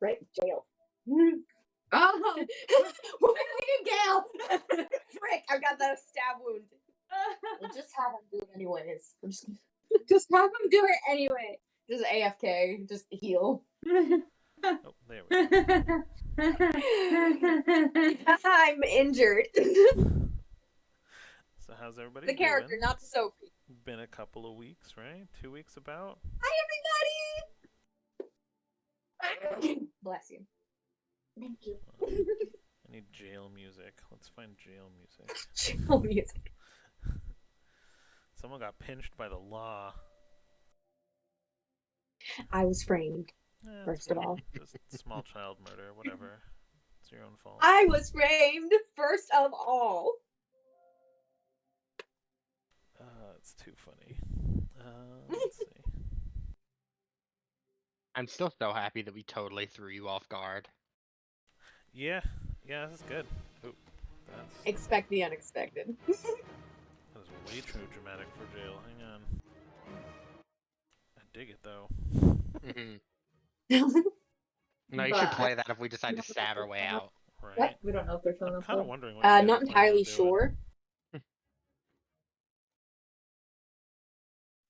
Right, jail. Oh, What did Gail? Frick, I've got that stab wound. We'll just have him do it anyways. just have him do it anyway. Just AFK, just heal. Oh, there we go. I'm injured. So how's everybody The character, doing? not the Sophie. Been a couple of weeks, right? 2 weeks about? Hi, everybody! Bless you. Thank you. I need jail music. Let's find jail music. Chill music. Someone got pinched by the law. I was framed, Eh, first of all. Just small child murder, whatever. It's your own fault. I was framed, first of all. It's too funny. Let's see. I'm still so happy that we totally threw you off guard. Yeah, this is good. Ooh, that's Expect the unexpected. that is way too dramatic for jail. Hang on. I dig it though. No, you should play that if we decide to stab our way out. Right. What? We don't know if they're showing I'm up. kind of wondering what. Not entirely sure.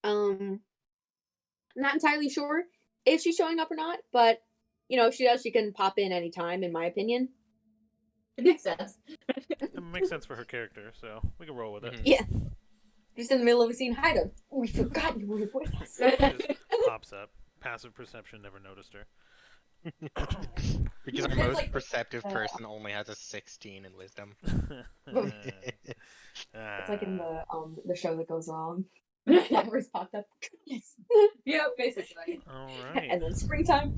Not entirely sure if she's showing up or not, but if she does, she can pop in anytime, in my opinion. It makes sense. It makes sense for her character, so we can roll with it. Yeah. Just in the middle of a scene, hide her. We forgot you were with us. It just pops up. Passive perception never noticed her. Because our most perceptive person only has a 16 in wisdom. It's like in the show that goes wrong. Flowers popped up. Yes. Yeah, basically. All right. And then springtime.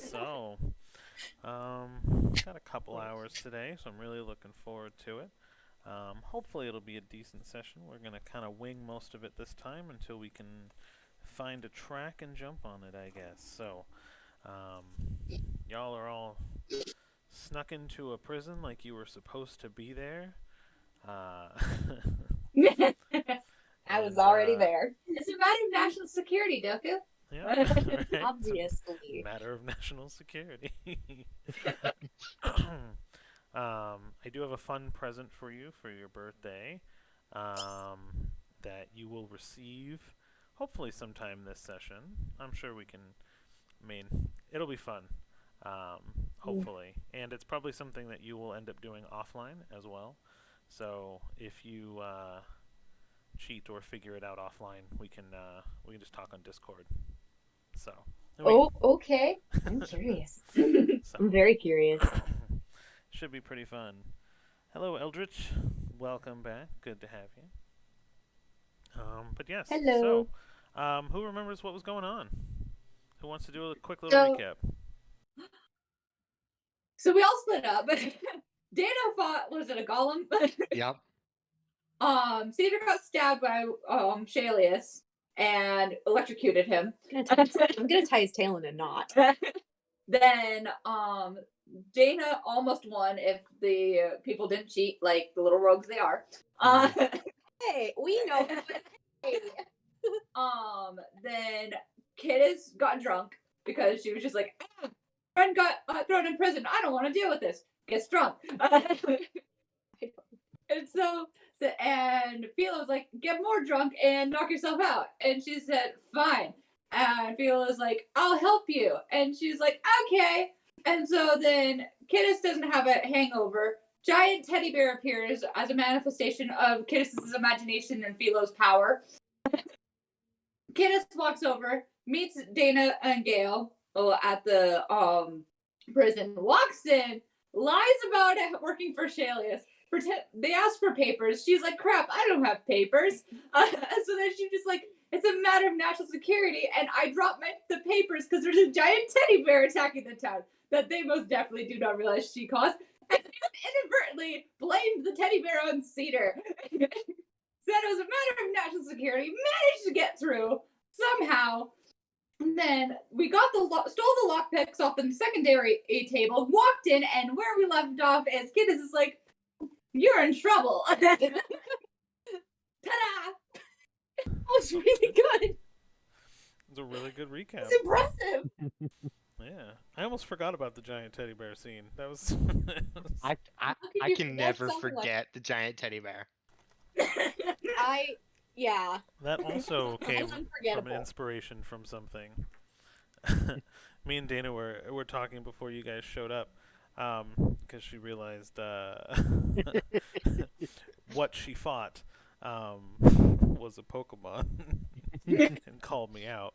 So, got a couple hours today, so I'm really looking forward to it. Hopefully it'll be a decent session. We're going to kind of wing most of it this time until we can find a track and jump on it, I guess. So, y'all are all snuck into a prison like you were supposed to be there. I was already there. It's a matter of national security, Doku. Yeah, right. Obviously. Matter of national security. I do have a fun present for you for your birthday that you will receive hopefully sometime this session. I'm sure we can. I mean, it'll be fun, hopefully. And it's probably something that you will end up doing offline as well. So if you cheat or figure it out offline, we can just talk on Discord. So. Okay. I'm curious. I'm very curious. Should be pretty fun. Hello, Eldritch. Welcome back. Good to have you. But yes. Hello. So, who remembers what was going on? Who wants to do a quick little recap? So we all split up. Dana fought, was it a golem? Yep. Cedar got stabbed by Shalius and electrocuted him. I'm gonna tie his tail in a knot. Then Dana almost won if the people didn't cheat, like the little rogues they are. Hey, we know. Hey. Then Kittis got drunk because she was just like, friend got thrown in prison. I don't want to deal with this. Gets drunk. And so and Philo was like, get more drunk and knock yourself out. And she said, fine. And Philo was like, I'll help you. And she's like, okay. And so then Kittis doesn't have a hangover. Giant teddy bear appears as a manifestation of Kittis' imagination and Philo's power. Kittis walks over, meets Dana and Gale at the prison, walks in, lies about it working for Shalius. They ask for papers. She's like, crap, I don't have papers. So then she's just like, it's a matter of national security, and I dropped the papers because there's a giant teddy bear attacking the town that they most definitely do not realize she caused, and inadvertently blamed the teddy bear on Cedar. Said it was a matter of national security, managed to get through somehow. And then we got stole the lockpicks off the secondary table, walked in, and where we left off is Kittis is like, you're in trouble. Ta-da! That was really good. It's a really good recap. It's impressive. Yeah, I almost forgot about the giant teddy bear scene. That was. I How could I you can forget never something like- forget the giant teddy bear. Yeah. That also came from an unforgettable. inspiration from something. Me and Dana were talking before you guys showed up, because she realized what she fought was a Pokemon and called me out.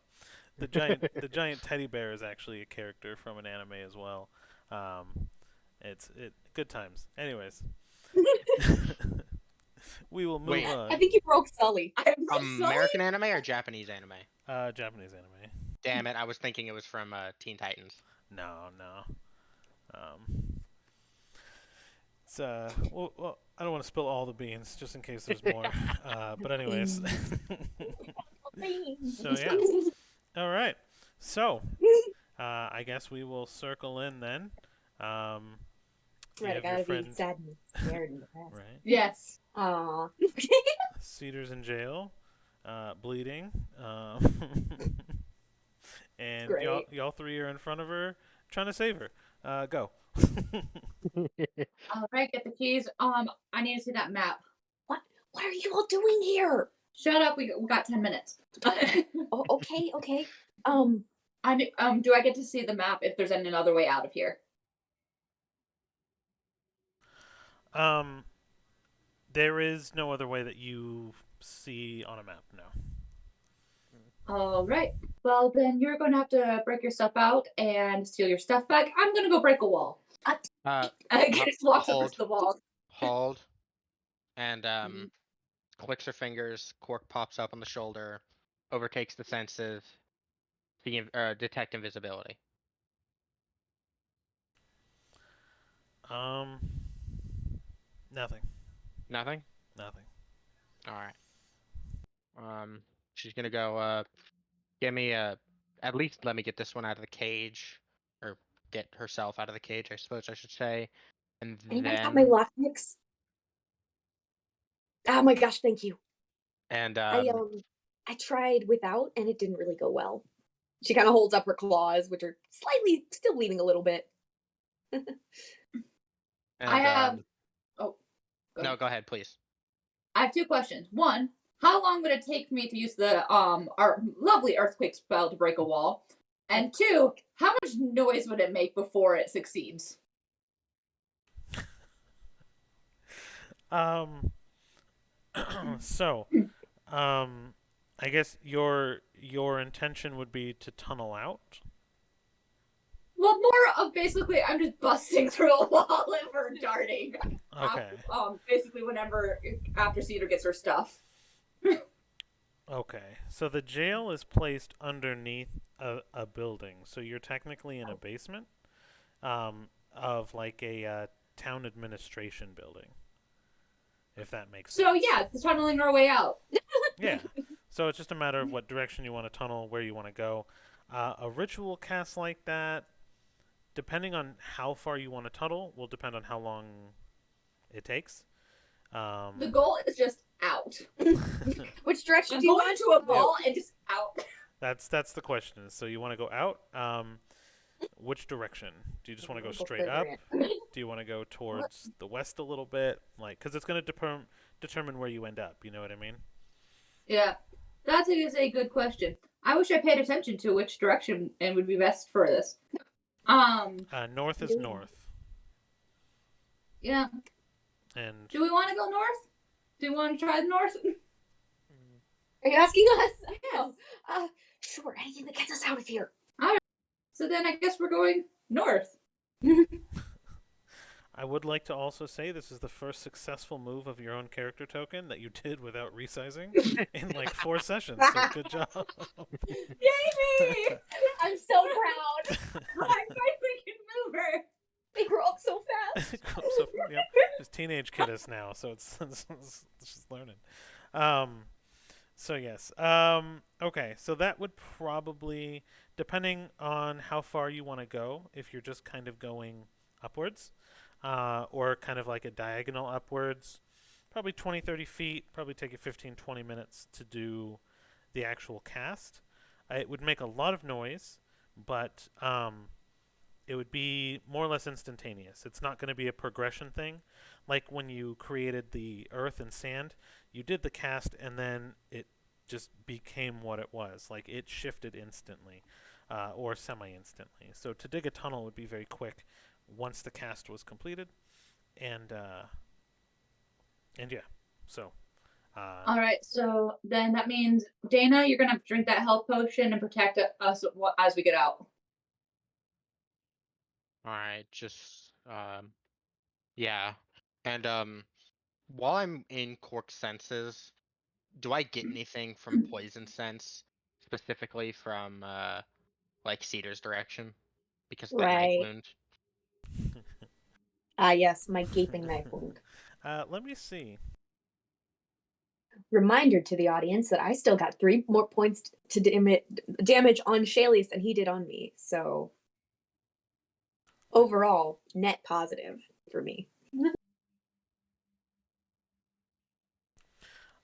The giant teddy bear is actually a character from an anime as well. It's good times. Anyways, we will move Wait. on. I think you broke Sully. I broke American anime or Japanese anime? Japanese anime. Damn it! I was thinking it was from Teen Titans. No. It's well, I don't want to spill all the beans, just in case there's more. But anyways, so yeah. All right. So, I guess we will circle in then. You Right, I have your gotta be friend, sad and scared and depressed. right? Yes. Aw. Cedar's in jail, bleeding, and Great. y'all three are in front of her, trying to save her. Go. All right, get the keys. I need to see that map. What are you all doing here? Shut up. We got 10 minutes. Oh, okay. do I get to see the map if there's another way out of here? There is no other way that you see on a map. No. All right. Well, then you're going to have to break your stuff out and steal your stuff back. I'm going to go break a wall. Uh, I just walks over hold. to the wall. Hold. And clicks her fingers. Cork pops up on the shoulder. Overtakes the senses. Detect invisibility. Nothing. Nothing. Nothing. All right. She's gonna go. Give me at least let me get this one out of the cage, or get herself out of the cage, I suppose I should say, and Anybody then got my lockpicks? Oh my gosh, thank you. and I tried without and it didn't really go well. She kind of holds up her claws, which are slightly still bleeding a little bit. I have. Oh. No, go ahead, please. I have two questions. One, how long would it take for me to use the our lovely earthquake spell to break a wall? And two, how much noise would it make before it succeeds? So, I guess your intention would be to tunnel out. Well, more of basically, I'm just busting through a wall and we're darting. Okay. Basically, whenever after Cedar gets her stuff. Okay. So the jail is placed underneath a building, so you're technically in a basement, of like a town administration building. If that makes sense. So yeah, it's tunneling our way out. Yeah. So it's just a matter of what direction you want to tunnel, where you want to go. A ritual cast like that, depending on how far you want to tunnel, will depend on how long it takes. The goal is just out. Which direction I'm do you going want? to a ball and just out. That's the question. So you want to go out? Which direction? Do you just want to go Go straight further up? in. Do you want to go towards the west a little bit? Like, because it's going to determine where you end up. You know what I mean? Yeah, that is a good question. I wish I paid attention to which direction and would be best for this. North is north. Yeah. And Do we want to go north? Do we want to try the north? Are you asking us? Yes. Sure, anything that gets us out of here. So then I guess we're going north. I would like to also say this is the first successful move of your own character token that you did without resizing in like 4 sessions. So good job. Yay me! I'm so proud. I finally can move her. They grow up so fast. So, yep, this teenage kid is now, so it's just learning. So yes. Okay, so that would probably, depending on how far you want to go, if you're just kind of going upwards, or kind of like a diagonal upwards, probably 20-30 feet, probably take you 15-20 minutes to do the actual cast. It would make a lot of noise, but it would be more or less instantaneous. It's not going to be a progression thing. Like when you created the earth and sand, you did the cast and then it just became what it was. Like it shifted instantly or semi instantly. So to dig a tunnel would be very quick once the cast was completed. And yeah, so. All right, so then that means Dana, you're gonna have to drink that health potion and protect us as we get out. All right, just yeah, and while I'm in Cork's senses, do I get anything from poison sense, specifically from like Cedar's direction, because of that knife Right. wound? Ah, yes, my gaping knife wound. Let me see. Reminder to the audience that I still got 3 more points to damage on Shalius than he did on me. So overall, net positive for me.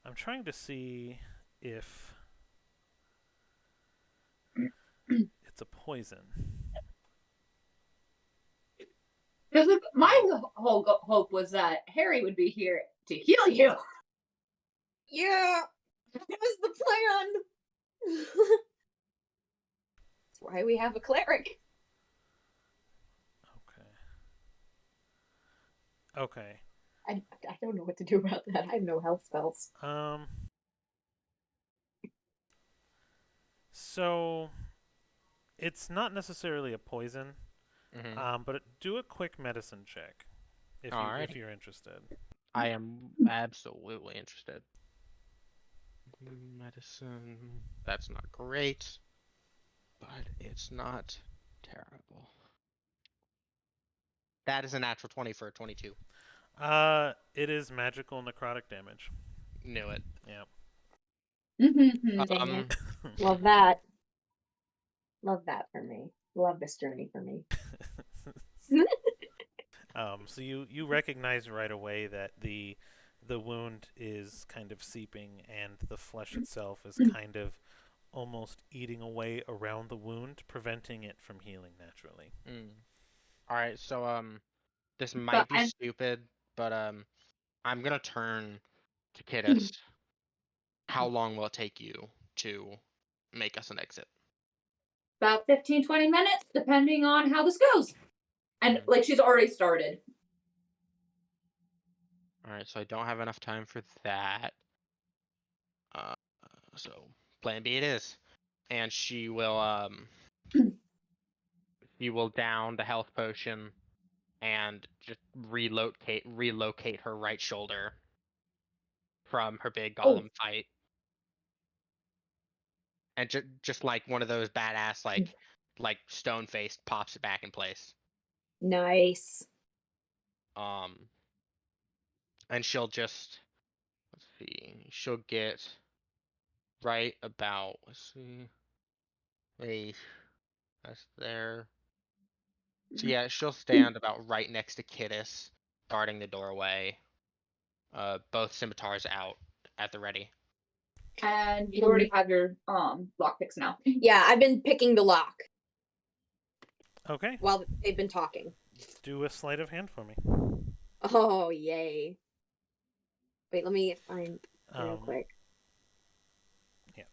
I'm trying to see if it's a poison. Because my whole hope was that Harry would be here to heal you. Yeah, that was the plan. That's why we have a cleric. Okay. I don't know what to do about that. I have no health spells. So it's not necessarily a poison, but do a quick medicine check if you're interested. I am absolutely interested. Medicine. That's not great, but it's not terrible. That is a natural 20 for a 22. It is magical necrotic damage. Knew it. Yeah. Dang it. Love that. Love that for me. Love this journey for me. So you recognize right away that the wound is kind of seeping and the flesh itself is kind of almost eating away around the wound, preventing it from healing naturally. All right, so this might be stupid, but I'm gonna turn to Kidus. How long will it take you to make us an exit? About 15, 20 minutes, depending on how this goes. And like she's already started. All right, so I don't have enough time for that. So plan B it is, and she will down the health potion and just relocate her right shoulder from her big golem fight, and just like one of those badass like stone faced pops it back in place. Nice. And she'll just she'll get right about that's there. So yeah, she'll stand about right next to Kidus, guarding the doorway. Both scimitars out at the ready. And you already have your lockpicks now. Yeah, I've been picking the lock. Okay. While they've been talking. Do a sleight of hand for me. Oh, yay. Wait, let me find real quick. Yeah.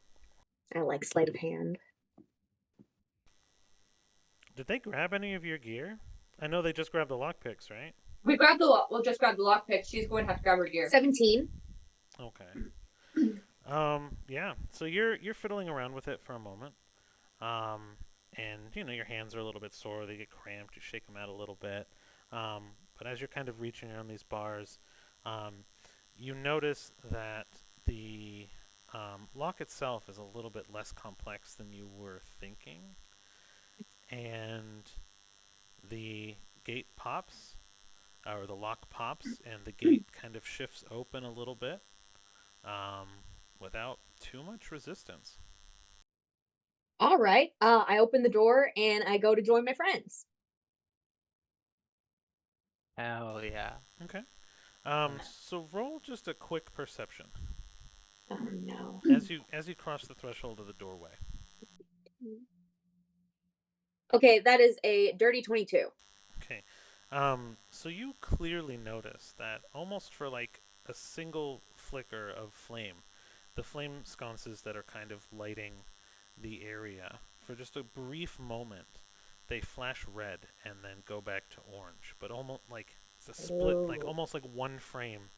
I like sleight of hand. Did they grab any of your gear? I know they just grabbed the lockpicks, right? We'll just grab the lockpicks. She's going to have to grab her gear. 17. Okay. Yeah. So you're fiddling around with it for a moment. And your hands are a little bit sore, they get cramped, you shake them out a little bit. But as you're kind of reaching around these bars, you notice that the lock itself is a little bit less complex than you were thinking. And the gate pops, or the lock pops, and the gate kind of shifts open a little bit without too much resistance. All right. I open the door and I go to join my friends. Hell yeah. Okay. So roll just a quick perception. Oh no. As you cross the threshold of the doorway. Okay, that is a dirty 22. Okay. So you clearly notice that almost for like a single flicker of flame, the flame sconces that are kind of lighting the area, for just a brief moment, they flash red and then go back to orange. But almost like it's a split, like Oh. almost like one frame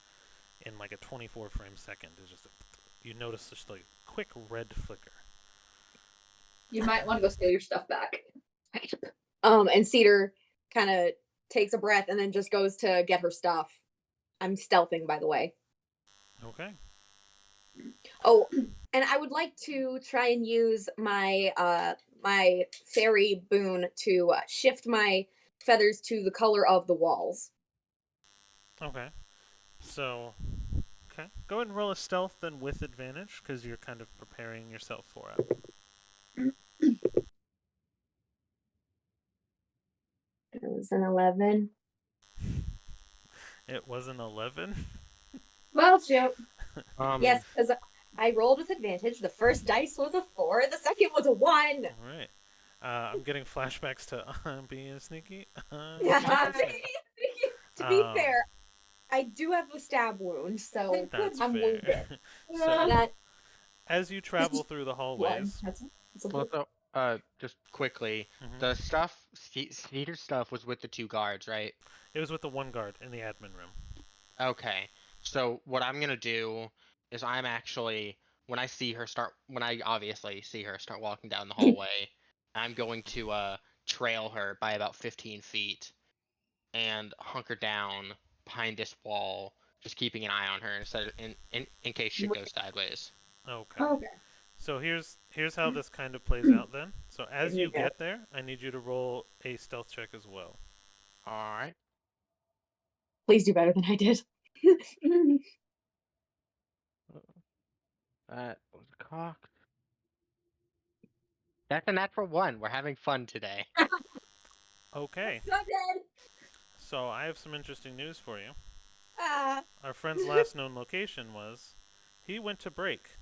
in like a 24 frame second is just you notice just like quick red flicker. You might want to go steal your stuff back. And Cedar kind of takes a breath and then just goes to get her stuff. I'm stealthing, by the way. Okay. Oh, and I would like to try and use my fairy boon to shift my feathers to the color of the walls. Okay. So, okay. Go ahead and roll a stealth then with advantage because you're kind of preparing yourself for it. It was an 11. It was an 11. Well, shoot. Yes, because I rolled with advantage. The first dice was a 4, the second was a 1. All right. I'm getting flashbacks to being sneaky. To be fair, I do have a stab wound, so That's I'm fair. wounded. So, That as you travel through the hallways, That's a Well, so, just quickly, Mhm. the stuff, Cedar's stuff was with the 2 guards, right? It was with the one guard in the admin room. Okay. So what I'm gonna do is I'm actually when I obviously see her start walking down the hallway, I'm going to trail her by about 15 feet and hunker down behind this wall, just keeping an eye on her instead of, in case shit goes sideways. Okay. Okay. So here's how this kind of plays out then. So There as you you go. get there, I need you to roll a stealth check as well. All right. please do better than I did. That was cocked. That's a natural 1. We're having fun today. Okay. So dead. So I have some interesting news for you. Ah. Our friend's last known location was he went to break.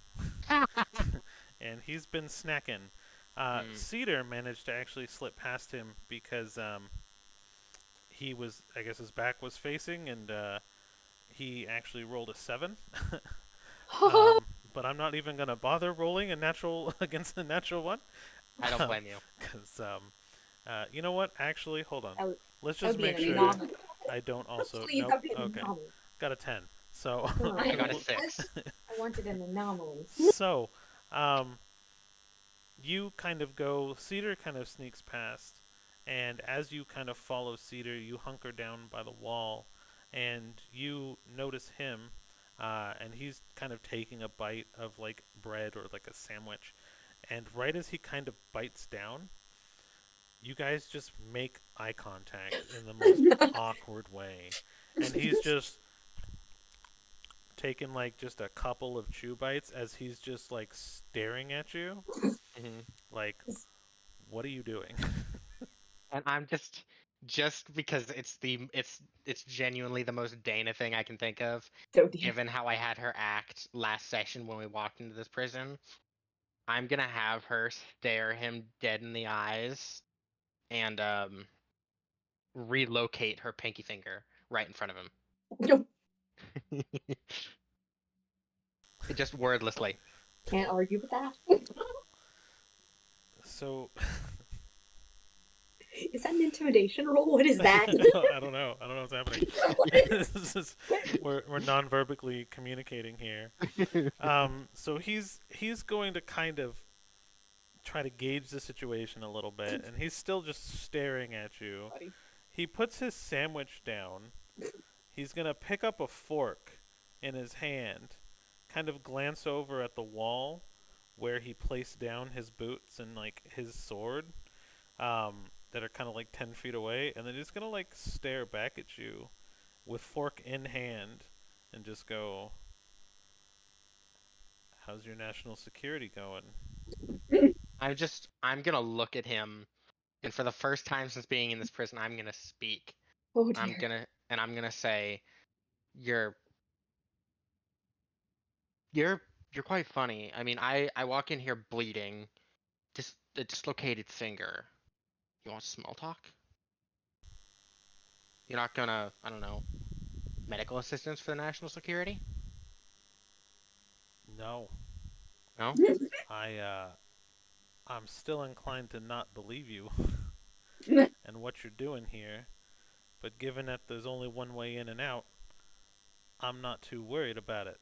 And he's been snacking. Cedar managed to actually slip past him because he was, I guess his back was facing, and he actually rolled a 7. But I'm not even going to bother rolling a natural against a natural 1. I don't blame you. Because, you know what? Actually, hold on. Let's That just would be make an sure anomaly. I don't also. Please, Nope. that would be an Okay. anomaly. Got a 10. So. I got a 6. I wanted an anomaly. So, you kind of go. Cedar kind of sneaks past, and as you kind of follow Cedar, you hunker down by the wall, and you notice him, and he's kind of taking a bite of like bread or like a sandwich, and right as he kind of bites down, you guys just make eye contact in the most awkward way, and he's just taking like just a couple of chew bites as he's just like staring at you, like, what are you doing? And I'm just because it's genuinely the most Dana thing I can think of, So dear. given how I had her act last session when we walked into this prison. I'm gonna have her stare him dead in the eyes and relocate her pinky finger right in front of him. Just wordlessly. Can't argue with that. So Is that an intimidation roll? What is that? I don't know. I don't know what's happening. This is, we're non-verbally communicating here. So he's going to kind of try to gauge the situation a little bit, and he's still just staring at you. He puts his sandwich down. He's gonna pick up a fork in his hand, kind of glance over at the wall where he placed down his boots and like his sword, that are kind of like 10 feet away, and then he's gonna like stare back at you with fork in hand and just go, how's your national security going? I'm gonna look at him, and for the first time since being in this prison, I'm gonna speak. Oh dear. I'm gonna say, you're you're you're quite funny. I mean, I walk in here bleeding, just a dislocated finger, You want small talk? You're not gonna, I don't know, medical assistance for the national security? No, No? I'm still inclined to not believe you and what you're doing here. But given that there's only one way in and out, I'm not too worried about it,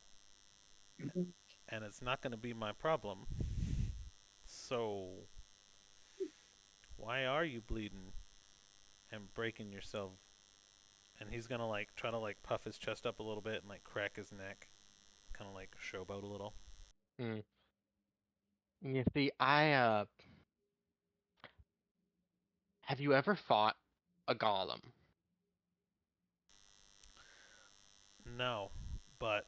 and it's not going to be my problem. So, why are you bleeding and breaking yourself? And he's gonna like try to like puff his chest up a little bit and like crack his neck, kind of like showboat a little. Hmm. You see, have you ever fought a golem? No, but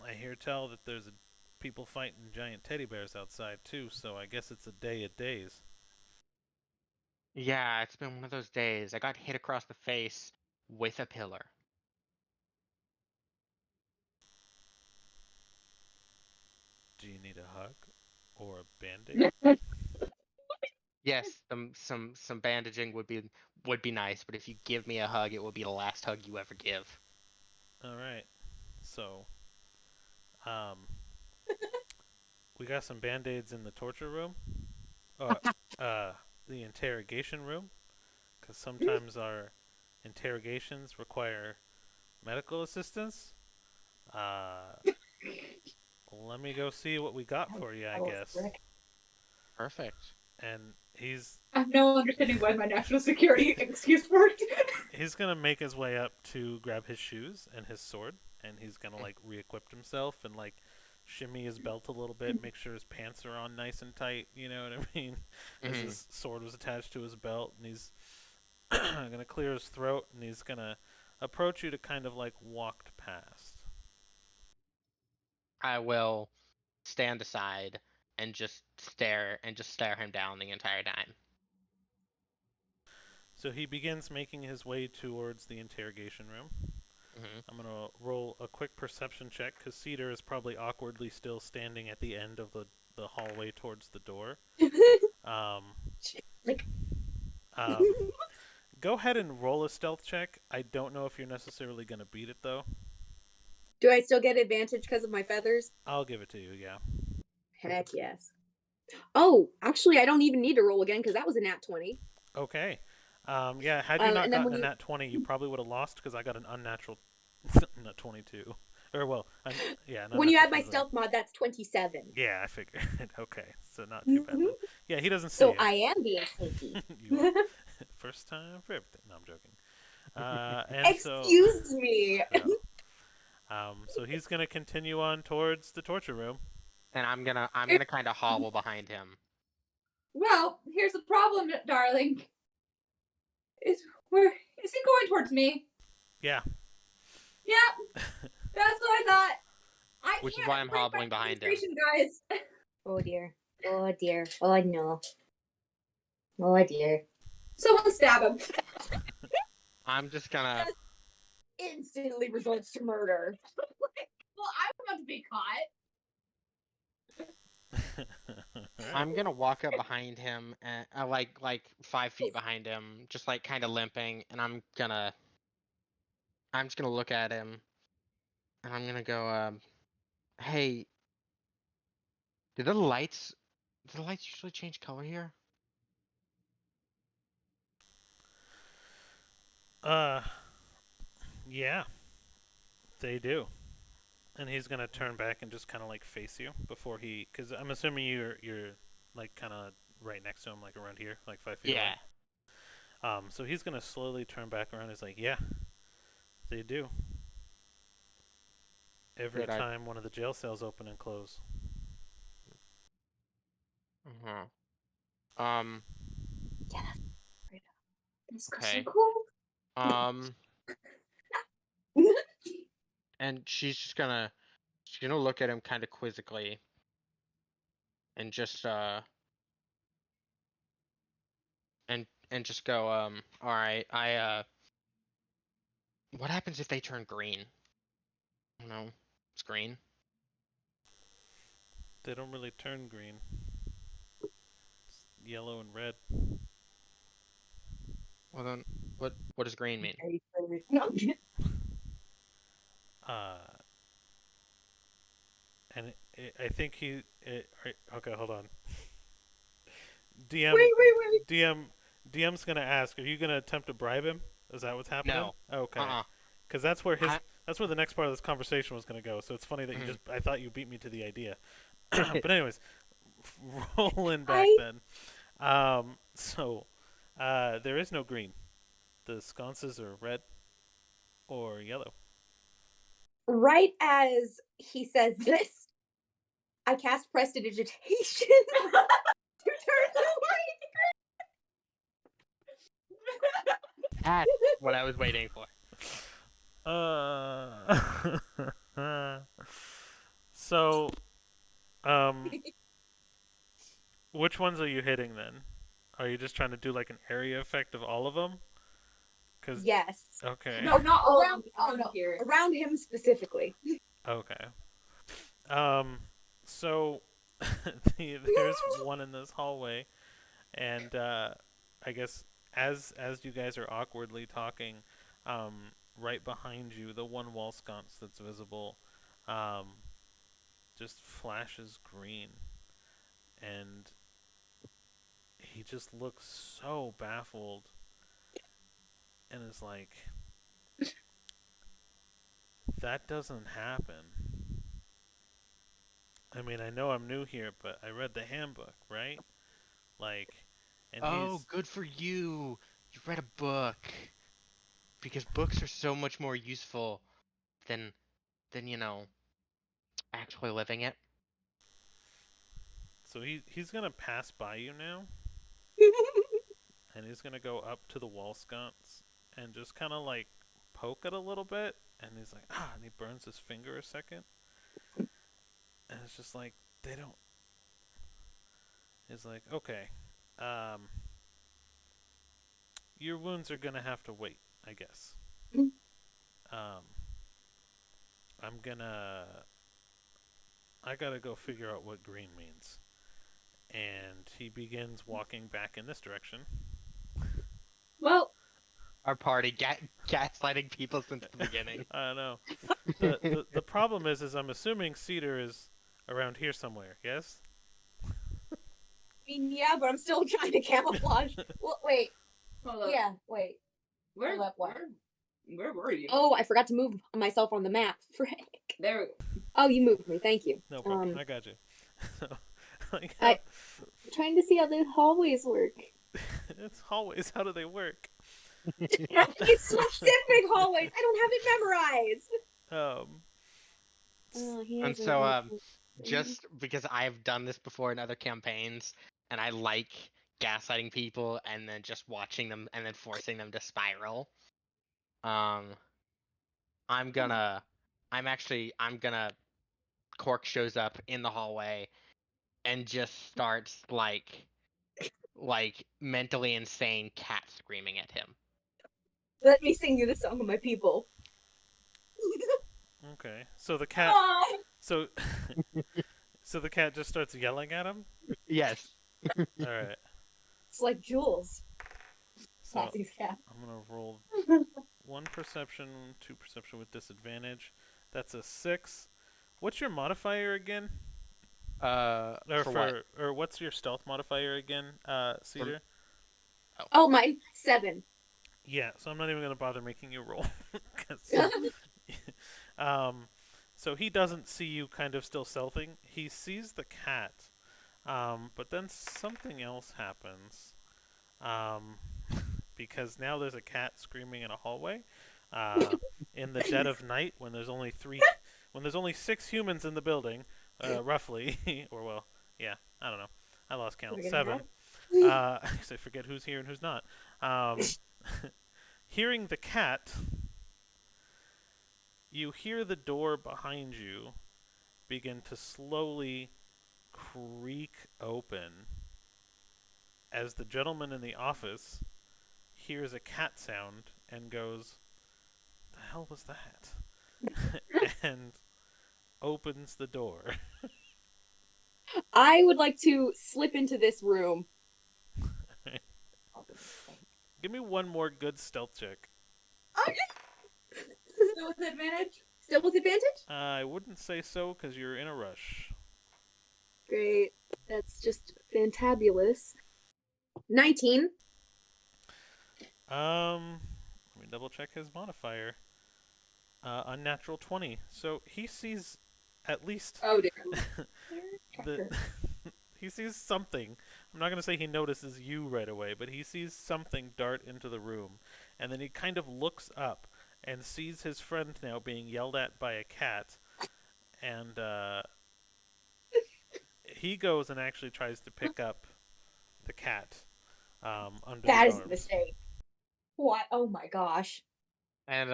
I hear tell that there's people fighting giant teddy bears outside too. So I guess it's a day of days. Yeah, it's been one of those days. I got hit across the face with a pillar. Do you need a hug or a band-aid? Yes, some bandaging would be nice, but if you give me a hug, it will be the last hug you ever give. All right. So, um, we got some band-aids in the torture room, or the interrogation room, because sometimes our interrogations require medical assistance. Uh, let me go see what we got for you, I guess. Perfect. And I have no understanding why my national security excuse worked. he's gonna make his way up to grab his shoes and his sword, and he's gonna like re-equip himself and like shimmy his belt a little bit, make sure his pants are on nice and tight. You know what I mean? As Mhm. his sword was attached to his belt, and he's gonna clear his throat, and he's gonna approach you to kind of like walk past. I will stand aside and just stare him down the entire time. So he begins making his way towards the interrogation room. Hmm. I'm gonna roll a quick perception check because Cedar is probably awkwardly still standing at the end of the hallway towards the door. Um, Like, um, go ahead and roll a stealth check. I don't know if you're necessarily gonna beat it though. do I still get advantage because of my feathers? I'll give it to you. Yeah. Heck yes. Oh, actually, I don't even need to roll again because that was a nat 20. Okay. Yeah. Had you not And then gotten when a you nat 20, you probably would have lost because I got an unnatural nat 22. Or well, yeah, an when you unnatural add my 27. stealth mod, that's 27. Yeah, I figured. Okay, so not too bad Mhm. then. Yeah, he doesn't see So you. I am being sneaky. You are. First time for everything. No, I'm joking. And so, Excuse me. no. So he's gonna continue on towards the torture room. And I'm gonna kind of hobble behind him. Well, here's the problem, darling. Is he going towards me? Yeah. Yep, that's what I thought. I Which is can't why I'm break my hobbling behind him. concentration, guys. Oh dear. Oh dear. Oh no. Oh dear. Someone stab him. I'm just gonna Instantly results to murder. Well, I'm about to be caught. I'm gonna walk up behind him and like 5 feet behind him, just like kind of limping, and I'm just gonna look at him, and I'm gonna go, hey, do the lights usually change color here? uh, yeah, they do. And he's gonna turn back and just kind of like face you before he, because I'm assuming you're like kind of right next to him, like around here, like 5 feet Yeah. away. So he's gonna slowly turn back around. He's like, yeah, they do. Every Good. time one of the jail cells open and close. Uh-huh. Um. This goes so Okay. cool. Um. And she's gonna look at him kind of quizzically, and just and just go, all right, what happens if they turn green? I don't know. It's green. They don't really turn green. yellow and red. Well then, what does green mean? No. Uh, and I think okay, hold on. DM, Wait. DM's gonna ask, are you gonna attempt to bribe him? Is that what's happening? No. Okay. Uh-uh. Because that's where I- that's where the next part of this conversation was gonna go. So it's funny that you Mhm. just I thought you beat me to the idea. But anyways, rolling back I then. So there is no green. The sconces are red or yellow. right as he says this, I cast prestidigitation to turn the That's what I was waiting for. So, which ones are you hitting then? Are you just trying to do like an area effect of all of them? Cause Yes. okay, No, not all Around, around no, here. around him specifically. okay. So there's one in this hallway, and I guess as you guys are awkwardly talking, right behind you, the one wall sconce that's visible, um, just flashes green, and he just looks so baffled, and is like, "That doesn't happen." I mean, I know I'm new here, but I read the handbook, right? Like, and Oh, he's good for you. You read a book. Because books are so much more useful than actually living it. so he's gonna pass by you now, and he's gonna go up to the wall sconce and just kind of like poke it a little bit, and he's like, and he burns his finger a second, and it's just like they don't. He's like, okay, um, your wounds are gonna have to wait, I guess. Um, I'm gonna. I gotta go figure out what green means. And he begins walking back in this direction. Well, Our party gaslighting people since the beginning. I don't know. The problem is I'm assuming Cedar is around here somewhere. Yes. I mean, yeah, but I'm still trying to camouflage. Well, wait. hold up. Yeah, wait. Where, Hold up, what? where were you? Oh, I forgot to move myself on the map. Frick. There we go. Oh, you moved me. Thank you. No problem. I got you. Like, I'm trying to see how the hallways work. it's hallways. How do they work? It's specific hallways. I don't have it memorized. And so, just because I've done this before in other campaigns, and I like gaslighting people and then just watching them and then forcing them to spiral, um, I'm gonna, I'm gonna. Cork shows up in the hallway and just starts like mentally insane cat screaming at him. Let me sing you the song of my people. Okay. So the cat. Aww. So. So the cat just starts yelling at him. Yes. All right. It's like Jules. So Patsy's cat. I'm gonna roll 1 perception, 2 perception with disadvantage. That's a 6. What's your modifier again? Or what's your stealth modifier again, Cedar? Oh, mine 7. Yeah, so I'm not even gonna bother making you roll. 'Cause, so he doesn't see you kind of still stealthing. He sees the cat, but then something else happens. Because now there's a cat screaming in a hallway, in the dead of night when there's only 6 humans in the building, roughly, or well, yeah, I don't know, I lost count. 7. Because I forget who's here and who's not. Hearing the cat, you hear the door behind you begin to slowly creak open as the gentleman in the office hears a cat sound and goes, "The hell was that?" and opens the door. I would like to slip into this room Give me one more good stealth check. Okay. Still with advantage? Still with advantage? I wouldn't say so because you're in a rush. Great. That's just fantabulous. 19. Let me double check his modifier. Unnatural 20. So he sees at least Oh dear. the he sees something. I'm not going to say he notices you right away, but he sees something dart into the room, and then he kind of looks up and sees his friend now being yelled at by a cat, and he goes and actually tries to pick up the cat under That his is a arms. mistake. What? Oh my gosh. And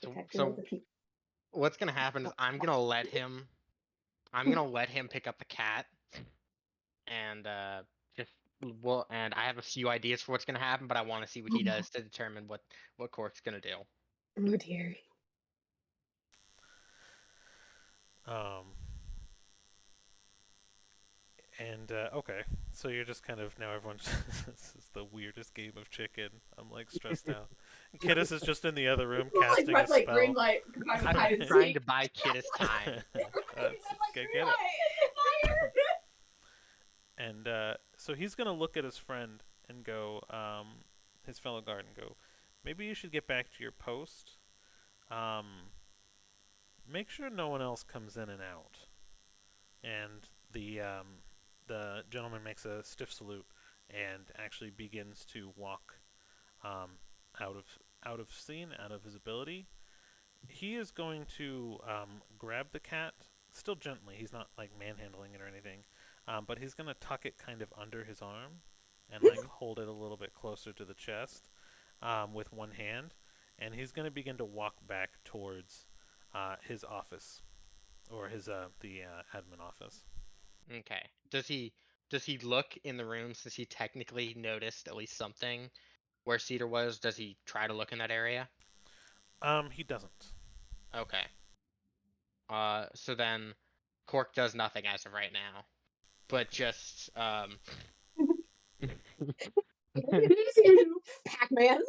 Protector of so the people. what's gonna happen is I'm gonna let him pick up the cat, and just well, and I have a few ideas for what's gonna happen, but I want to see what he does to determine what Cork's gonna do. Oh dear. Um, and okay, so you're just kind of now everyone's this is the weirdest game of chicken. I'm like stressed out. Kiddus is just in the other room casting a like spell. green light. I'm trying to buy Kiddus time. Get it. And so he's gonna look at his friend and go, his fellow guard, and go, maybe you should get back to your post. Make sure no one else comes in and out. And the gentleman makes a stiff salute and actually begins to walk out of scene, out of visibility. He is going to grab the cat, still gently. He's not like manhandling it or anything, but he's going to tuck it kind of under his arm and like hold it a little bit closer to the chest with one hand, and he's going to begin to walk back towards his office or his the admin office. Okay. Does he look in the room since he technically noticed at least something where Cedar was? Does he try to look in that area? He doesn't. Okay. So then Cork does nothing as of right now, but just Pac-Man.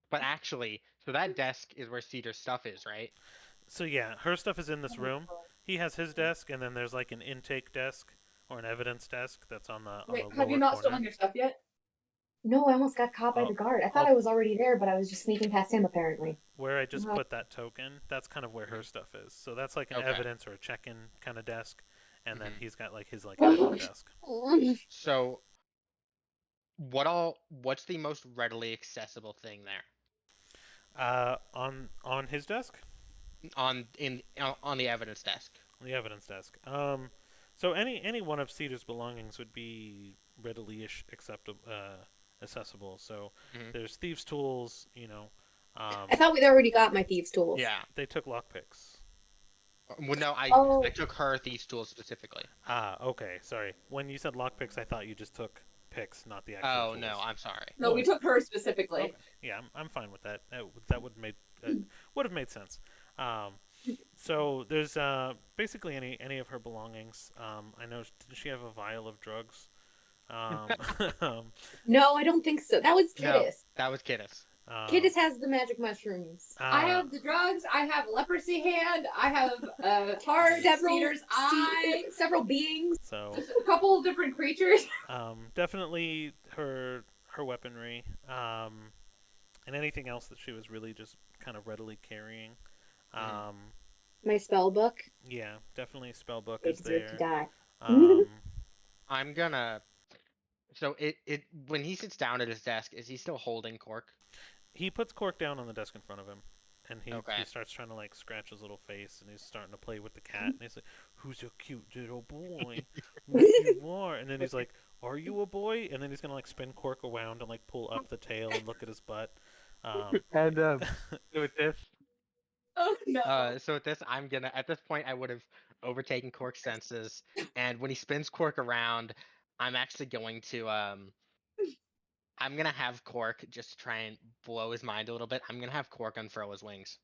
but actually, so that desk is where Cedar's stuff is, right? So yeah, her stuff is in this room. He has his desk, and then there's like an intake desk or an evidence desk that's on the Wait, lower have you not corner. stolen your stuff yet? No, I almost got caught by the guard. I thought I was already there, but I was just sneaking past him apparently. Where I just put that token, that's kind of where her stuff is. So that's like an Okay. evidence or a check-in kind of desk, and then he's got like his like Oh. admin desk. So what's the most readily accessible thing there? On his desk, On the evidence desk. the evidence desk. So any one of Cedar's belongings would be readily acceptable, accessible. So there's thieves' tools, you know. I thought we'd already got my thieves' tools. Yeah. They took lockpicks. Well, no, I took her thieves' tools specifically. Okay, sorry. When you said lockpicks, I thought you just took picks, not the actual Oh tools. no, I'm sorry. No, we took her specifically. Okay. Yeah, I'm fine with that. That would have made sense. So there's basically any of her belongings. I know, did she have a vial of drugs? No, I don't think so. That was Kiddus. No, that was Kiddus. Kiddus has the magic mushrooms. I have the drugs. I have leprosy hand. I have heart, Cedar's eye, several beings. So a couple of different creatures. definitely her weaponry, and anything else that she was really just kind of readily carrying. My spell book. Yeah, definitely spell book They is deserve there. to die. I'm gonna. So it when he sits down at his desk, is he still holding Cork? He puts Cork down on the desk in front of him, and he Okay. starts trying to like scratch his little face, and he's starting to play with the cat, and he's like, "Who's your cute little boy? Who you are?" And then he's like, "Are you a boy?" And then he's gonna like spin Cork around and like pull up the tail and look at his butt. And with this, Oh no. so with this, I'm gonna. At this point, I would have overtaken Cork's senses, and when he spins Cork around, I'm actually going to I'm gonna have Cork just try and blow his mind a little bit. I'm gonna have Cork unfurl his wings.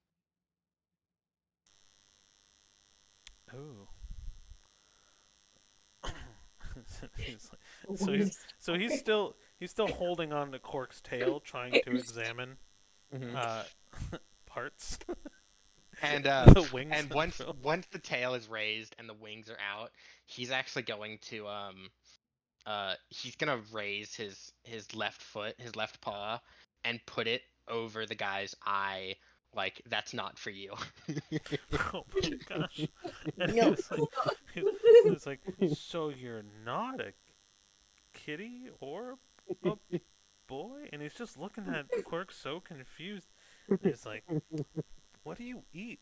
Ooh. he's like, so he's still holding on to Cork's tail, trying to examine Mhm. parts. And The wings and and once frill. once the tail is raised and the wings are out, he's actually going to he's gonna raise his left foot, his left paw, and put it over the guy's eye, like that's not for you. Oh my gosh! And No. he's, he's like, so you're not a kitty or a boy? And he's just looking at Quirk so confused. And he's like, what do you eat?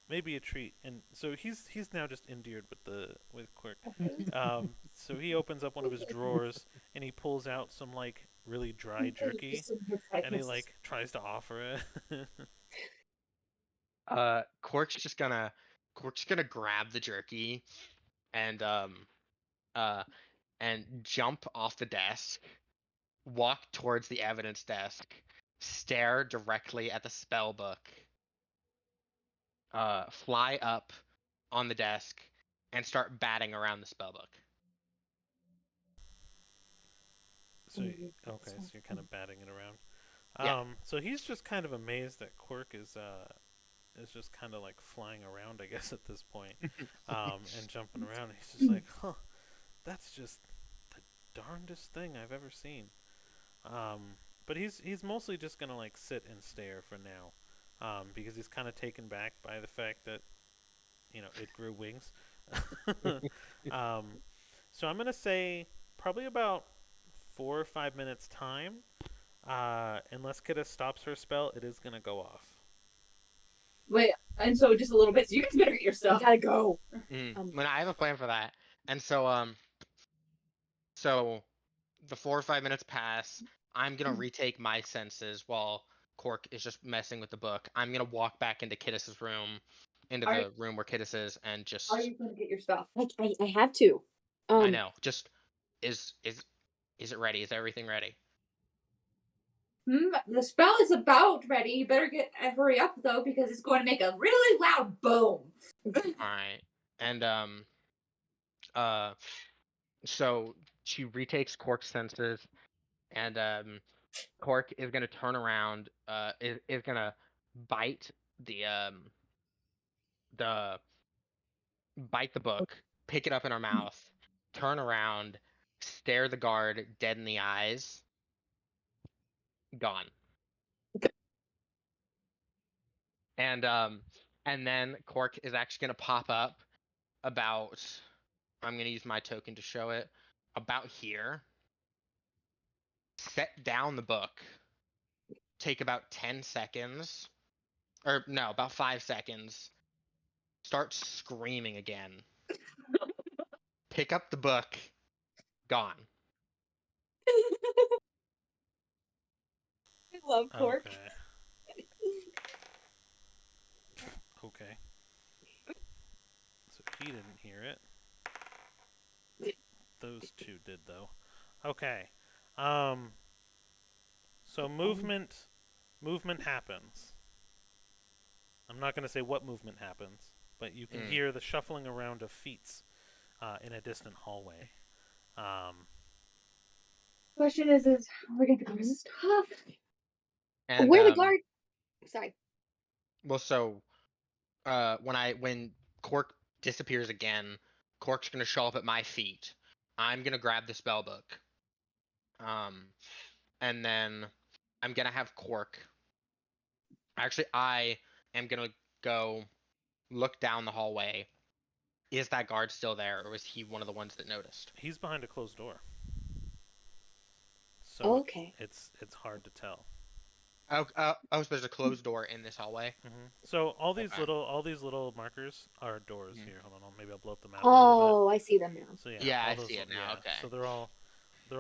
Maybe a treat. And so he's now just endeared with Quirk. So he opens up one of his drawers and he pulls out some like really dry jerky and he like tries to offer it. Cork's just gonna grab the jerky and uh and jump off the desk, walk towards the evidence desk, stare directly at the spell book, fly up on the desk, and start batting around the spell book. So okay, so you're kind of batting it around. Yeah. So he's just kind of amazed that Quirk is just kind of like flying around, I guess, at this point, and jumping around. He's just like, huh, that's just the darndest thing I've ever seen. But he's mostly just gonna like sit and stare for now, because he's kind of taken back by the fact that it grew wings. um, so I'm gonna say probably about 4 or 5 minutes time. Unless Kidda stops her spell, it is gonna go off. Wait, and so just a little bit. So you guys better get your I stuff. gotta go. When I have a plan for that, and so the 4 or 5 minutes pass. I'm gonna retake my senses while Cork is just messing with the book. I'm gonna walk back into Kiddis's room, into Are the room where Kiddis is, and just Are you going to get your stuff? I have to. I know, just is it ready? Is everything ready? The spell is about ready. You better hurry up though, because it's going to make a really loud boom. All right, and uh, so she retakes Cork's senses, and Cork is gonna turn around, is gonna bite the bite the book, pick it up in her mouth, turn around, stare the guard dead in the eyes, gone. And then Cork is actually gonna pop up about, I'm gonna use my token to show it, about here. Set down the book. Take about 10 seconds. Or no, about 5 seconds. Start screaming again. Pick up the book. Gone. I love Cork. Okay. Okay. So he didn't hear it. Those two did though. Okay. So movement happens. I'm not going to say what movement happens, but you can hear the shuffling around of feet in a distant hallway. Question is how are we going to get this stuff? And Where the guard? Sorry. well, so when Cork disappears again, Cork's gonna show up at my feet. I'm gonna grab the spell book. And then I'm gonna have Cork. Actually, I am gonna go look down the hallway. Is that guard still there, or was he one of the ones that noticed? He's behind a closed door, so Okay. it's hard to tell. So there's a closed door in this hallway. So all these Okay. little markers are doors here. Hold on, maybe I'll blow up the map a Oh, I see them now. little bit. So Yeah, all I those see it now, okay. So they're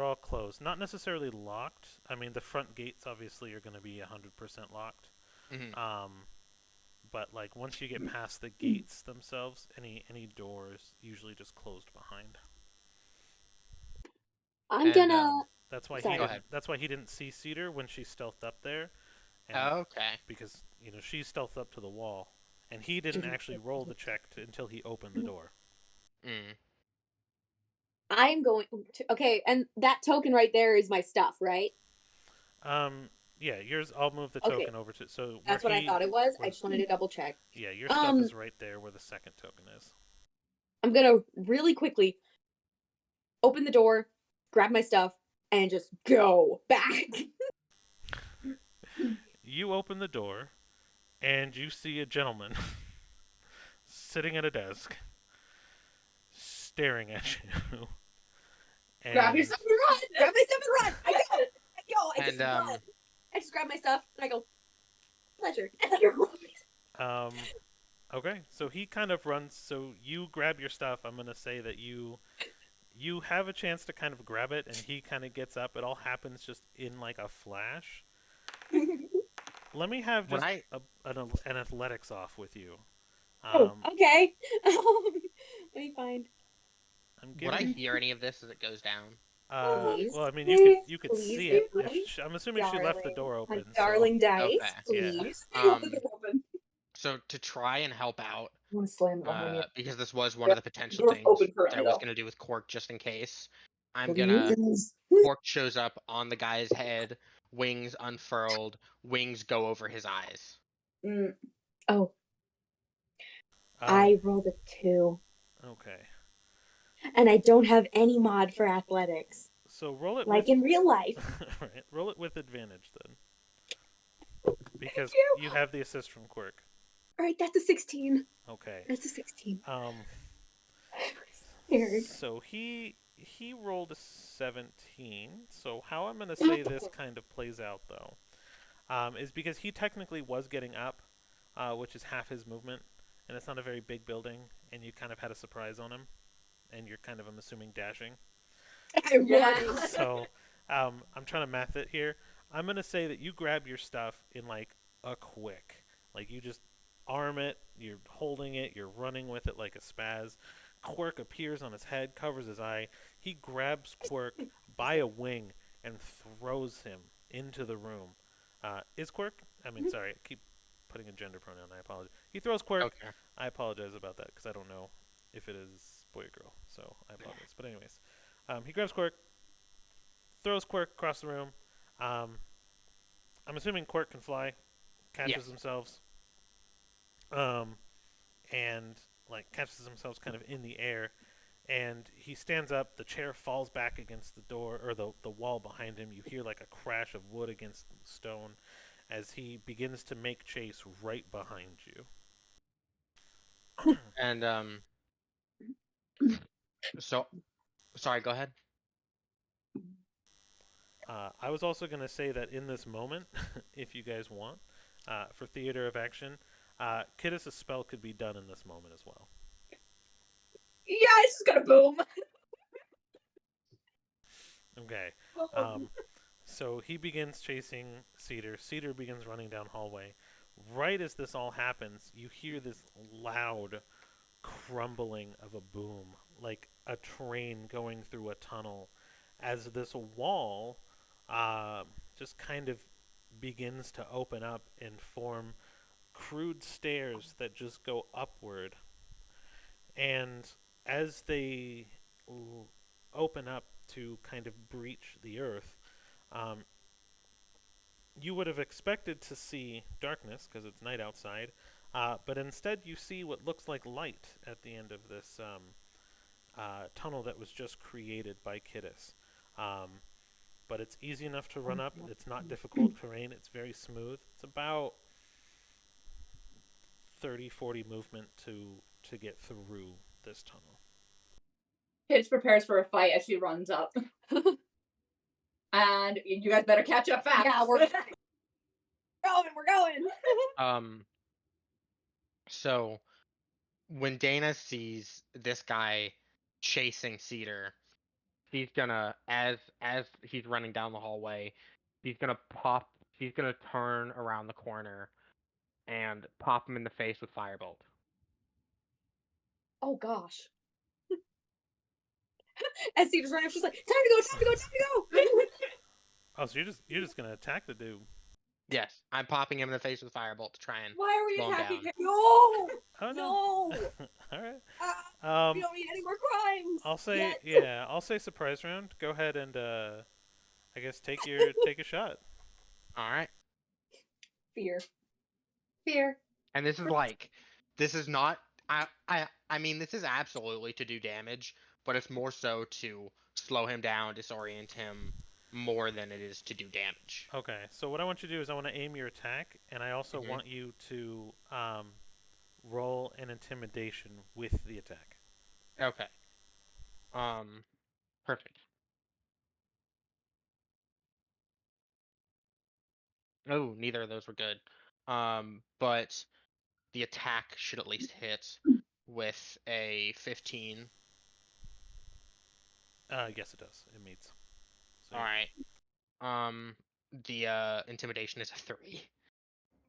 all closed. Not necessarily locked. I mean, the front gates obviously are going to be 100% locked. But like once you get past the gates themselves, any doors usually just closed behind. I'm gonna. That's why Sorry. he Go didn't. That's why he didn't see Cedar when she stealthed up there. And Okay. Because she stealthed up to the wall, and he didn't actually roll the check until he opened the door. I'm going to. Okay, and that token right there is my stuff, right? Yeah, yours. I'll move the Okay, token over to so where that's what I he. thought it was. I Where, just wanted to double check. yeah, your stuff Um, is right there where the second token is. I'm gonna really quickly open the door, grab my stuff, and just go back. You open the door, and you see a gentleman sitting at a desk, staring at you. Grab And yourself and run. Grab my stuff and run. I go. I go. I just And run. I just grab my stuff and I go. Pleasure. And I run. okay, so he kind of runs. So you grab your stuff. I'm gonna say that you have a chance to kind of grab it, and he kind of gets up. It all happens just in like a flash. Let me have when just I an athletics off with you. Oh, okay. Let me find. I'm would I giving. hear any of this as it goes down? Please, Well, I mean, please, you could please, see do it. If my I'm assuming she left the darling, door my open. darling dice, Okay. Yeah. please. So to try and help out, I'm gonna slam it behind me. because this was one of the potential Door's things open that I currently, was though. gonna do with Cork, just in case, I'm gonna Please. Cork shows up on the guy's head, wings unfurled, wings go over his eyes. Oh, Um. I rolled a 2, Okay. and I don't have any mod for athletics, So roll it like with. in real life. Right. Roll it with advantage then, because you. you have the assist from Quirk. All right, that's a 16. Okay. That's a 16. Um. Scared. So he rolled a 17. So how I'm gonna say this kind of plays out though, is because he technically was getting up, which is half his movement, and it's not a very big building, and you kind of had a surprise on him, and you're kind of, I'm assuming, dashing. I'm Yeah. running. So I'm trying to math it here. I'm gonna say that you grab your stuff in like a quick, like you just arm it, you're holding it, you're running with it like a spaz. Quirk appears on his head, covers his eye. He grabs Quirk by a wing and throws him into the room. Is Quirk? I mean, sorry, I keep putting a gender pronoun. I apologize. He throws Quirk. Okay. I apologize about that because I don't know if it is boy or girl, so I apologize. But anyways, he grabs Quirk, throws Quirk across the room. Um, I'm assuming Quirk can fly, catches Yes. themselves, and like catches themselves kind of in the air. And he stands up. The chair falls back against the door or the wall behind him. You hear like a crash of wood against stone as he begins to make chase right behind you. And so sorry, go ahead. I was also going to say that in this moment, if you guys want, for theater of action, Kidus' spell could be done in this moment as well. Yeah, it's just gonna boom. Okay. So he begins chasing Cedar. Cedar begins running down hallway. Right as this all happens, you hear this loud crumbling of a boom, like a train going through a tunnel, as this wall just kind of begins to open up and form crude stairs that just go upward. And as they open up to kind of breach the earth, um, you would have expected to see darkness because it's night outside, but instead you see what looks like light at the end of this tunnel that was just created by Kidus. But it's easy enough to run up. It's not difficult terrain. It's very smooth. It's about 30-40 movement to get through this tunnel. Pitch prepares for a fight as she runs up. And you guys better catch up fast. Yeah, we're going. We're going. So when Dana sees this guy chasing Cedar, he's gonna, as he's running down the hallway, he's gonna turn around the corner and pop him in the face with Firebolt. Oh gosh. As Cedar's running, she's like, "Time to go! Time to go! Time to go!" Oh, so you're just gonna attack the dude? Yes, I'm popping him in the face with Firebolt to try and Why are we slow him attacking down. him? No! Oh no! No! All right. We don't need any more crimes. I'll say Yet. I'll say surprise round. Go ahead and I guess take a shot. All right. Fear. Fear. And this is not. I mean, this is absolutely to do damage, but it's more so to slow him down, disorient him, more than it is to do damage. Okay. So what I want you to do is I want to aim your attack, and I also Mhm. want you to roll an intimidation with the attack. Okay. Perfect. Oh, neither of those were good. But the attack should at least hit with a 15. Yes, it does. It meets. So All right. The intimidation is a 3.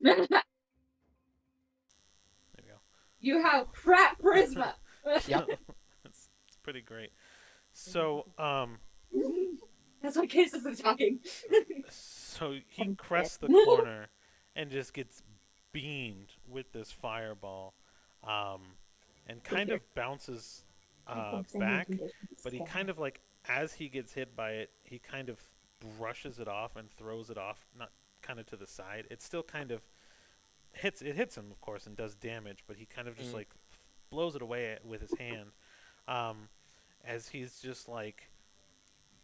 there we go. You have crap charisma. Yep. it's pretty great. So That's why Case isn't talking. so he crests the corner and just gets beamed with this fireball, and kind of bounces back, but he kind of like as he gets hit by it, he kind of brushes it off and throws it off, not kind of to the side. It still kind of hits him, of course, and does damage, but he kind of just like blows it away with his hand, as he's just like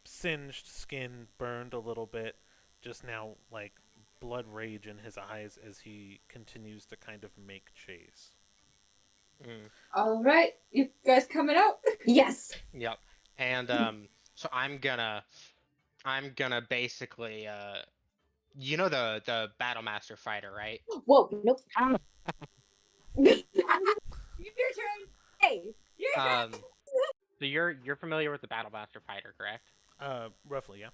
singed skin, burned a little bit, just now like blood rage in his eyes as he continues to kind of make chase. All right, you guys coming out? Yes. Yep. And so I'm gonna basically you know the Battle Master fighter, right? Whoa. Nope. Your turn. Hey. Your turn. So you're familiar with the Battle Master fighter, correct? Roughly, yeah.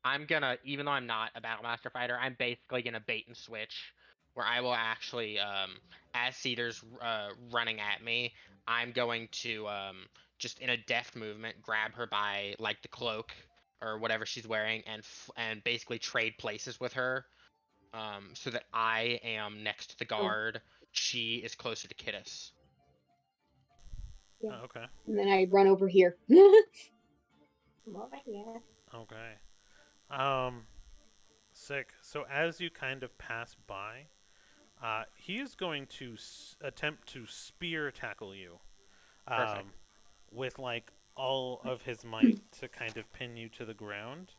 I'm gonna, even though I'm not a Battle Master fighter, I'm basically gonna bait and switch, where I will actually, as Cedar's running at me, I'm going to just in a deft movement grab her by like the cloak or whatever she's wearing, and basically trade places with her, so that I am next to the guard. She is closer to Kittis. Yeah. Okay. And then I run over here. I'm over here. Okay. Sick. So as you kind of pass by, he is going to attempt to spear tackle you, Perfect. with like all of his might to kind of pin you to the ground.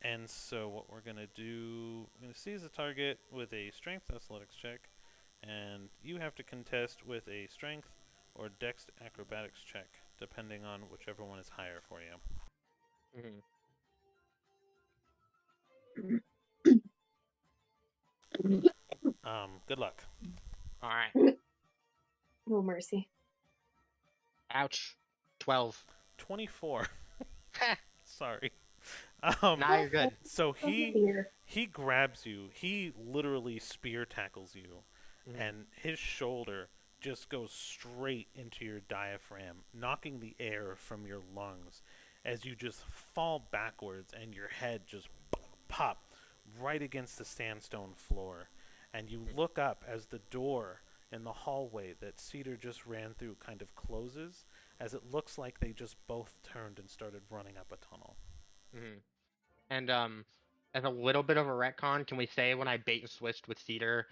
And so what we're gonna do, we're gonna seize the target with a strength athletics check, and you have to contest with a strength or dex acrobatics check, depending on whichever one is higher for you. Good luck. All right. Oh, mercy. Ouch. 12. 24. Sorry. Now you're good. So Fear. he grabs you. He literally spear tackles you, and his shoulder just goes straight into your diaphragm, knocking the air from your lungs as you just fall backwards and your head just pop right against the sandstone floor. And you look up as the door in the hallway that Cedar just ran through kind of closes, as it looks like they just both turned and started running up a tunnel. And as a little bit of a retcon, can we say when I bait and switched with Cedar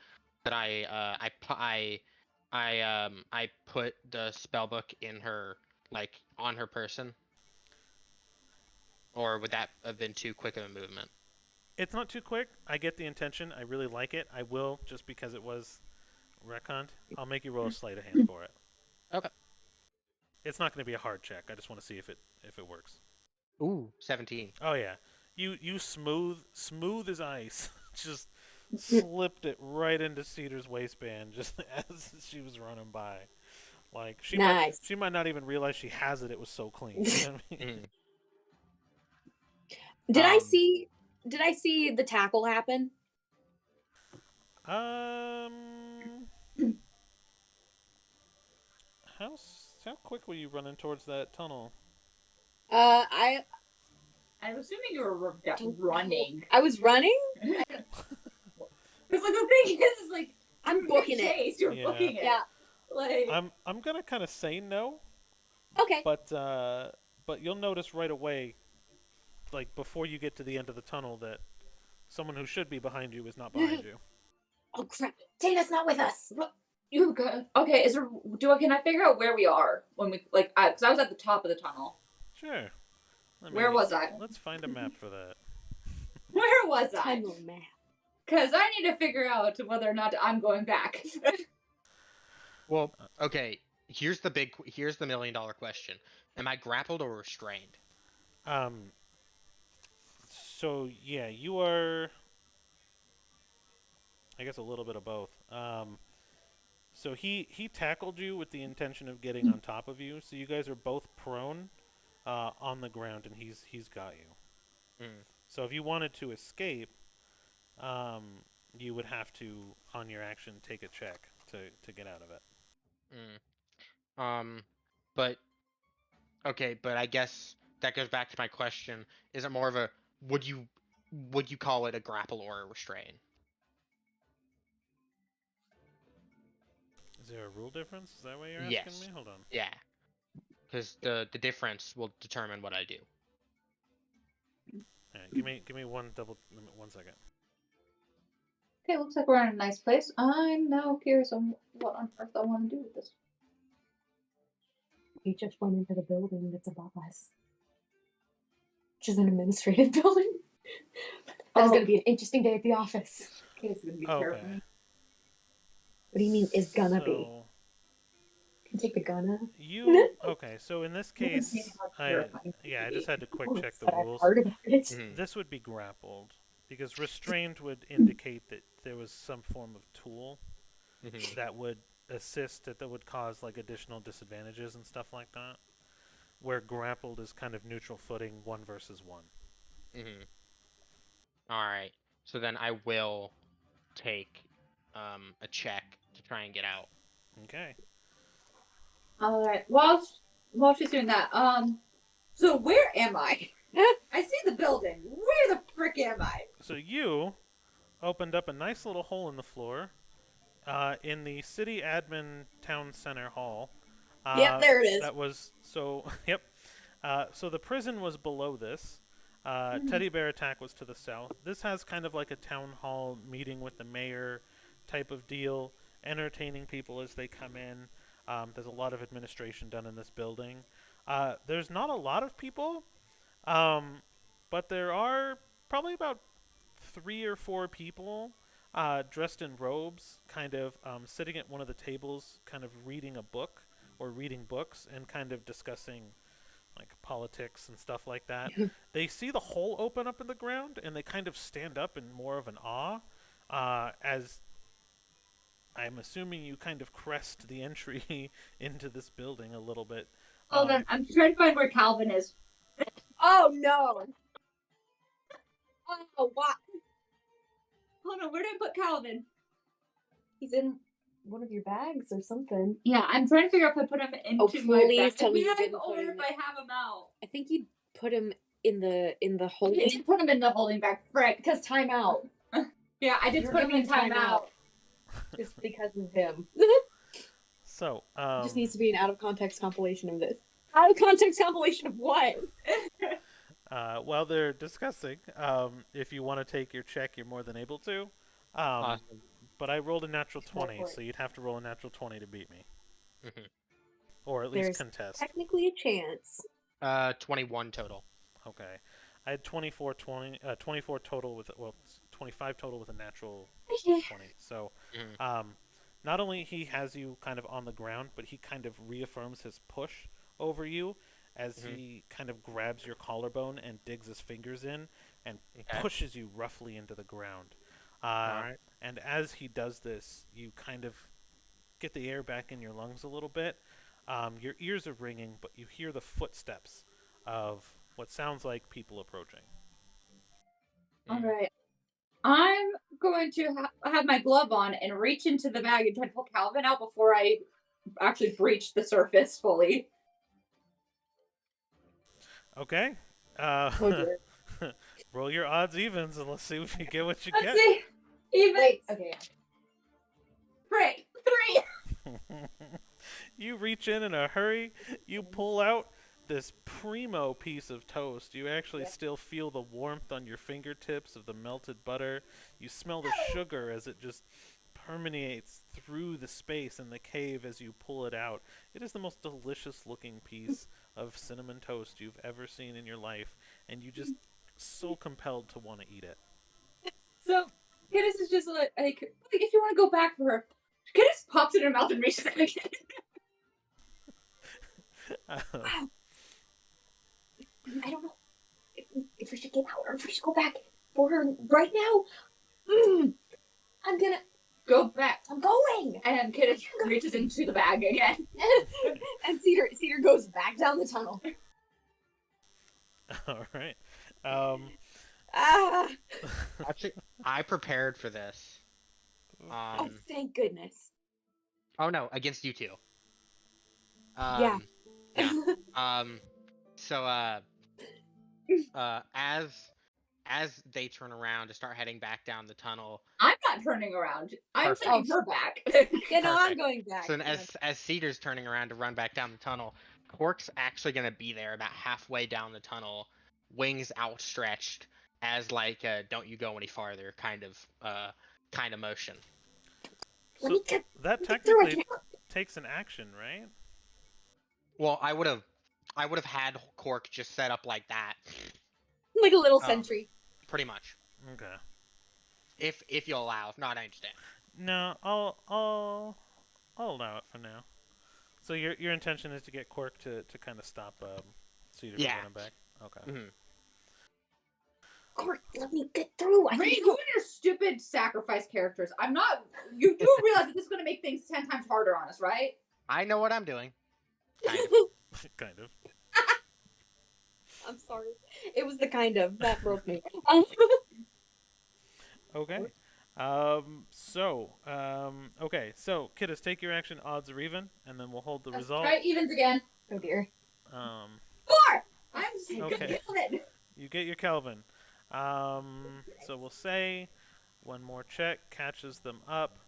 that I put the spellbook in her, like on her person, or would that have been too quick of a movement? It's not too quick. I get the intention. I really like it. I will, just because it was retconned. I'll make you roll a sleight of hand for it. Okay. It's not going to be a hard check. I just want to see if it works. Ooh, 17. Oh yeah, you smooth as ice, just slipped it right into Cedar's waistband just as she was running by. Like she might not even realize she has it. It was so clean. You know what I mean? Did I see the tackle happen? How quick were you running towards that tunnel? I'm assuming you were running. I was running. Because like the thing is like I'm booking Chase, it. you're Yeah. booking it. Yeah. Like, I'm gonna kind of say no, Okay. but you'll notice right away, like before you get to the end of the tunnel, that someone who should be behind you is not behind you. Oh crap! Dana's not with us. you good? Okay, can I figure out where we are when we because I was at the top of the tunnel. Sure. Where was I? Let's find a map for that. Where was I? Tunnel map. Because I need to figure out whether or not I'm going back. Well, okay. Here's the $1 million question: am I grappled or restrained? So yeah, you are. I guess a little bit of both. So he tackled you with the intention of getting on top of you. So you guys are both prone, on the ground, and he's got you. Mm. So if you wanted to escape, you would have to, on your action, take a check to get out of it. But okay, but I guess that goes back to my question: is it more of a would you call it a grapple or a restrain? Is there a rule difference? Is that what you're asking Yes. me? Hold on. Yeah, because the difference will determine what I do. All right, give me one second. Okay, looks like we're in a nice place. I'm now curious on what on earth I want to do with this. We just went into the building that's above us, which is an administrative building. That's going to be an interesting day at the office. Okay, it's gonna be Okay. terrifying. What do you mean is gonna be? So Can take the gun out? you okay? So in this You can see case, how I terrifying it I can just be. had to quick check the But I've rules. heard about it. Mhm. This would be grappled because restrained would indicate that there was some form of tool Mhm. that would assist, that would cause like additional disadvantages and stuff like that. Where grappled is kind of neutral footing, 1 versus 1. Mhm. All right. So then I will take a check to try and get out. Okay. All right. While she's doing that, so where am I? I see the building. Where the frick am I? So you opened up a nice little hole in the floor, in the city admin town center hall. Yep, there it is. That was so. Yep. So the prison was below this. Teddy Bear Attack was to the south. This has kind of like a town hall meeting with the mayor type of deal, entertaining people as they come in. There's a lot of administration done in this building. There's not a lot of people, but there are probably about 3 or 4 people dressed in robes, kind of sitting at one of the tables, kind of reading a book or reading books and kind of discussing like politics and stuff like that. They see the hole open up in the ground and they kind of stand up in more of an awe, as I'm assuming you kind of crest the entry into this building a little bit. Hold on, I'm trying to find where Calvin is. Oh no! Oh what? Hold on, where did I put Calvin? He's in one of your bags or something. Yeah, I'm trying to figure out if I put him into my please bag tell me you bag didn't put or him if I have him out. I think you put him in the I holding. did put him in the holding bag. Frick. Because timeout. Yeah, I did You're put him in giving time timeout. Just because of him. So, Just needs to be an out of context compilation of this. Out of context compilation of what? while they're discussing, if you want to take your check, you're more than able to. Awesome. But I rolled a natural Go 20, for it. so you'd have to roll a natural 20 to beat me. Mhm. Or at least There's contest. technically a chance. 21 total. Okay. I had 24 total with, well, 25 total with a natural 20. So, Mhm. not only he has you kind of on the ground, but he kind of reaffirms his push over you as he kind of grabs your collarbone and digs his fingers in and Okay. pushes you roughly into the ground. Alright. And as he does this, you kind of get the air back in your lungs a little bit. Your ears are ringing, but you hear the footsteps of what sounds like people approaching. All right. I'm going to have my glove on and reach into the bag and try to pull Calvin out before I actually breach the surface fully. Okay. Oh dear. Roll your odds evens and let's see if you get what you Let's get. see. Even. Wait, okay. Frick. 3. You reach in a hurry. You pull out this primo piece of toast. You actually still feel the warmth on your fingertips of the melted butter. You smell the sugar as it just permeates through the space in the cave as you pull it out. It is the most delicious looking piece of cinnamon toast you've ever seen in your life, and you just so compelled to want to eat it. So Kittis is just like, if you want to go back for her, Kittis pops it in her mouth and reaches it again. I don't know if we should get out or if we should go back for her right now. I'm gonna Go back. I'm going. And Kittis reaches into the bag again. And Cedar goes back down the tunnel. All right. Actually, I prepared for this. Oh, thank goodness. Oh no, against you two. Yeah. Yeah. So as they turn around to start heading back down the tunnel. I'm not turning around. I'm Perfect. taking her back. Yeah, no, I'm Perfect. going back. So then as Cedar's turning around to run back down the tunnel, Cork's actually gonna be there about halfway down the tunnel, wings outstretched, as like a don't you go any farther kind of motion. Let So me get that get through technically it. takes an action, right? Well, I would have had Cork just set up like that, Like a little Um, sentry. pretty much. Okay. If you'll allow. If not, I understand. No, I'll allow it for now. So your intention is to get Quark to kind of stop Cedar from Yeah. running back. Okay. Mhm. Cork, let me get through. I Ray, can you and your stupid sacrifice characters. I'm not. You do realize that this is going to make things 10 times harder on us, right? I know what I'm doing. Kind of. Kind of. I'm sorry. It was the kind of that broke me. Okay. Okay. So, Kiddos, take your action, odds or even, and then we'll hold the Let's result. try evens again. Oh dear. 4! I'm Okay. good. You get your Kelvin. So we'll say one more check catches them up.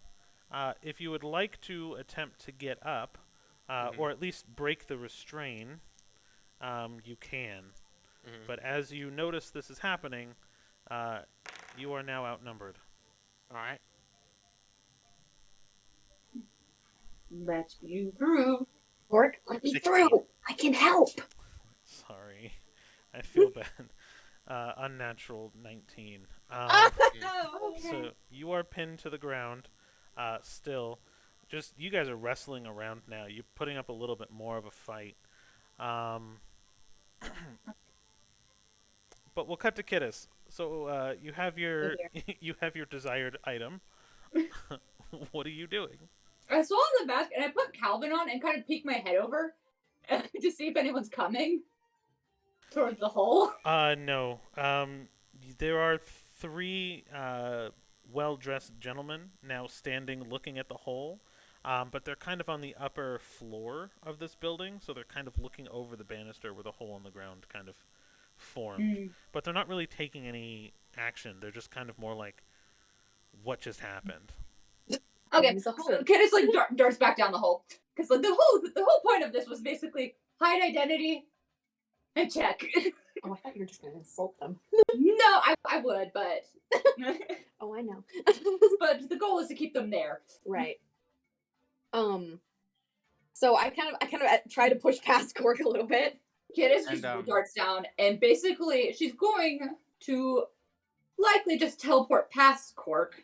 If you would like to attempt to get up, or at least break the restrain, you can. Mhm. But as you notice this is happening, you are now outnumbered. All right. Let you through. Cork, let me 16. through. I can help. Sorry. I feel bad. Unnatural 19. So you are pinned to the ground still. Just, you guys are wrestling around now. You're putting up a little bit more of a fight. But we'll cut to Kittis. So you have your you have your desired item. What are you doing? I saw the mask and I put Calvin on and kind of peeked my head over to see if anyone's coming towards the hole. No. There are three well-dressed gentlemen now standing looking at the hole. But they're kind of on the upper floor of this building, so they're kind of looking over the banister where the hole in the ground kind of formed. But they're not really taking any action. They're just kind of more like, what just happened? Okay, There's a so hole. Kittis like darts back down the hole because like the whole point of this was basically hide identity and check. Oh, I thought you were just gonna insult them. No, I would, but Oh, I know. but the goal is to keep them there. Right. So I kind of try to push past Cork a little bit. Kittis And, just darts down and basically she's going to likely just teleport past Cork.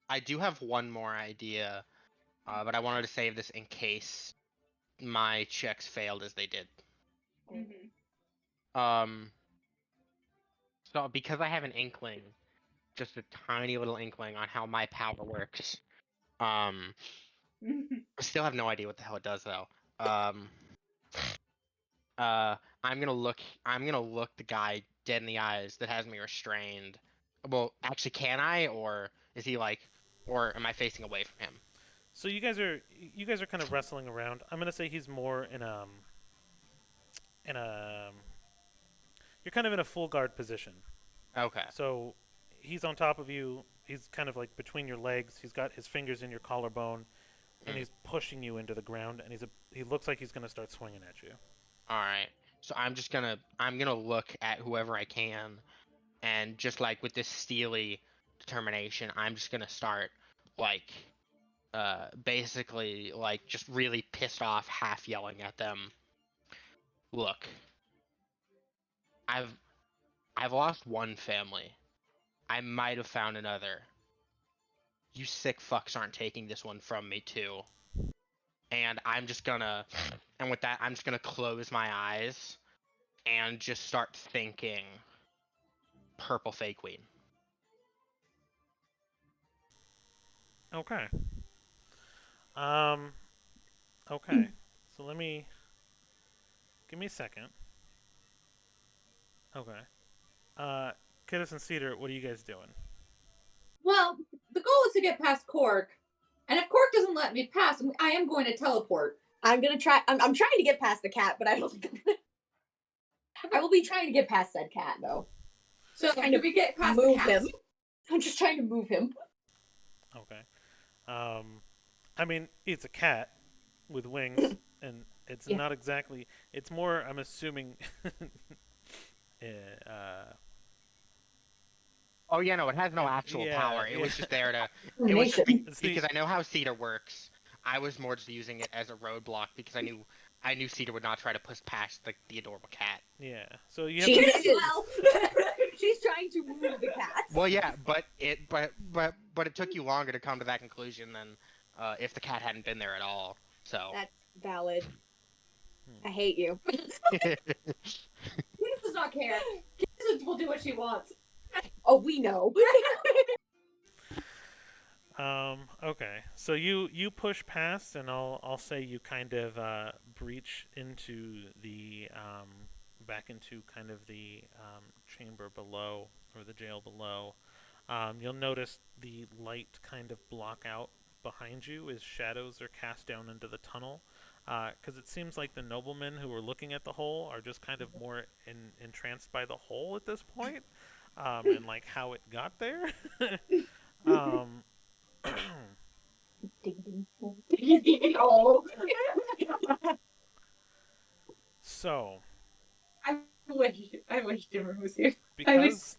I do have one more idea, but I wanted to save this in case my checks failed as they did. So because I have an inkling, just a tiny little inkling on how my power works. I still have no idea what the hell it does though. I'm gonna look the guy dead in the eyes that has me restrained. Well, actually, can I, or is he like, or am I facing away from him? So you guys are kind of wrestling around. I'm gonna say he's more in a you're kind of in a full guard position. Okay. So he's on top of you. he's kind of like between your legs. He's got his fingers in your collarbone, and he's pushing you into the ground. And he looks like he's gonna start swinging at you. All right. So I'm gonna look at whoever I can, and just like with this steely determination, I'm just gonna start like basically like just really pissed off, half yelling at them. Look, I've I've lost one family. I might have found another. You sick fucks aren't taking this one from me too. And and with that, I'm just gonna close my eyes and just start thinking purple fey queen. Okay. Okay. So give me a second. Okay. Kiddos and Cedar, what are you guys doing? Well, the goal is to get past Cork, and if Cork doesn't let me pass, I am going to teleport. I'm gonna try. I'm trying to get past the cat, but I don't think I'm gonna. I will be trying to get past said cat though. So Kind of we get past move the cat. him. I'm just trying to move him. Okay. I mean, it's a cat with wings, and it's Yeah. not exactly. It's more. I'm assuming. Oh yeah, no, it has no actual yeah, power. It yeah. was just there to. It was just Coordination. because I know how Cedar works. I was more just using it as a roadblock because I knew Cedar would not try to push past the adorable cat. Yeah. So you have. She to, is. She's trying to move the cat. Well, yeah, but it took you longer to come to that conclusion than if the cat hadn't been there at all. So. That's valid. I hate you. He does not care. He will do what she wants. Oh, we know. Okay. So you push past, and I'll say you kind of breach into the back into kind of the chamber below, or the jail below. You'll notice the light kind of block out behind you as shadows are cast down into the tunnel. Because it seems like the noblemen who were looking at the hole are just kind of more entranced by the hole at this point, and like how it got there. Oh. So, I wish Jimmer was here. because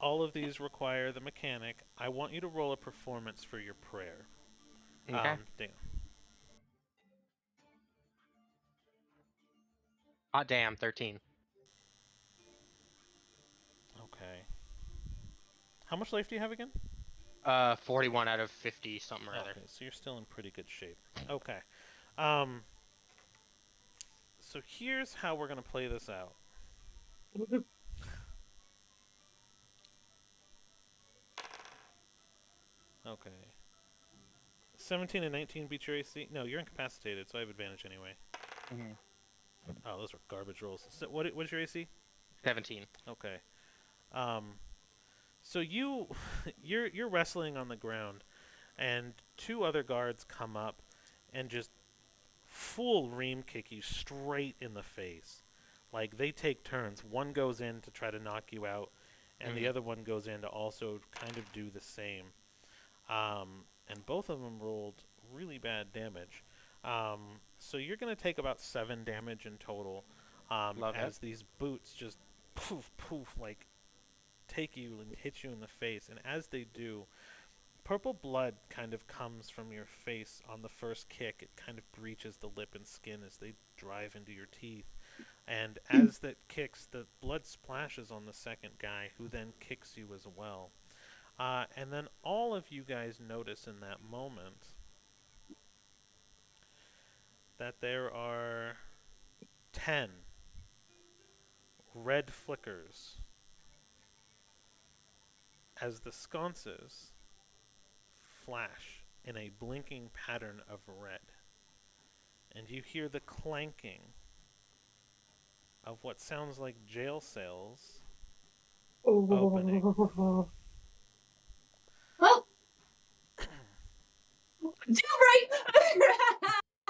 all of these require the mechanic, I want you to roll a performance for your prayer. Okay. Dan. Hot damn, 13. Okay. How much life do you have again? 41 out of 50, something or other. Okay, so you're still in pretty good shape. Okay. So here's how we're gonna play this out. Okay. 17 and 19 beat your AC. No, you're incapacitated, so I have advantage anyway. Mhm. Oh, those are garbage rolls. So what's your AC? 17. Okay. So you're wrestling on the ground, and two other guards come up and just full ream kick you straight in the face. Like, they take turns. One goes in to try to knock you out, and the other one goes in to also kind of do the same. And both of them rolled really bad damage. So you're going to take about 7 damage in total, as these boots just poof, poof, like, take you and hit you in the face. And as they do, purple blood kind of comes from your face on the first kick. It kind of breaches the lip and skin as they drive into your teeth. And as that kicks, the blood splashes on the second guy, who then kicks you as well. And then all of you guys notice in that moment that there are 10 red flickers as the sconces flash in a blinking pattern of red. And you hear the clanking of what sounds like jail cells opening. Well, do right.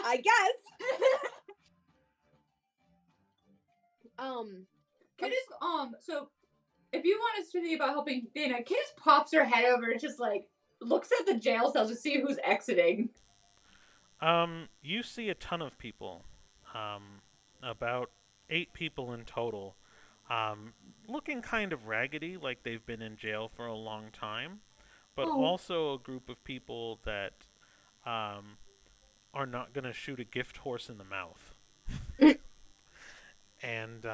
I guess. Can so if you want us to think about helping Dana, Kay just pops her head over and just like looks at the jail cells to see who's exiting. You see a ton of people, about 8 people in total, looking kind of raggedy, like they've been in jail for a long time, but Oh. also a group of people that um, are not going to shoot a gift horse in the mouth. And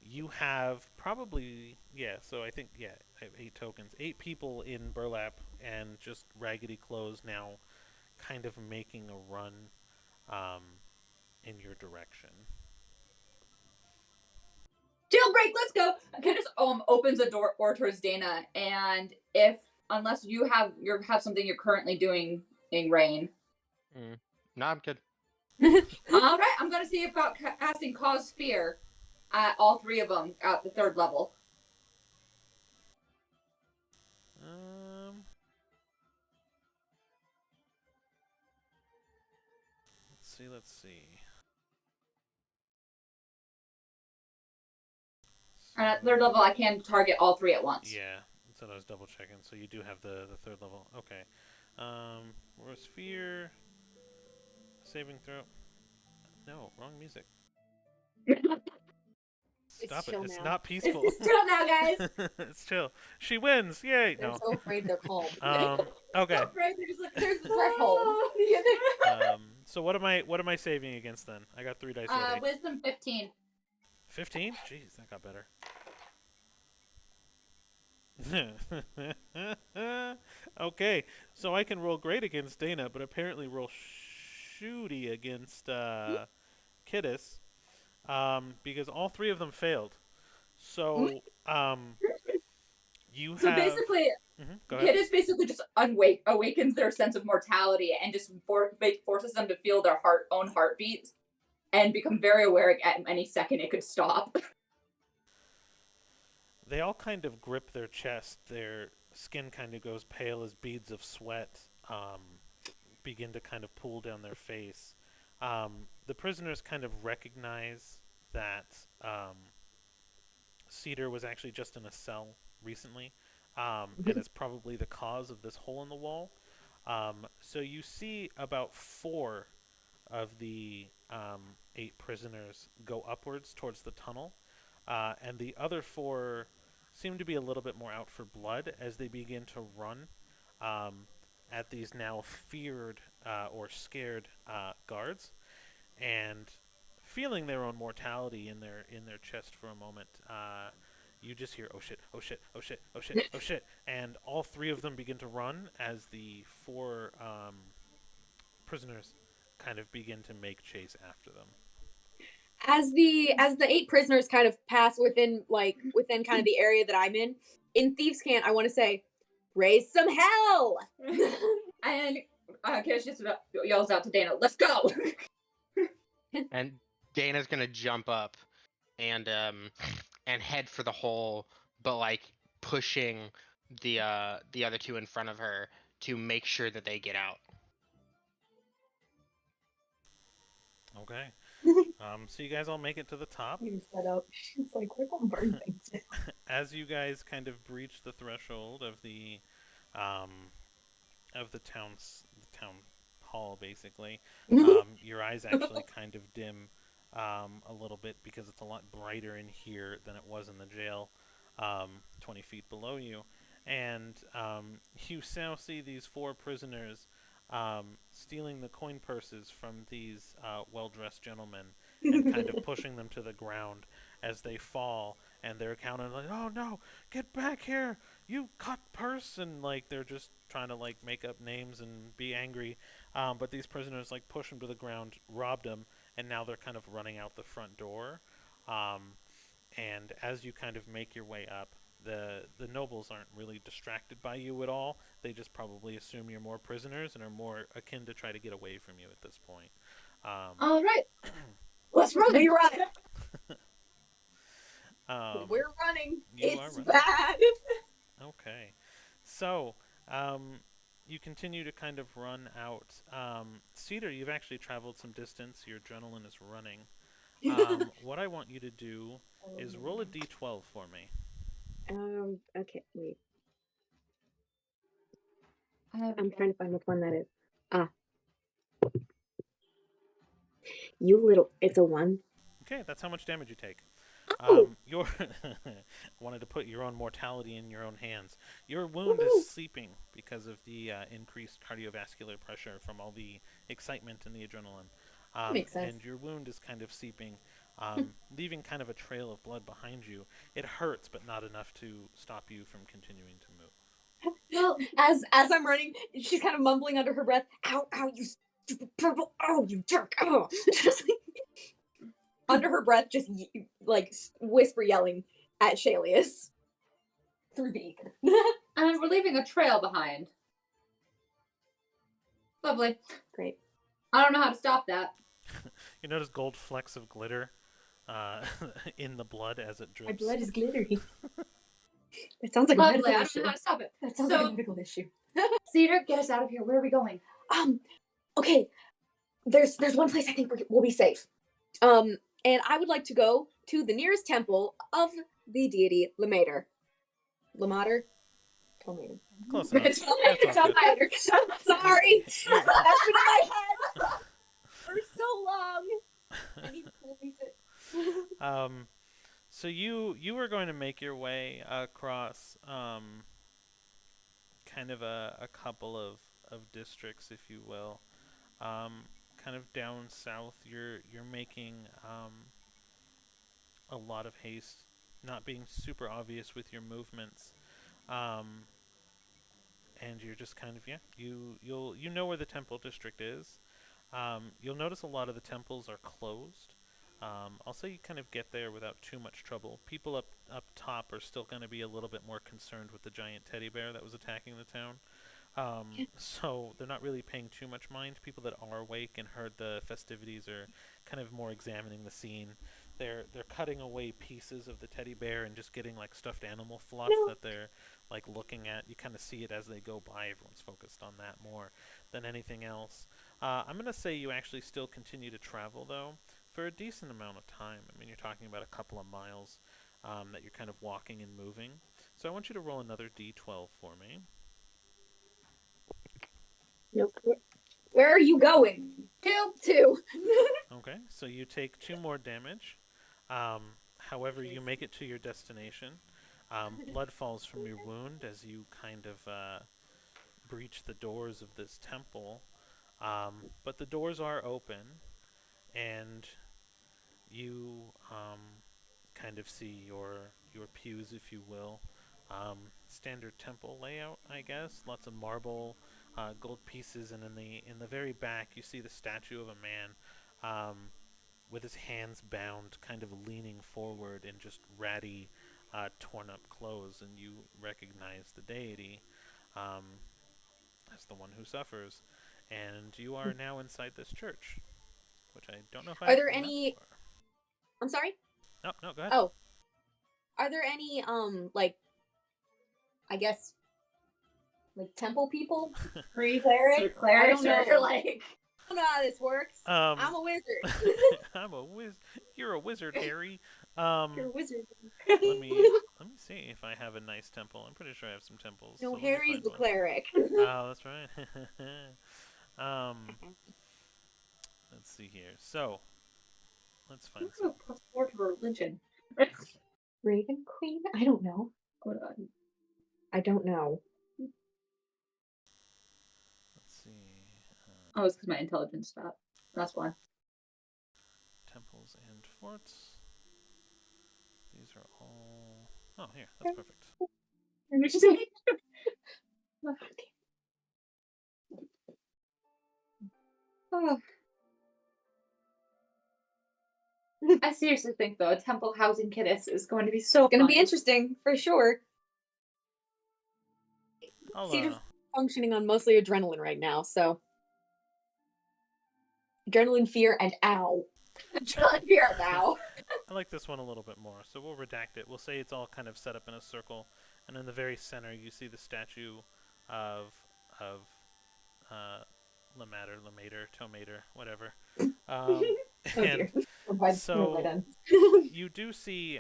you have probably, yeah, so I think, yeah, I have 8 tokens. 8 people in burlap and just raggedy clothes now kind of making a run um, in your direction. Jailbreak, let's go. Candace opens a door towards Dana, and unless you have something you're currently doing in Rain. No, I'm good. All right, I'm gonna see about casting Cause Fear at all 3 of them at the 3rd level. Let's see. And at 3rd level, I can target all 3 at once. Yeah, that's what I was double checking. So you do have the 3rd level. Okay. Where's Fear? Saving throw. No, wrong music. Stop it. It's now. not peaceful. It's chill now, guys. It's chill. She wins. Yay. They're No. so afraid they're calm. Okay. So afraid they're just like, There's the threshold. So what am I saving against then? I got 3 dice ready. Wisdom 15. 15? Jeez, that got better. Okay, so I can roll great against Dana, but apparently roll shooty against Kiddis, because all 3 of them failed. So you have. So basically, go ahead. Kiddis basically just awakens their sense of mortality and just forces them to feel their own heartbeats and become very aware at any second it could stop. They all kind of grip their chest. Their skin kind of goes pale as beads of sweat begin to kind of pool down their face. The prisoners kind of recognize that Cedar was actually just in a cell recently, and it's probably the cause of this hole in the wall. So you see about 4 of the 8 prisoners go upwards towards the tunnel, and the other 4 seem to be a little bit more out for blood as they begin to run at these now feared or scared guards, and feeling their own mortality in their chest for a moment. You just hear, oh shit, oh shit, oh shit, oh shit, oh shit, and all 3 of them begin to run as the 4 prisoners kind of begin to make chase after them. As the 8 prisoners kind of pass within kind of the area that I'm in Thieves' Cant, I want to say, raise some hell! And Kiddis just yells out to Dana, let's go! And Dana's gonna jump up and head for the hole, but like pushing the other 2 in front of her to make sure that they get out. Okay. So you guys all make it to the top. You set up. It's like, we're gonna burn things down. As you guys kind of breach the threshold of the town hall, basically, your eyes actually kind of dim a little bit because it's a lot brighter in here than it was in the jail 20 feet below you. And you now see these 4 prisoners stealing the coin purses from these well-dressed gentlemen and kind of pushing them to the ground as they fall, and they're counting like, oh no, get back here, you cut purse, and like they're just trying to like make up names and be angry, but these prisoners like push them to the ground, robbed them, and now they're kind of running out the front door. And as you kind of make your way up, the nobles aren't really distracted by you at all. They just probably assume you're more prisoners and are more akin to try to get away from you at this point. All right. Let's run. We run. We're running. It's bad. Okay. So, you continue to kind of run out. Cedar, you've actually traveled some distance. Your adrenaline is running. What I want you to do is roll a d12 for me. Okay, wait. I'm Trying to find which one that is. Ah, you little. It's a 1. Okay, that's how much damage you take. Oh. Your wanted to put your own mortality in your own hands. Your wound Woohoo. is seeping because of the increased cardiovascular pressure from all the excitement and the adrenaline. Makes sense. And your wound is kind of seeping, leaving kind of a trail of blood behind you. It hurts, but not enough to stop you from continuing to move. Well, as I'm running, she's kind of mumbling under her breath, "Ow, ow, you stupid purple! Oh, you jerk! Oh!" Just like, under her breath, just like whisper yelling at Shalius through the ether. And we're leaving a trail behind. Lovely. Great. I don't know how to stop that. You notice gold flecks of glitter in the blood as it drips. My blood is glittery. It sounds like Lovely. a medical I don't issue. know how to stop it. That sounds So- like a medical issue. Cedar, get us out of here. Where are we going? Okay. There's one place I think we'll be safe. And I would like to go to the nearest temple of the deity Lemater. Lemater? Tomater. Close enough. That's all good. Tomater. I'm sorry. That's been in my head for so long. I need to release it. So you were going to make your way across kind of a couple of districts, if you will. Kind of down south, you're making a lot of haste, not being super obvious with your movements, and you're just kind of you know where the temple district is. You'll notice a lot of the temples are closed. I'll say you kind of get there without too much trouble. People up top are still going to be a little bit more concerned with the giant teddy bear that was attacking the town. So they're not really paying too much mind. People that are awake and heard the festivities are kind of more examining the scene. They're cutting away pieces of the teddy bear and just getting like stuffed animal fluff that they're like looking at. You kind of see it as they go by. Everyone's focused on that more than anything else. I'm going to say you actually still continue to travel though for a decent amount of time. I mean, you're talking about a couple of miles that you're kind of walking and moving. So I want you to roll another d12 for me. Nope. Where are you going? Two. Okay, so you take 2 more damage. However, you make it to your destination. Blood falls from your wound as you kind of breach the doors of this temple. But the doors are open, and you kind of see your pews, if you will. Standard temple layout, I guess. Lots of marble, gold pieces, and in the very back, you see the statue of a man with his hands bound, kind of leaning forward in just ratty, torn-up clothes, and you recognize the deity as the one who suffers. And you are now inside this church, which I don't know if I. Are there any? I'm sorry. No, go ahead. Oh, are there any like, I guess, like temple people? Cleric? I don't know. Like, I don't know how this works. I'm a wizard. I'm a You're a wizard, Harry. You're a wizard. let me see if I have a nice temple. I'm pretty sure I have some temples. No, so let me Harry's find the one. cleric. Oh, that's right. Let's see here. So, let's find some. +4 to religion. Raven Queen? I don't know. Hold on. I don't know. Let's see. Oh, it's because my intelligence stopped. That's why. Temples and forts. These are all. Oh, here. That's perfect. Oh. I seriously think, though, a temple housing Kidis is going to be so It's gonna fun. be interesting for sure. I'll, Cedar's functioning on mostly adrenaline right now, so adrenaline, fear, and ow. Adrenaline, fear, and ow. I like this one a little bit more, so we'll redact it. We'll say it's all kind of set up in a circle, and in the very center you see the statue of Lemater, Tomater, whatever. And So you do see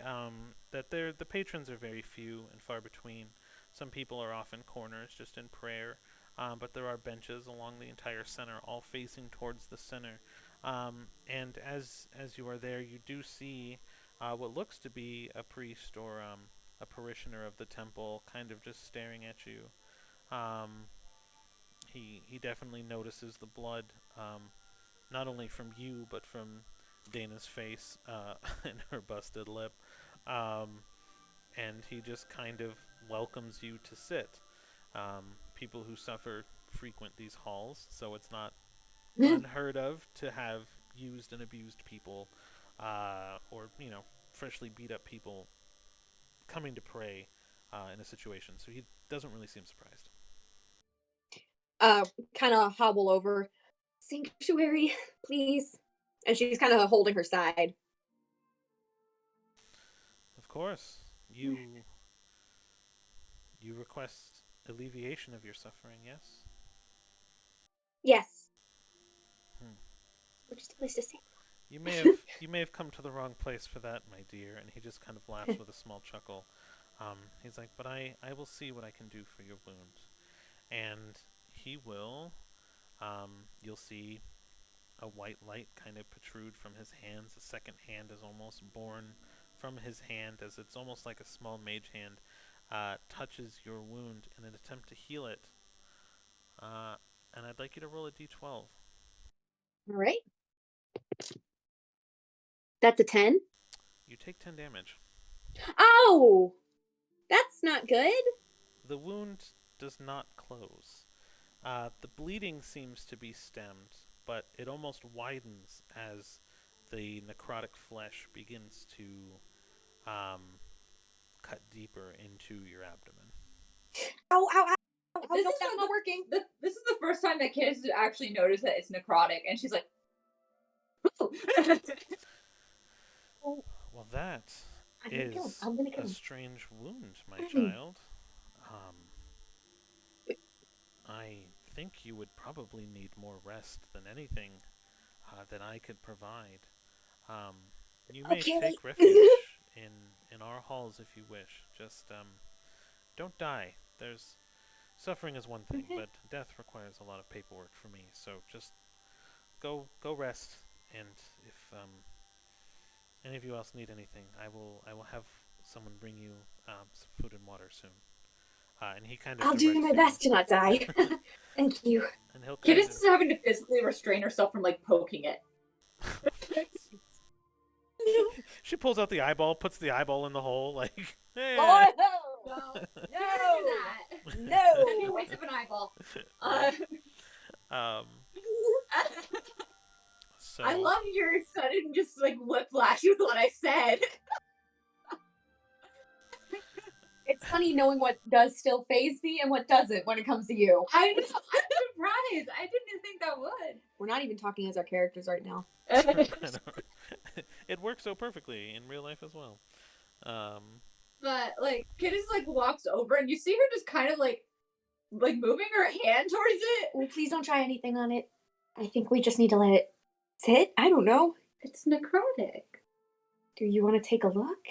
that the patrons are very few and far between. Some people are off in corners just in prayer, but there are benches along the entire center, all facing towards the center. And as you are there, you do see what looks to be a priest or a parishioner of the temple, kind of just staring at you. Um, he definitely notices the blood, not only from you but from Dana's face and her busted lip, um, and he just kind of welcomes you to sit. People who suffer frequent these halls, so it's not unheard of to have used and abused people, or freshly beat up people coming to pray in a situation. So he doesn't really seem surprised. Kind of hobble over. Sanctuary, please. And she's kind of holding her side. Of course, you request alleviation of your suffering, yes? Yes. Hmm. Just a place to say. You may have come to the wrong place for that, my dear. And he just kind of laughs with a small chuckle. He's like, but I will see what I can do for your wound. And he will, you'll see a white light kind of protrude from his hands. A second hand is almost born from his hand, as it's almost like a small mage hand touches your wound in an attempt to heal it. And I'd like you to roll a d12. All right. That's a 10. You take 10 damage. Oh! That's not good. The wound does not close. The bleeding seems to be stemmed, but it almost widens as the necrotic flesh begins to cut deeper into your abdomen. Ow, ow, ow. Oh, This no, is that's not working. This is the first time that kids actually notice that it's necrotic, and she's like, Well, that is a strange wound, my child. I think you would probably need more rest than anything that I could provide. You may take refuge in our halls if you wish. Just don't die. There's suffering is one thing, but death requires a lot of paperwork for me. So just go rest, and if any of you else need anything, I will have someone bring you some food and water soon. And he kind of I'll do my best to not die. Thank you. And he'll Kidis is having to physically restrain herself from like poking it. She pulls out the eyeball, puts the eyeball in the hole, like. Eh. Oh, No, no, no, no. waste of an eyeball. So I love your sudden just like whiplash with what I said. It's funny knowing what does still phase me and what doesn't when it comes to you. I'm surprised. I didn't think that would. We're not even talking as our characters right now. It works so perfectly in real life as well. But like, Kidis like walks over and you see her just kind of like moving her hand towards it. Oh, please don't try anything on it. I think we just need to let it sit. I don't know. It's necrotic. Do you want to take a look?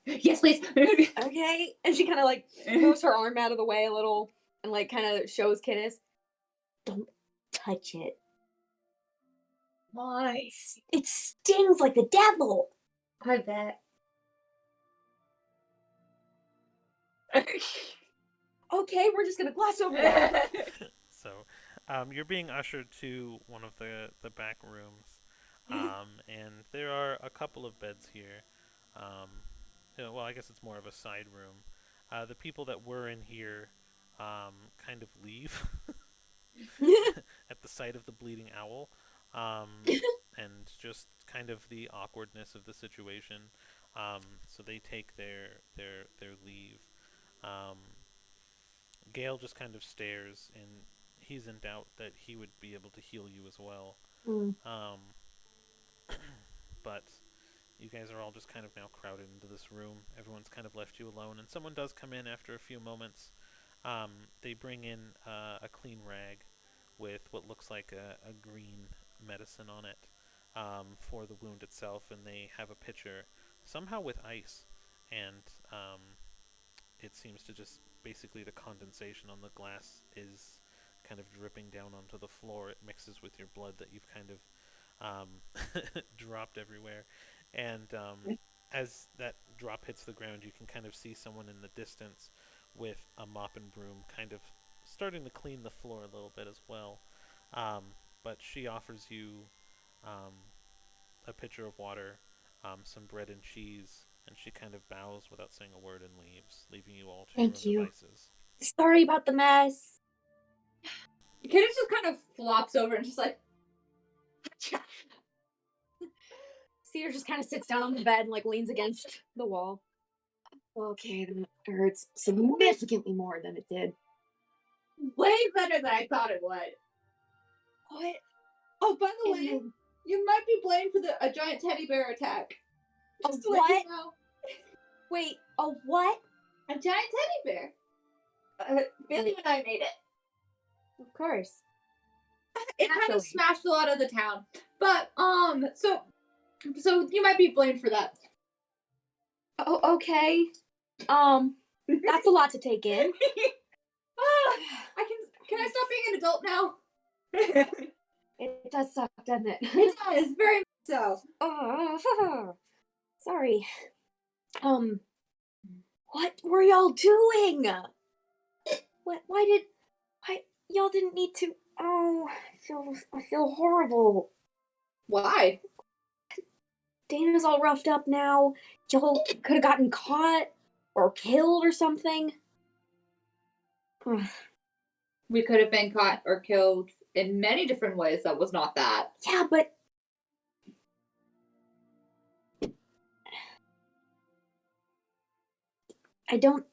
Yes, please. Okay. And she kind of like moves her arm out of the way a little and like kind of shows Kidis. Don't touch it. Why? It stings like the devil. I bet. Okay, we're just gonna gloss over that. So, you're being ushered to one of the back rooms, and there are a couple of beds here. Well, I guess it's more of a side room. The people that were in here kind of leave at the sight of the bleeding owl, and just kind of the awkwardness of the situation. So they take their leave. Gale just kind of stares, and he's in doubt that he would be able to heal you as well. But you guys are all just kind of now crowded into this room. Everyone's kind of left you alone, and someone does come in after a few moments. They bring in a clean rag with what looks like a green medicine on it. for the wound itself, and they have a pitcher, somehow with ice, and it seems to just basically the condensation on the glass is kind of dripping down onto the floor. It mixes with your blood that you've kind of dropped everywhere, and as that drop hits the ground, you can kind of see someone in the distance with a mop and broom, kind of starting to clean the floor a little bit as well. But she offers you um, a pitcher of water, some bread and cheese, and she kind of bows without saying a word and leaves, leaving you all to your own Thank you. devices. Sorry about the mess. Kid just kind of flops over and just like, Cedar just kind of sits down on the bed and like leans against the wall. Okay, that hurts significantly more than it did. way better than I thought it would. What? Oh, by the way, you might be blamed for a giant teddy bear attack. Just to let what? you know. Wait, a what? A giant teddy bear. Billy and I made it. Of course. It kind of Naturally. smashed a lot of the town. But so you might be blamed for that. Oh, okay. That's a lot to take in. Can I stop being an adult now? It does suck, doesn't it? It does, very much so. Oh, sorry. What were y'all doing? Why y'all didn't need to? Oh, I feel horrible. Why? Dana's all roughed up now. Y'all could have gotten caught or killed or something. We could have been caught or killed in many different ways. That was not that. Yeah, but I don't.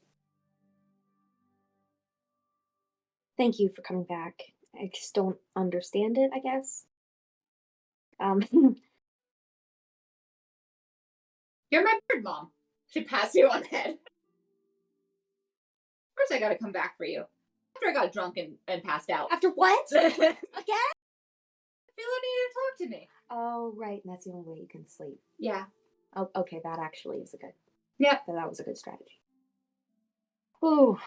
Thank you for coming back. I just don't understand it, I guess. You're my bird mom. She passed you on the head. Of course I gotta come back for you. After I got drunk and passed out. After what? I Again? feel I need to talk to me. Oh, right, and that's the only way you can sleep. Yeah. Oh, okay, that actually is a good. Yeah. That was a good strategy. Ooh.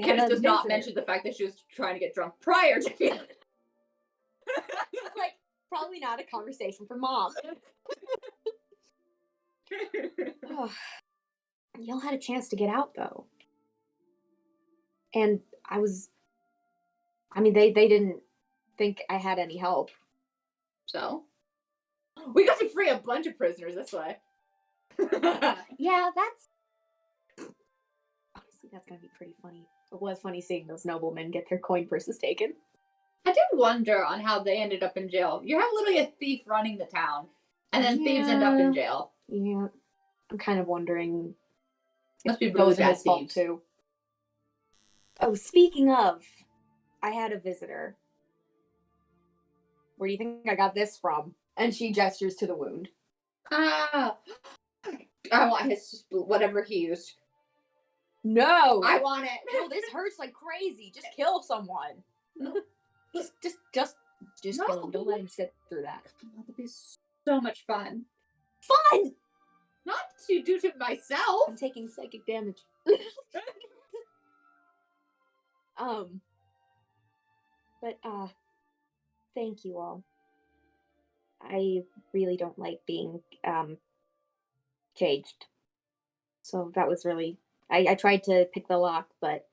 Candace does not mention the fact that she was trying to get drunk prior to feeling it. It's like probably not a conversation for mom. Oh, y'all had a chance to get out though, and they didn't think I had any help. So? We got to free a bunch of prisoners this way. Yeah, honestly, that's gonna be pretty funny. It was funny seeing those noblemen get their coin purses taken. I do wonder on how they ended up in jail. You have literally a thief running the town, and then thieves end up in jail. Yeah, I'm kind of wondering. Must be if really those are bad his fault thieves. too. Oh, speaking of, I had a visitor. Where do you think I got this from? And she gestures to the wound. Ah, I want his whatever he used. No, I want it. No, this hurts like crazy. Just kill someone. No. Just No. kill him. Don't let him sit through that. That'd be so much fun. Fun. Not to do to myself. I'm taking psychic damage. But thank you all. I really don't like being caged. So that was really I tried to pick the lock, but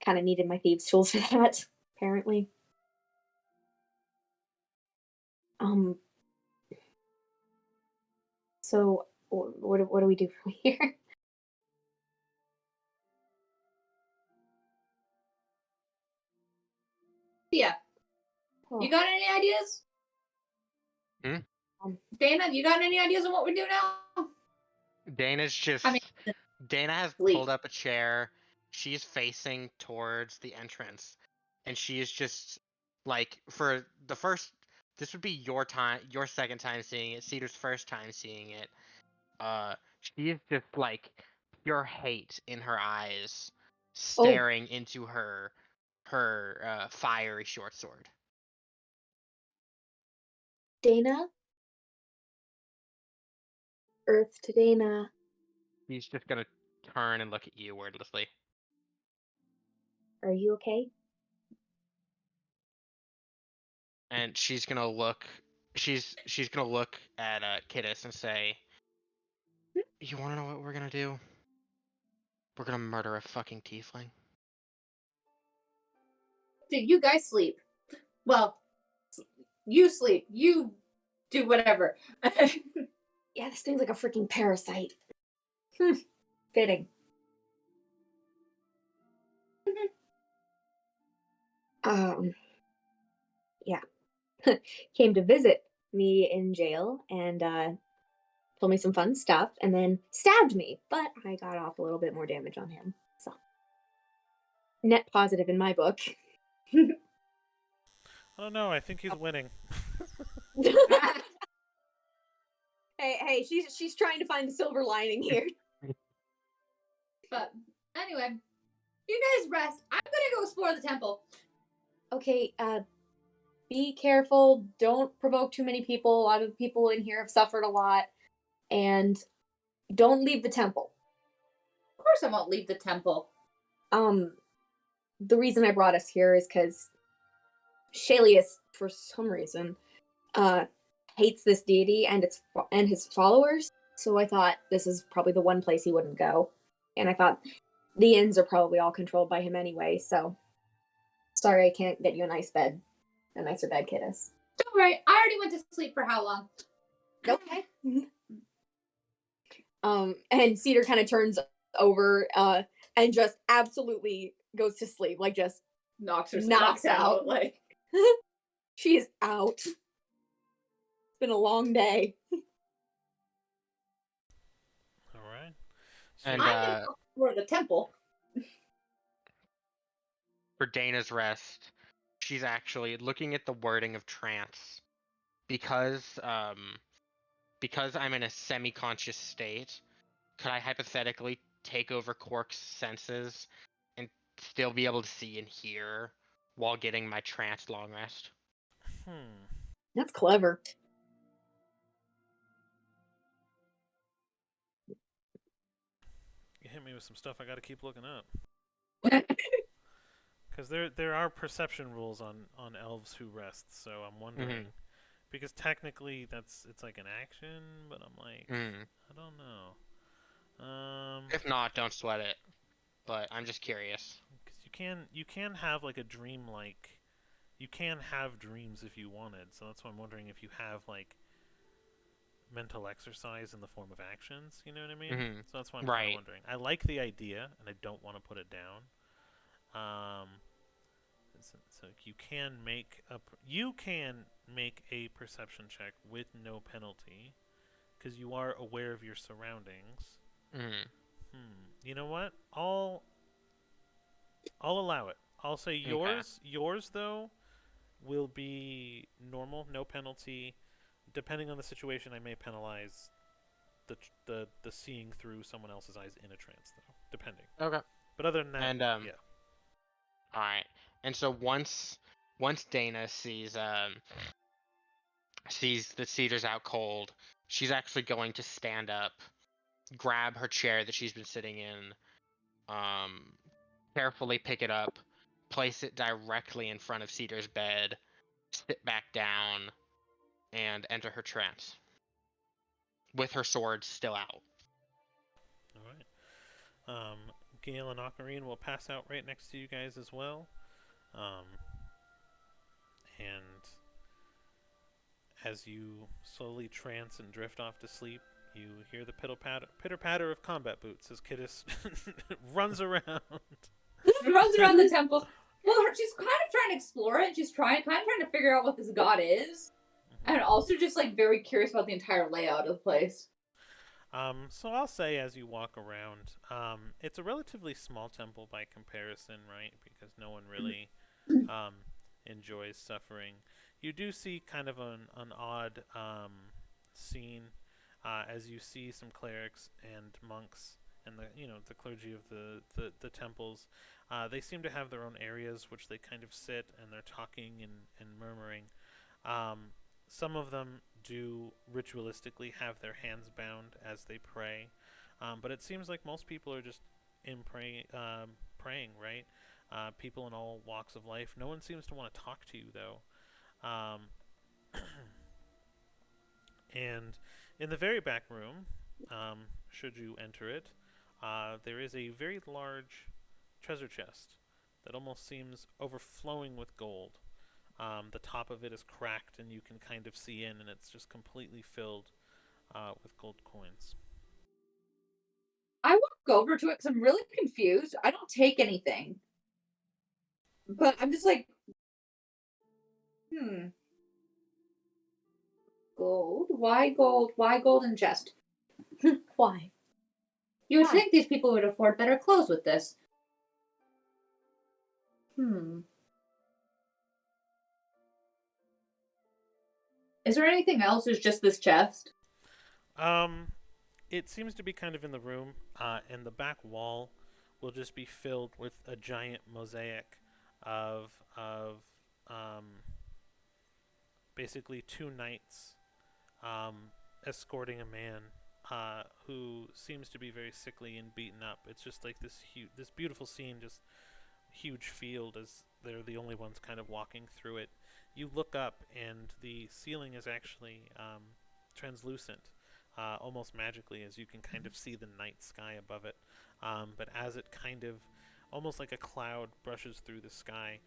kind of needed my thieves' tools for that, apparently. So what do we do from here? Yeah. Oh, You got any ideas? Dana, you got any ideas on what we do now? Dana's just. Dana has pulled up a chair. She's facing towards the entrance, and she is just like for the first. This would be your second time seeing it. Cedar's first time seeing it. She is just like pure hate in her eyes, staring into her fiery short sword. Dana, Earth to Dana. He's just gonna turn and look at you wordlessly. Are you okay? And she's gonna look. She's gonna look at Kiddis and say, "You wanna know what we're gonna do? We're gonna murder a fucking tiefling." Dude, you guys sleep. Well, you sleep. You do whatever. Yeah, this thing's like a freaking parasite. Fitting. Yeah. Came to visit me in jail and told me some fun stuff and then stabbed me, but I got off a little bit more damage on him. So net positive in my book. Oh no, I think he's winning. Hey, she's trying to find the silver lining here. But anyway, you guys rest. I'm gonna go explore the temple. Okay, be careful. Don't provoke too many people. A lot of the people in here have suffered a lot. And don't leave the temple. Of course I won't leave the temple. The reason I brought us here is because Shalius, for some reason, hates this deity and his followers. So I thought this is probably the one place he wouldn't go. And I thought the inns are probably all controlled by him anyway. So sorry, I can't get you a nice bed, a nicer bed, Kiddis. Don't worry, I already went to sleep for how long? Okay. And Cedar kind of turns over and just absolutely goes to sleep, like just Knocks Knocks out. out. Like, she's out. It's been a long day. All right. And I'm gonna go explore the temple. for Dana's rest, she's actually looking at the wording of trance because I'm in a semi-conscious state. Could I hypothetically take over Quark's senses and still be able to see and hear while getting my trance long rest? That's clever. You hit me with some stuff I got to keep looking up. Because there are perception rules on elves who rest, so I'm wondering. Because technically it's like an action, but I'm like, I don't know. If not, don't sweat it. But I'm just curious. Because you can have like a dream, like you can have dreams if you wanted. So that's why I'm wondering if you have like mental exercise in the form of actions. You know what I mean? So that's why I'm kind of wondering. I like the idea, and I don't want to put it down. So you can make a perception check with no penalty, because you are aware of your surroundings. You know what? I'll allow it. I'll say yours. Okay. Yours though will be normal, no penalty. Depending on the situation, I may penalize the seeing through someone else's eyes in a trance, though. Depending. Okay. But other than that, yeah. All right. And so once Dana sees the cedars out cold, she's actually going to stand up, grab her chair that she's been sitting in, carefully pick it up, place it directly in front of Cedar's bed, sit back down, and enter her trance, with her sword still out. All right. Gale and Ocarine will pass out right next to you guys as well. And as you slowly trance and drift off to sleep, you hear the pitter-patter of combat boots as Kiddis runs around. Runs around the temple. Well, she's kind of trying to explore it. She's kind of trying to figure out what this god is. And also just, like, very curious about the entire layout of the place. So I'll say as you walk around, it's a relatively small temple by comparison, right? Because no one really enjoys suffering. You do see kind of an odd scene as you see some clerics and monks and the clergy of the temples. They seem to have their own areas which they kind of sit and they're talking and murmuring. Some of them do ritualistically have their hands bound as they pray. But it seems like most people are just praying, right? People in all walks of life. No one seems to want to talk to you, though. Um, and in the very back room, should you enter it, there is a very large treasure chest that almost seems overflowing with gold. The top of it is cracked, and you can kind of see in, and it's just completely filled with gold coins. I walk over to it because I'm really confused. I don't take anything. But I'm just like, gold? Why gold? Why golden chest? Why? You would Why? think these people would afford better clothes with this. Is there anything else? Or just this chest? It seems to be kind of in the room, and the back wall will just be filled with a giant mosaic of basically two knights escorting a man who seems to be very sickly and beaten up. It's just like this beautiful scene, just huge field as they're the only ones kind of walking through it. You look up, and the ceiling is actually translucent, almost magically, as you can kind of see the night sky above it. But as it kind of, almost like a cloud brushes through the sky,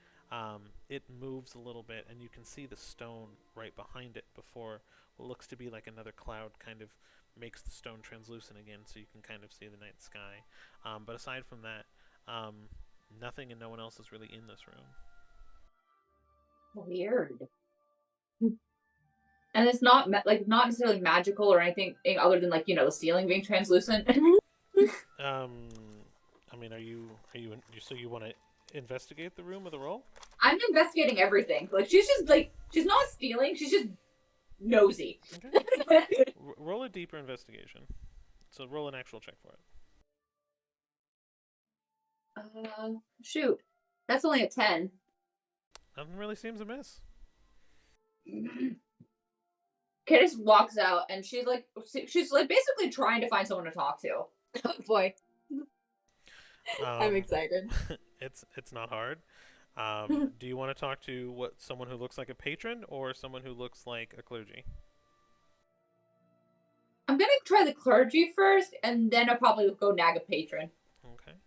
it moves a little bit, and you can see the stone right behind it before what looks to be like another cloud kind of makes the stone translucent again, so you can kind of see the night sky. But aside from that, nothing and no one else is really in this room. Weird. And it's not not necessarily magical or anything other than the ceiling being translucent. I mean, are you so you want to investigate the room with a roll? I'm investigating everything. She's not stealing. She's just nosy. Okay. Roll a deeper investigation. So roll an actual check for it. Shoot, that's only a 10. Nothing really seems amiss. Candace walks out, and she's basically trying to find someone to talk to. Oh boy. I'm excited. It's not hard. Do you want to talk to someone who looks like a patron or someone who looks like a clergy? I'm gonna try the clergy first, and then I'll probably go nag a patron. Okay.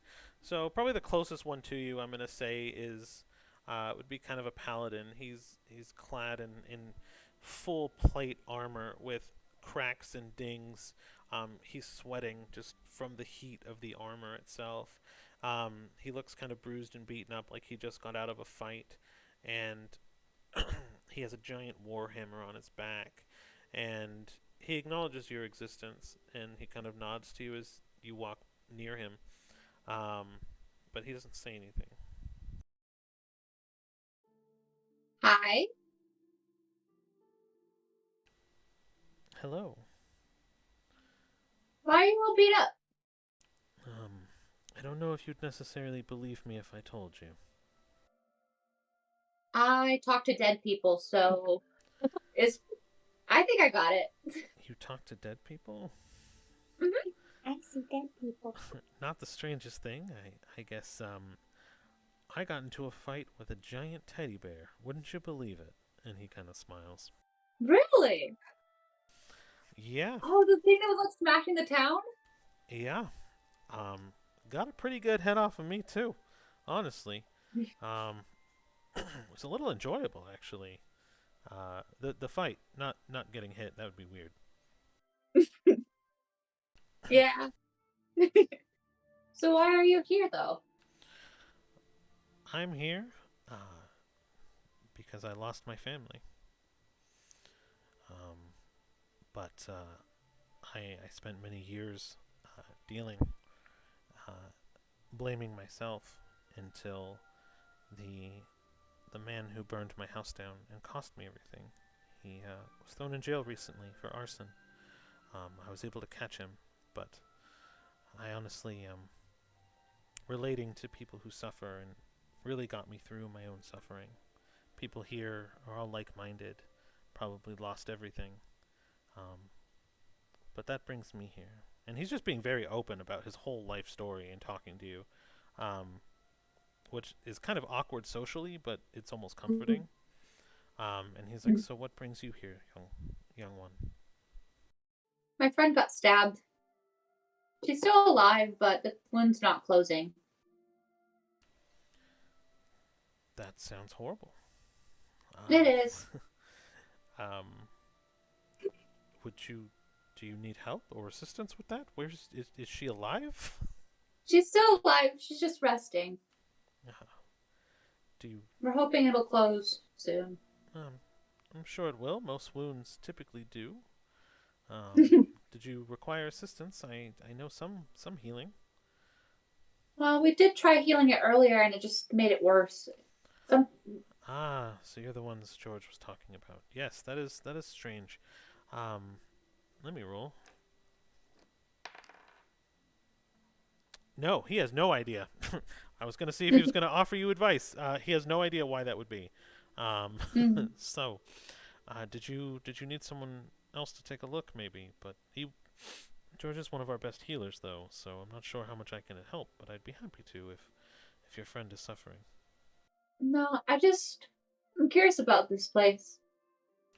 So probably the closest one to you, I'm gonna say, is would be kind of a paladin. He's clad in full plate armor with cracks and dings. He's sweating just from the heat of the armor itself. He looks kind of bruised and beaten up, like he just got out of a fight, and he has a giant warhammer on his back, and he acknowledges your existence, and he kind of nods to you as you walk near him, but he doesn't say anything. Hi. Hello. Why are you all beat up? I don't know if you'd necessarily believe me if I told you. I talk to dead people, so I think I got it. You talk to dead people? Mm-hmm. I see dead people. Not the strangest thing. I guess I got into a fight with a giant teddy bear. Wouldn't you believe it? And he kind of smiles. Really? Yeah. Oh, the thing that was smashing the town? Yeah. Got a pretty good head off of me too, honestly. It was a little enjoyable actually. The fight, not getting hit, that would be weird. Yeah. So why are you here though? I'm here because I lost my family. But I spent many years blaming myself until the man who burned my house down and cost me everything. He was thrown in jail recently for arson. I was able to catch him, but I honestly relating to people who suffer and really got me through my own suffering. People here are all like-minded, probably lost everything. But that brings me here. And he's just being very open about his whole life story and talking to you, which is kind of awkward socially, but it's almost comforting. And he's like, "So what brings you here, young one?" My friend got stabbed. She's still alive, but the wound's not closing. That sounds horrible. It is. Do you need help or assistance with that? Is she alive? She's still alive. She's just resting. We're hoping it'll close soon. I'm sure it will. Most wounds typically do. Did you require assistance? I know some healing. Well, we did try healing it earlier, and it just made it worse. So you're the ones George was talking about. Yes, that is strange. Let me roll. No, he has no idea. I was going to see if he was going to offer you advice. He has no idea why that would be. So, did you need someone else to take a look, maybe? But George is one of our best healers, though, so I'm not sure how much I can help. But I'd be happy to if your friend is suffering. No, I'm curious about this place.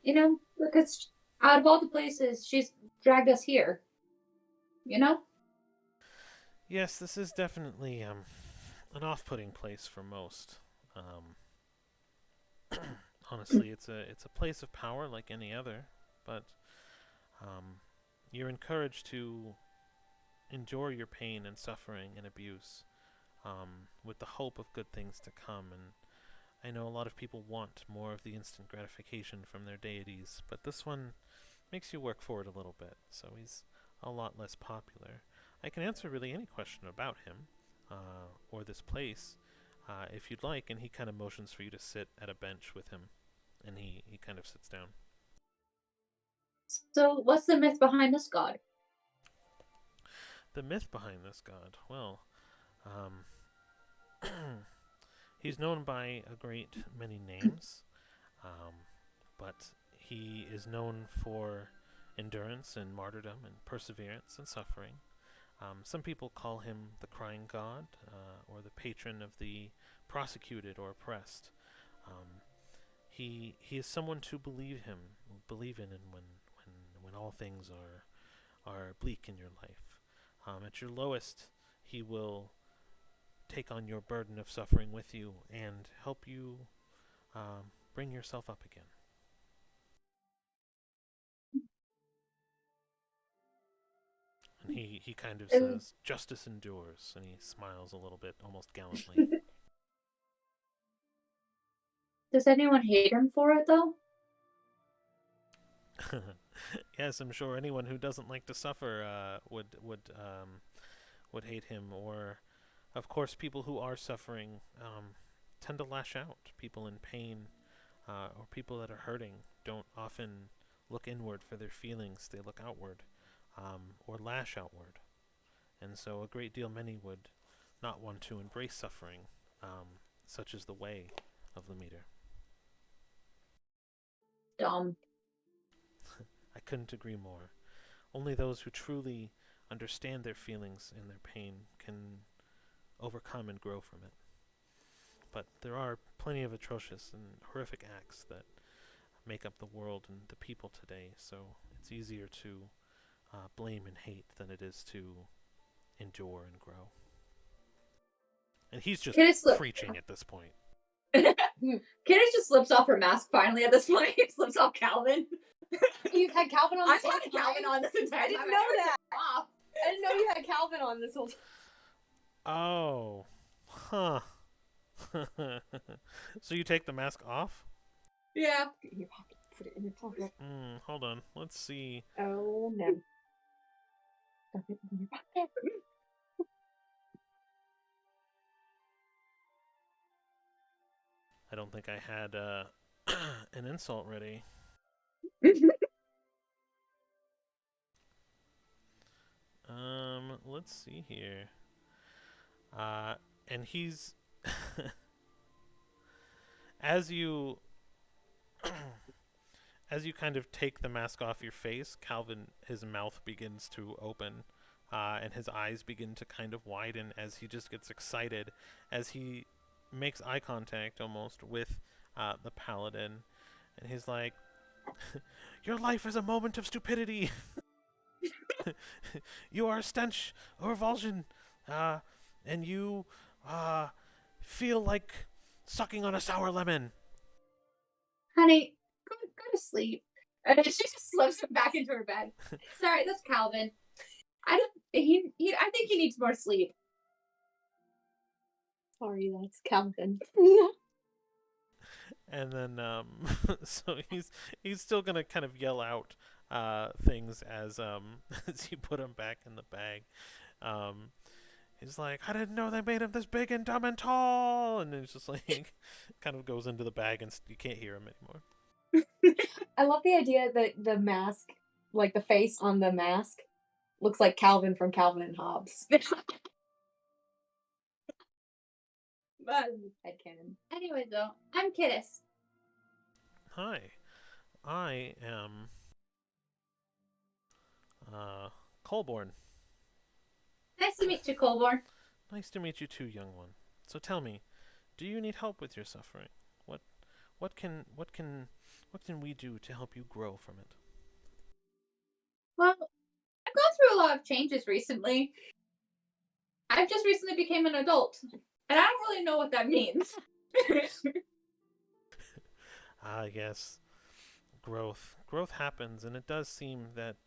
You know, because out of all the places, she's dragged us here. You know? Yes, this is definitely an off-putting place for most. Honestly, it's a place of power like any other, but you're encouraged to endure your pain and suffering and abuse with the hope of good things to come. And I know a lot of people want more of the instant gratification from their deities, but this one makes you work for it a little bit, so he's a lot less popular. I can answer really any question about him or this place if you'd like, and he kind of motions for you to sit at a bench with him, and he kind of sits down. So, what's the myth behind this god? The myth behind this god? Well, he's known by a great many names, but he is known for endurance and martyrdom and perseverance and suffering. Some people call him the crying god or the patron of the prosecuted or oppressed. He is someone to believe in when all things are bleak in your life. At your lowest, he will take on your burden of suffering with you and help you bring yourself up again. And he kind of says, "Justice endures," and he smiles a little bit, almost gallantly. Does anyone hate him for it, though? Yes, I'm sure anyone who doesn't like to suffer would hate him. Or, of course, people who are suffering tend to lash out. People in pain or people that are hurting don't often look inward for their feelings. They look outward or lash outward. And so a great deal many would not want to embrace suffering, such as the way of the meter. Dumb. I couldn't agree more. Only those who truly understand their feelings and their pain can overcome and grow from it. But there are plenty of atrocious and horrific acts that make up the world and the people today, so it's easier to blame and hate than it is to endure and grow. And he's just preaching at this point. Candace just slips off her mask finally at this point. Slips off Calvin. You've had Calvin on this whole time? I've had Calvin on this entire time. I didn't know that. I didn't know you had Calvin on this whole time. Oh. Huh. So you take the mask off? Yeah. Put it in your pocket. Put it in your pocket. Hold on. Let's see. Oh, no. Stuff it in your pocket. I don't think I had an insult ready. Let's see here. And he's as you kind of take the mask off your face, Calvin, his mouth begins to open, and his eyes begin to kind of widen as he just gets excited, as he makes eye contact almost with the paladin, and he's like, "Your life is a moment of stupidity. You are a stench, a revulsion, and you feel like sucking on a sour lemon." Honey, go to sleep. And then she just slips him back into her bed. Sorry, that's Calvin. I think he needs more sleep. Sorry, that's Calvin. And then, so he's still gonna kind of yell out things as as you put him back in the bag. He's like, "I didn't know they made him this big and dumb and tall," and then it's just like, kind of goes into the bag and you can't hear him anymore. I love the idea that the mask, like the face on the mask, looks like Calvin from Calvin and Hobbes. But Headcanon. anyway, though, I'm Kittis. Hi, I am Colborn. Nice to meet you, Colborn. Nice to meet you too, young one. So tell me, do you need help with your suffering? What can we do to help you grow from it? Well, I've gone through a lot of changes recently. I've just recently became an adult, and I don't really know what that means. Yes. Growth happens, and it does seem that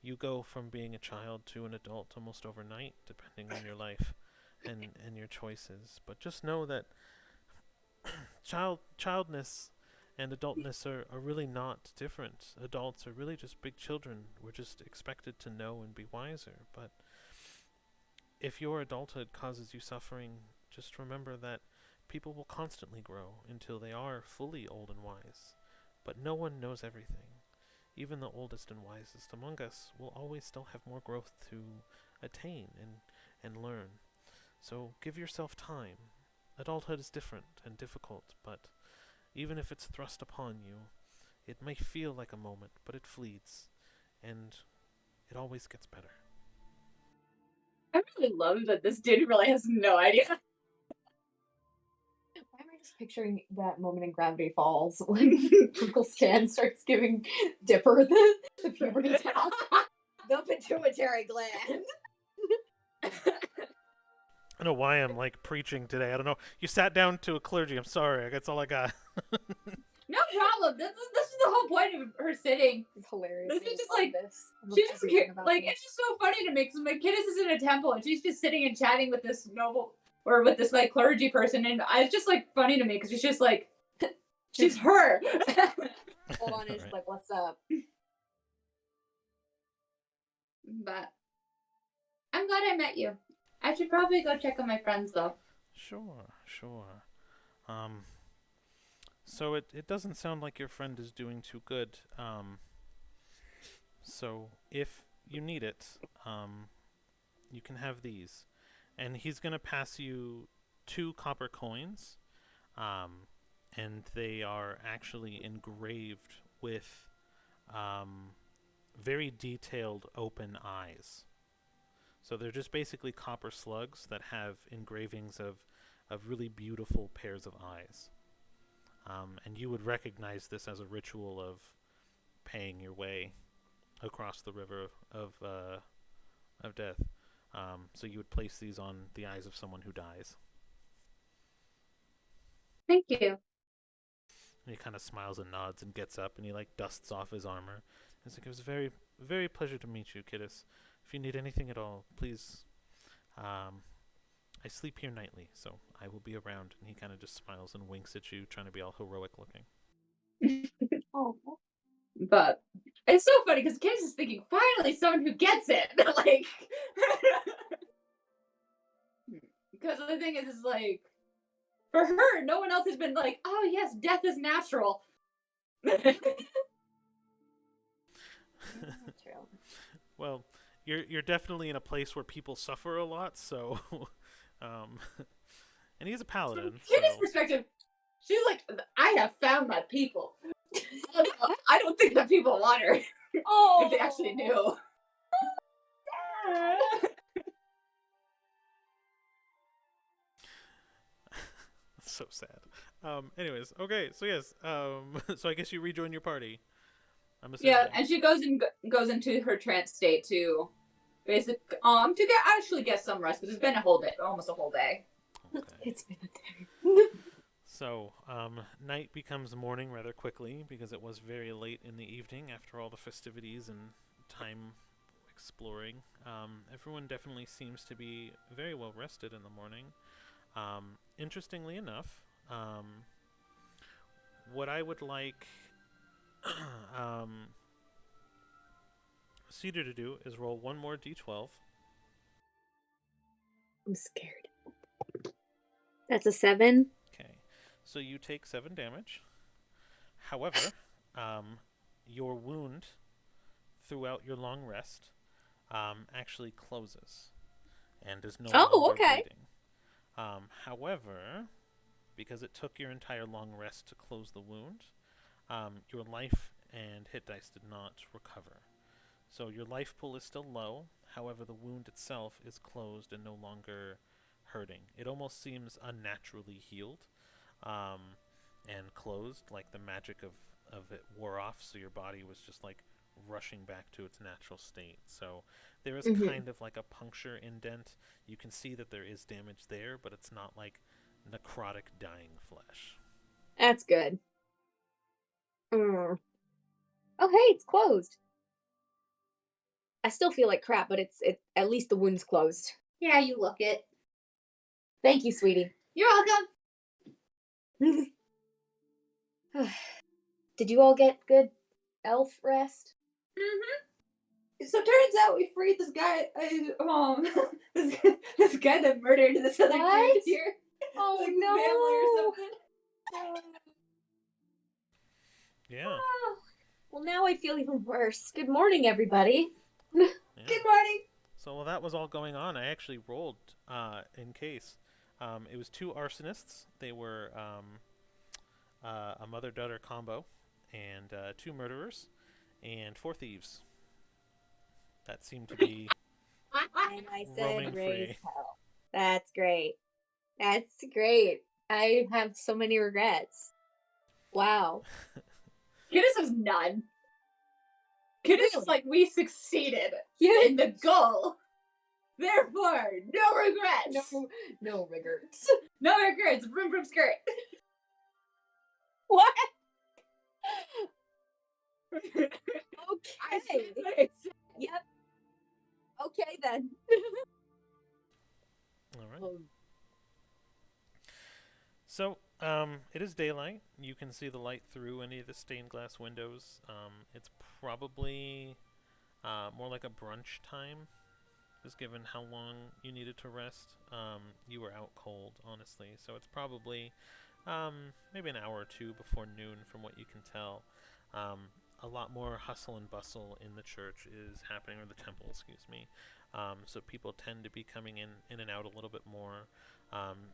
you go from being a child to an adult almost overnight, depending on your life and your choices. But just know that childness and adultness are really not different. Adults are really just big children. We're just expected to know and be wiser. But if your adulthood causes you suffering, just remember that people will constantly grow until they are fully old and wise. But no one knows everything. Even the oldest and wisest among us will always still have more growth to attain and learn. So give yourself time. Adulthood is different and difficult, but even if it's thrust upon you, it may feel like a moment, but it flees, and it always gets better. I really love that this dude really has no idea. Why am I just picturing that moment in Gravity Falls when Uncle Stan starts giving Dipper the puberty tap? The pituitary gland. I don't know why I'm like preaching today. I don't know. You sat down to a clergy. I'm sorry. That's all I got. No problem. This is the whole point of her sitting. It's hilarious. This is I just love like this. I love she's just everything about like this. it's just so funny to me because my kid is in a temple and she's just sitting and chatting with this noble or with this like clergy person, and it's just like funny to me because she's just like she's her. Hold on, and she's like, "What's up?" But I'm glad I met you. I should probably go check on my friends though. Sure. So it doesn't sound like your friend is doing too good. So if you need it, you can have these. And he's going to pass you 2 copper coins, and they are actually engraved with very detailed open eyes. So they're just basically copper slugs that have engravings of really beautiful pairs of eyes. And you would recognize this as a ritual of paying your way across the river of death. So you would place these on the eyes of someone who dies. Thank you. And he kind of smiles and nods and gets up and he like dusts off his armor. He's like, "It was a very, very pleasure to meet you, Kittis. If you need anything at all, please. I sleep here nightly, so I will be around." And he kind of just smiles and winks at you, trying to be all heroic looking. Oh, But it's so funny because Kittis is thinking, finally, someone who gets it. Like, because the thing is like, for her, no one else has been like, oh yes, death is natural. Well, you're definitely in a place where people suffer a lot, so and he's a paladin. From Kittis' So perspective, she's like, I have found my people. I don't think that people want her Oh, if they actually knew. So sad. Anyways, okay, so yes, so I guess you rejoin your party. I'm assuming. Yeah, and she goes into her trance state to actually get some rest because it's been a whole day, almost a whole day. Okay. it's been a day. So, night becomes morning rather quickly because it was very late in the evening after all the festivities and time exploring. Everyone definitely seems to be very well rested in the morning. Interestingly enough, what I would like Cedar to do is roll one more d12. I'm scared. That's a 7. Okay, so you take 7 damage. However, your wound throughout your long rest actually closes and is no longer bleeding. However, because it took your entire long rest to close the wound, your life and hit dice did not recover. So your life pool is still low, however the wound itself is closed and no longer hurting. It almost seems unnaturally healed and closed, like the magic of it wore off, so your body was just like rushing back to its natural state. So there is kind of like a puncture indent. You can see that there is damage there, but it's not like necrotic dying flesh. That's good. Oh, hey, it's closed. I still feel like crap, but at least the wound's closed. Yeah, you look it. Thank you, sweetie. You're welcome. Did you all get good elf rest? Mm-hmm. So turns out we freed this guy, this guy that murdered this other What? dude here. Oh like no! Family or something. Yeah. Oh. Well, now I feel even worse. Good morning, everybody. Yeah. Good morning. So while that was all going on, I actually rolled in case. It was 2 arsonists. They were a mother-daughter combo, and 2 murderers, and 4 thieves. That seemed to be And I roaming said, raise free. hell. That's great. That's great. I have so many regrets. Wow. Kidis has none. Kidis is like, we succeeded Yeah. in the goal. Therefore, no regrets. No regrets. No regrets. Vroom vroom skirt. What? I Okay. said what I said. Yep. Okay then. All right. So, it is daylight. You can see the light through any of the stained glass windows. It's probably more like a brunch time, just given how long you needed to rest. You were out cold, honestly, so it's probably maybe an hour or 2 before noon from what you can tell. A lot more hustle and bustle in the church is happening, or the temple, excuse me. So people tend to be coming in and out a little bit more.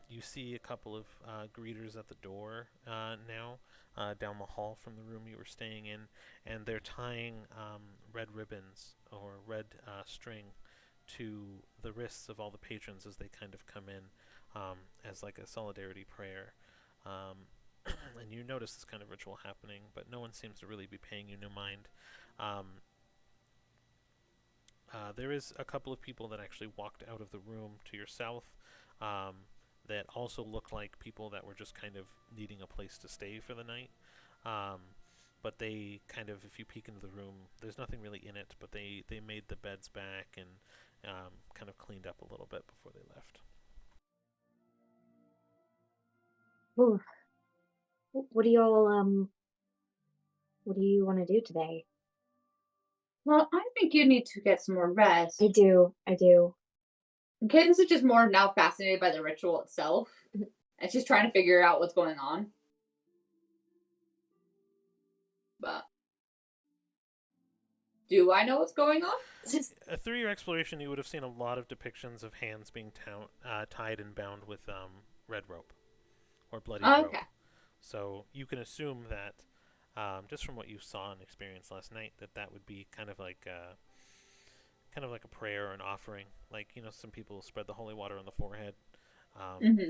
You see a couple of greeters at the door now, down the hall from the room you were staying in, and they're tying red ribbons or red string to the wrists of all the patrons as they kind of come in as like a solidarity prayer. And you notice this kind of ritual happening, but no one seems to really be paying you no mind. There is a couple of people that actually walked out of the room to your south that also look like people that were just kind of needing a place to stay for the night. But they kind of, if you peek into the room, there's nothing really in it, but they made the beds back and kind of cleaned up a little bit before they left. Ooh. What do y'all what do you want to do today? Well, I think you need to get some more rest. I do. Okay, this is just more now fascinated by the ritual itself. And she's trying to figure out what's going on. But do I know what's going on? Through your exploration, you would have seen a lot of depictions of hands being tied and bound with red rope or bloody rope. Okay. So you can assume that just from what you saw and experienced last night, that would be kind of like a prayer or an offering. Like, some people spread the holy water on the forehead.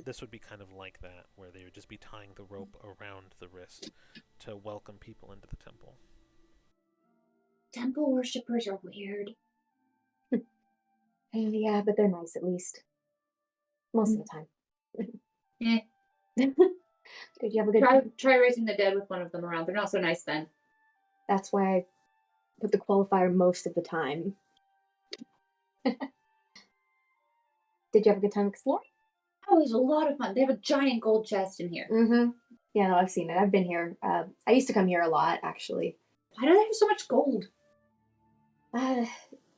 This would be kind of like that, where they would just be tying the rope around the wrist to welcome people into the temple. Temple worshippers are weird. Yeah, but they're nice at least. Most of the time. Yeah. Did you have a good Try raising the dead with one of them around. They're not so nice then. That's why I put the qualifier most of the time. Did you have a good time exploring? Oh, it was a lot of fun. They have a giant gold chest in here. Mm-hmm. Yeah, no, I've seen it. I've been here. I used to come here a lot, actually. Why do they have so much gold?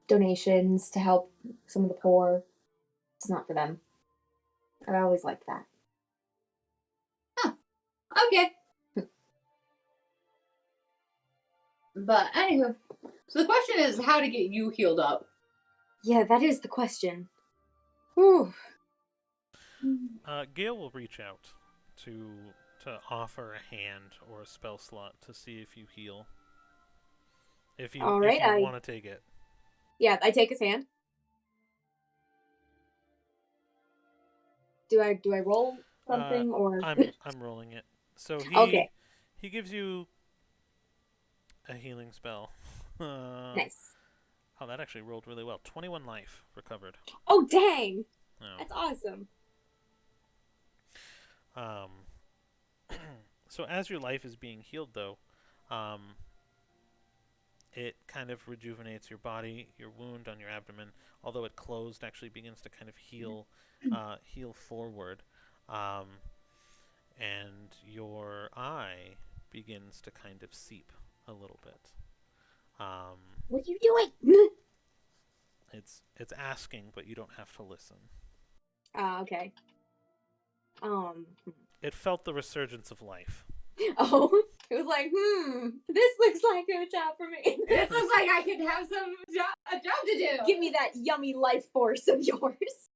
Donations to help some of the poor. It's not for them. I always liked that. Huh. Okay. But anywho, so the question is how to get you healed up. Yeah, that is the question. Whew. Gale will reach out to offer a hand or a spell slot to see if you heal. If you want to take it. Yeah, I take his hand. Do I roll something or? I'm rolling it. So he gives you a healing spell. Nice. Oh, that actually rolled really well. 21 life recovered. Oh, dang! Oh. That's awesome. So as your life is being healed, though, it kind of rejuvenates your body. Your wound on your abdomen, although it closed, actually begins to kind of heal forward, and your eye begins to kind of seep a little bit. What are you doing? It's asking, but you don't have to listen. Okay. It felt the resurgence of life. Oh, it was like, this looks like a job for me. This looks like I could have a job to do. Give me that yummy life force of yours.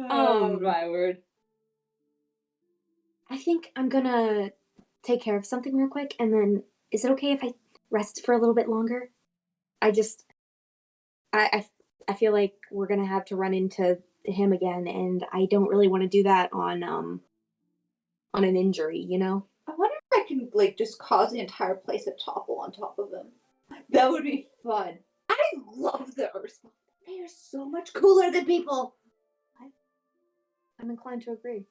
Oh, my word. I think I'm gonna take care of something real quick, and then is it okay if I rest for a little bit longer? I feel like we're gonna have to run into him again, and I don't really want to do that on an injury, you know? I wonder if I can just cause the entire place to topple on top of him. That would be fun. I love the Earthspawn. They are so much cooler than people. I'm inclined to agree.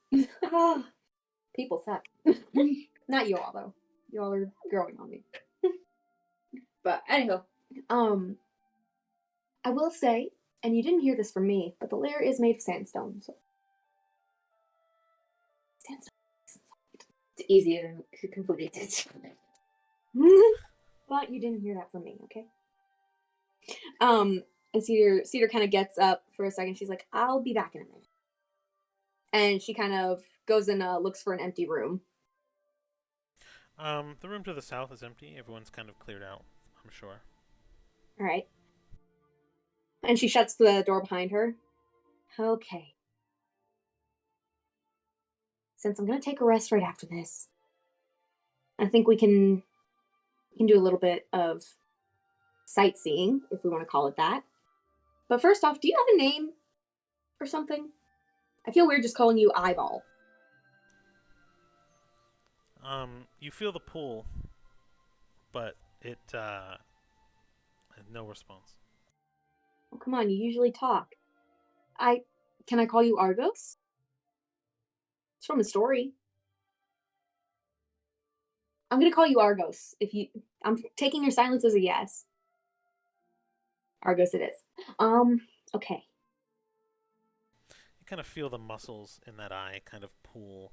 People suck. Not you all though. You all are growing on me. But anyhow, I will say, and you didn't hear this from me, but the lair is made of sandstone. So sandstone. it's easier to complete it. But you didn't hear that from me, okay? And Cedar kind of gets up for a second. She's like, "I'll be back in a minute." And she kind of goes and looks for an empty room. The room to the south is empty. Everyone's kind of cleared out, I'm sure. All right. And she shuts the door behind her. Okay. Since I'm going to take a rest right after this, I think we can do a little bit of sightseeing, if we want to call it that. But first off, do you have a name or something? I feel weird just calling you Eyeball. You feel the pull, but it no response. Oh, come on, you usually talk. Can I call you Argos? It's from a story. I'm gonna call you Argos. I'm taking your silence as a yes. Argos it is. Okay. You kind of feel the muscles in that eye kind of pull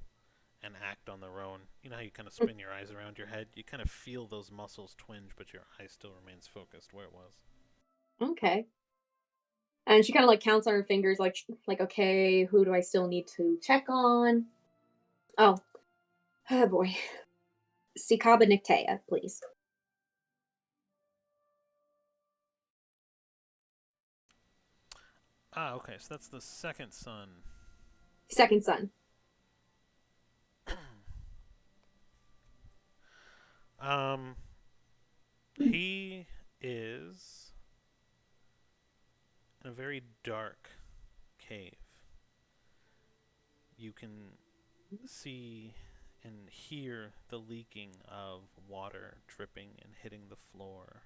and act on their own. You know how you kind of spin your eyes around your head? You kind of feel those muscles twinge, but your eye still remains focused where it was. Okay. And she kind of counts on her fingers, like, okay, who do I still need to check on? Oh boy. Sikaba Nictea, please. Okay, so that's the second son. Second son. He is in a very dark cave. You can see and hear the leaking of water dripping and hitting the floor.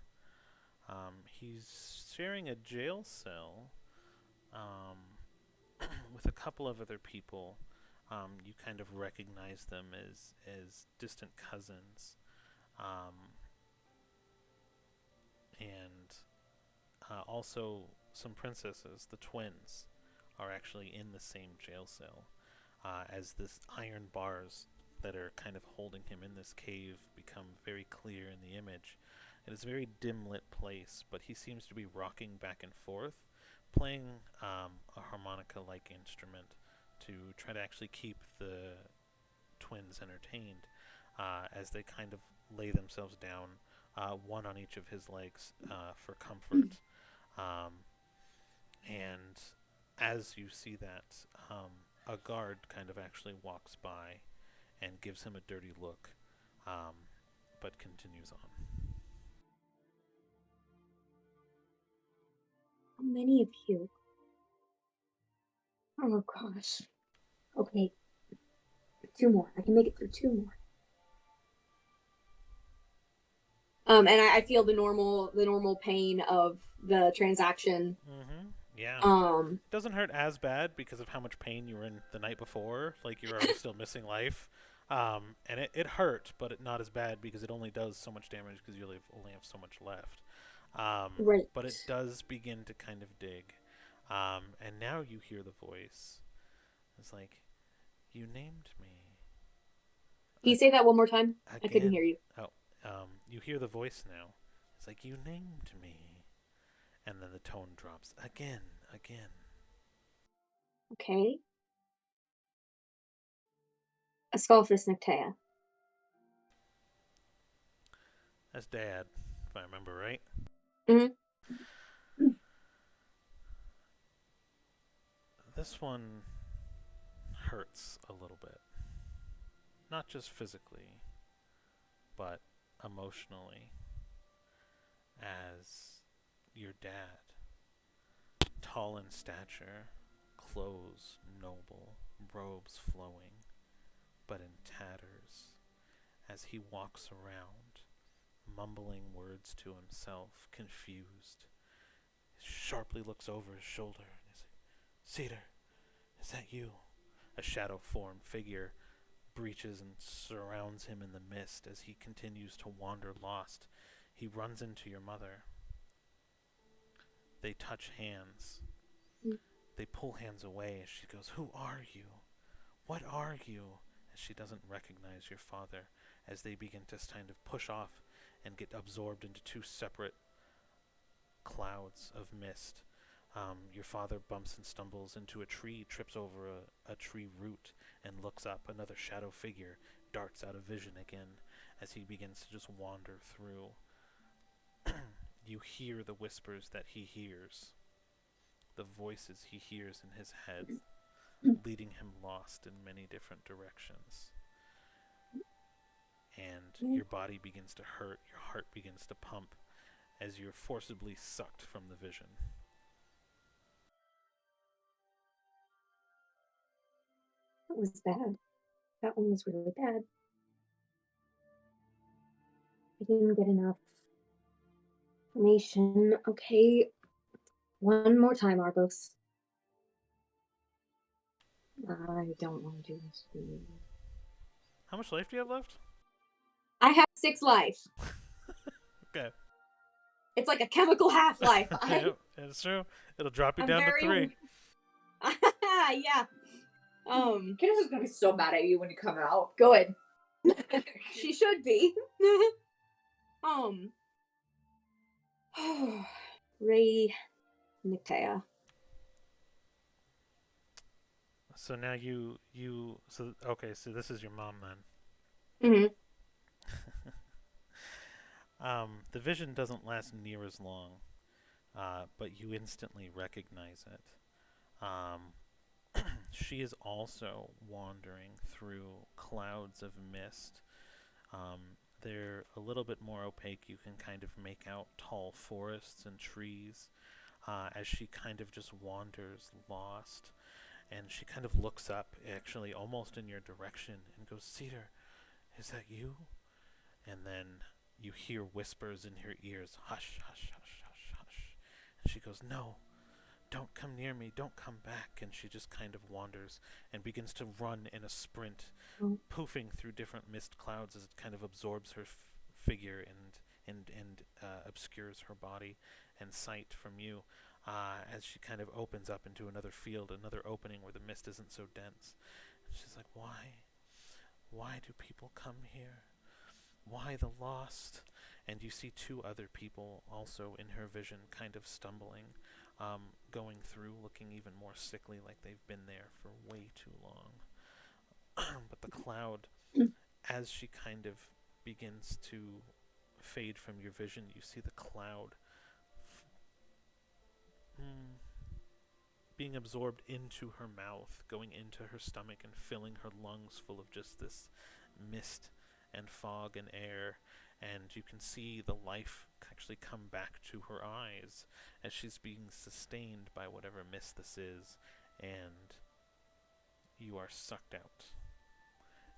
He's sharing a jail cell with a couple of other people. You kind of recognize them as distant cousins. And also some princesses, the twins, are actually in the same jail cell. As this iron bars that are kind of holding him in this cave become very clear in the image. It is a very dim lit place, but he seems to be rocking back and forth, playing a harmonica-like instrument to try to actually keep the twins entertained as they kind of lay themselves down, one on each of his legs for comfort. And as you see that, a guard kind of actually walks by and gives him a dirty look, but continues on. How many of you? Oh gosh. Okay. 2 more. I can make it through 2 more. And I feel the normal pain of the transaction. Mm-hmm. Yeah. Doesn't hurt as bad because of how much pain you were in the night before. Like, you're already still missing life. And it hurt, but not as bad because it only does so much damage because you only have so much left. Right. But it does begin to kind of dig. And now you hear the voice. It's like, you named me. Can you say that one more time? Again. I couldn't hear you. Oh, you hear the voice now. It's like, you named me. And then the tone drops. Again. Okay. Asculphus Nictea. That's Dad, if I remember right. Mm-hmm. This one hurts a little bit. Not just physically, but emotionally. As your dad, tall in stature, clothes noble, robes flowing, but in tatters, as he walks around, mumbling words to himself, confused, sharply looks over his shoulder and is like, Cedar, is that you? A shadow form figure breaches and surrounds him in the mist as he continues to wander lost. He runs into your mother. They touch hands. They pull hands away as she goes, who are you? What are you? As she doesn't recognize your father, as they begin to kind of push off and get absorbed into 2 separate clouds of mist. Your father bumps and stumbles into a tree, trips over a tree root, and looks up. Another shadow figure darts out of vision again as he begins to just wander through. You hear the whispers that he hears, the voices he hears in his head, leading him lost in many different directions. And your body begins to hurt, your heart begins to pump as you're forcibly sucked from the vision. That was bad. That one was really bad. I didn't get enough information. Okay. One more time, Argos. I don't want to do this. How much life do you have left? I have 6 life. Okay. It's like a chemical half-life. Yeah, it's true. It'll drop you down to 3. Yeah. Candace is gonna be so mad at you when you come out. Good. She should be. Ray Nictea. So now so this is your mom then. Mm-hmm. The vision doesn't last near as long, but you instantly recognize it. She is also wandering through clouds of mist, they're a little bit more opaque. You can kind of make out tall forests and trees as she kind of just wanders lost. And she kind of looks up, actually almost in your direction, and goes, "Cedar, is that you?" And then you hear whispers in her ears, "Hush, hush, hush, hush, hush." And she goes, "No, don't come near me, don't come back." And she just kind of wanders and begins to run in a sprint, poofing through different mist clouds as it kind of absorbs her figure and obscures her body and sight from you, as she kind of opens up into another field, another opening where the mist isn't so dense. And she's like, why do people come here? Why the lost?" And you see two other people also in her vision kind of stumbling, going through, looking even more sickly, like they've been there for way too long. But the cloud, as she kind of begins to fade from your vision, you see the cloud being absorbed into her mouth, going into her stomach and filling her lungs full of just this mist and fog and air. And you can see the life actually come back to her eyes as she's being sustained by whatever mist this is, and you are sucked out.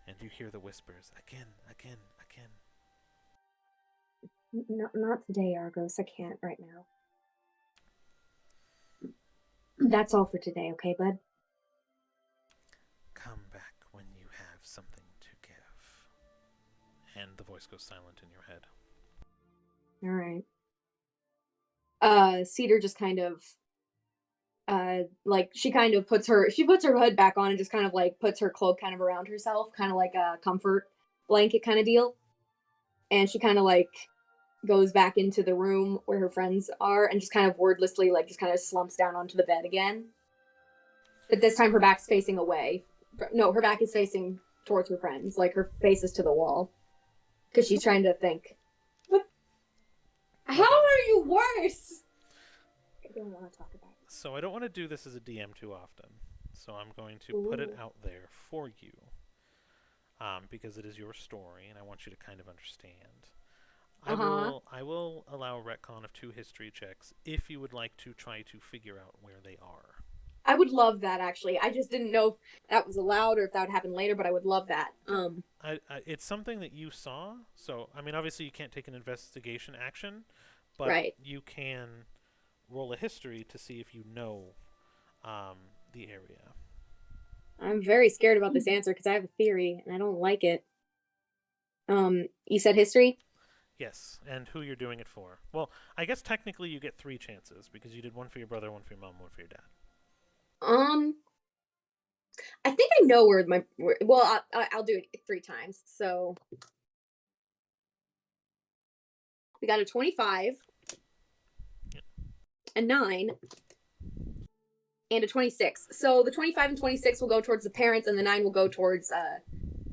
And you hear the whispers, "Again, again, again." Not today, Argos. I can't right now. That's all for today, okay, bud? "Come back when you have something to give." And the voice goes silent in your head. All right. Cedar just kind of, like she puts her hood back on and just kind of like puts her cloak kind of around herself, kind of like a comfort blanket kind of deal. And she kind of like goes back into the room where her friends are and just kind of wordlessly like just kind of slumps down onto the bed again. But this time her back's facing away. No, her back is facing towards her friends. Like her face is to the wall. Because she's trying to think. How are you worse? I don't want to talk about it. So I don't want to do this as a DM too often. So I'm going to put it out there for you. Because it is your story and I want you to kind of understand. I will allow a retcon of 2 history checks if you would like to try to figure out where they are. I would love that, actually. I just didn't know if that was allowed or if that would happen later, but I would love that. It's something that you saw, so, I mean, obviously you can't take an investigation action, but right. You can roll a history to see if you know the area. I'm very scared about this answer because I have a theory, and I don't like it. You said history? Yes, and who you're doing it for. Well, I guess technically you get 3 chances, because you did 1 for your brother, 1 for your mom, 1 for your dad. I think I know where my... Well, I'll do it 3 times, so... We got a 25, a 9, and a 26. So the 25 and 26 will go towards the parents, and the 9 will go towards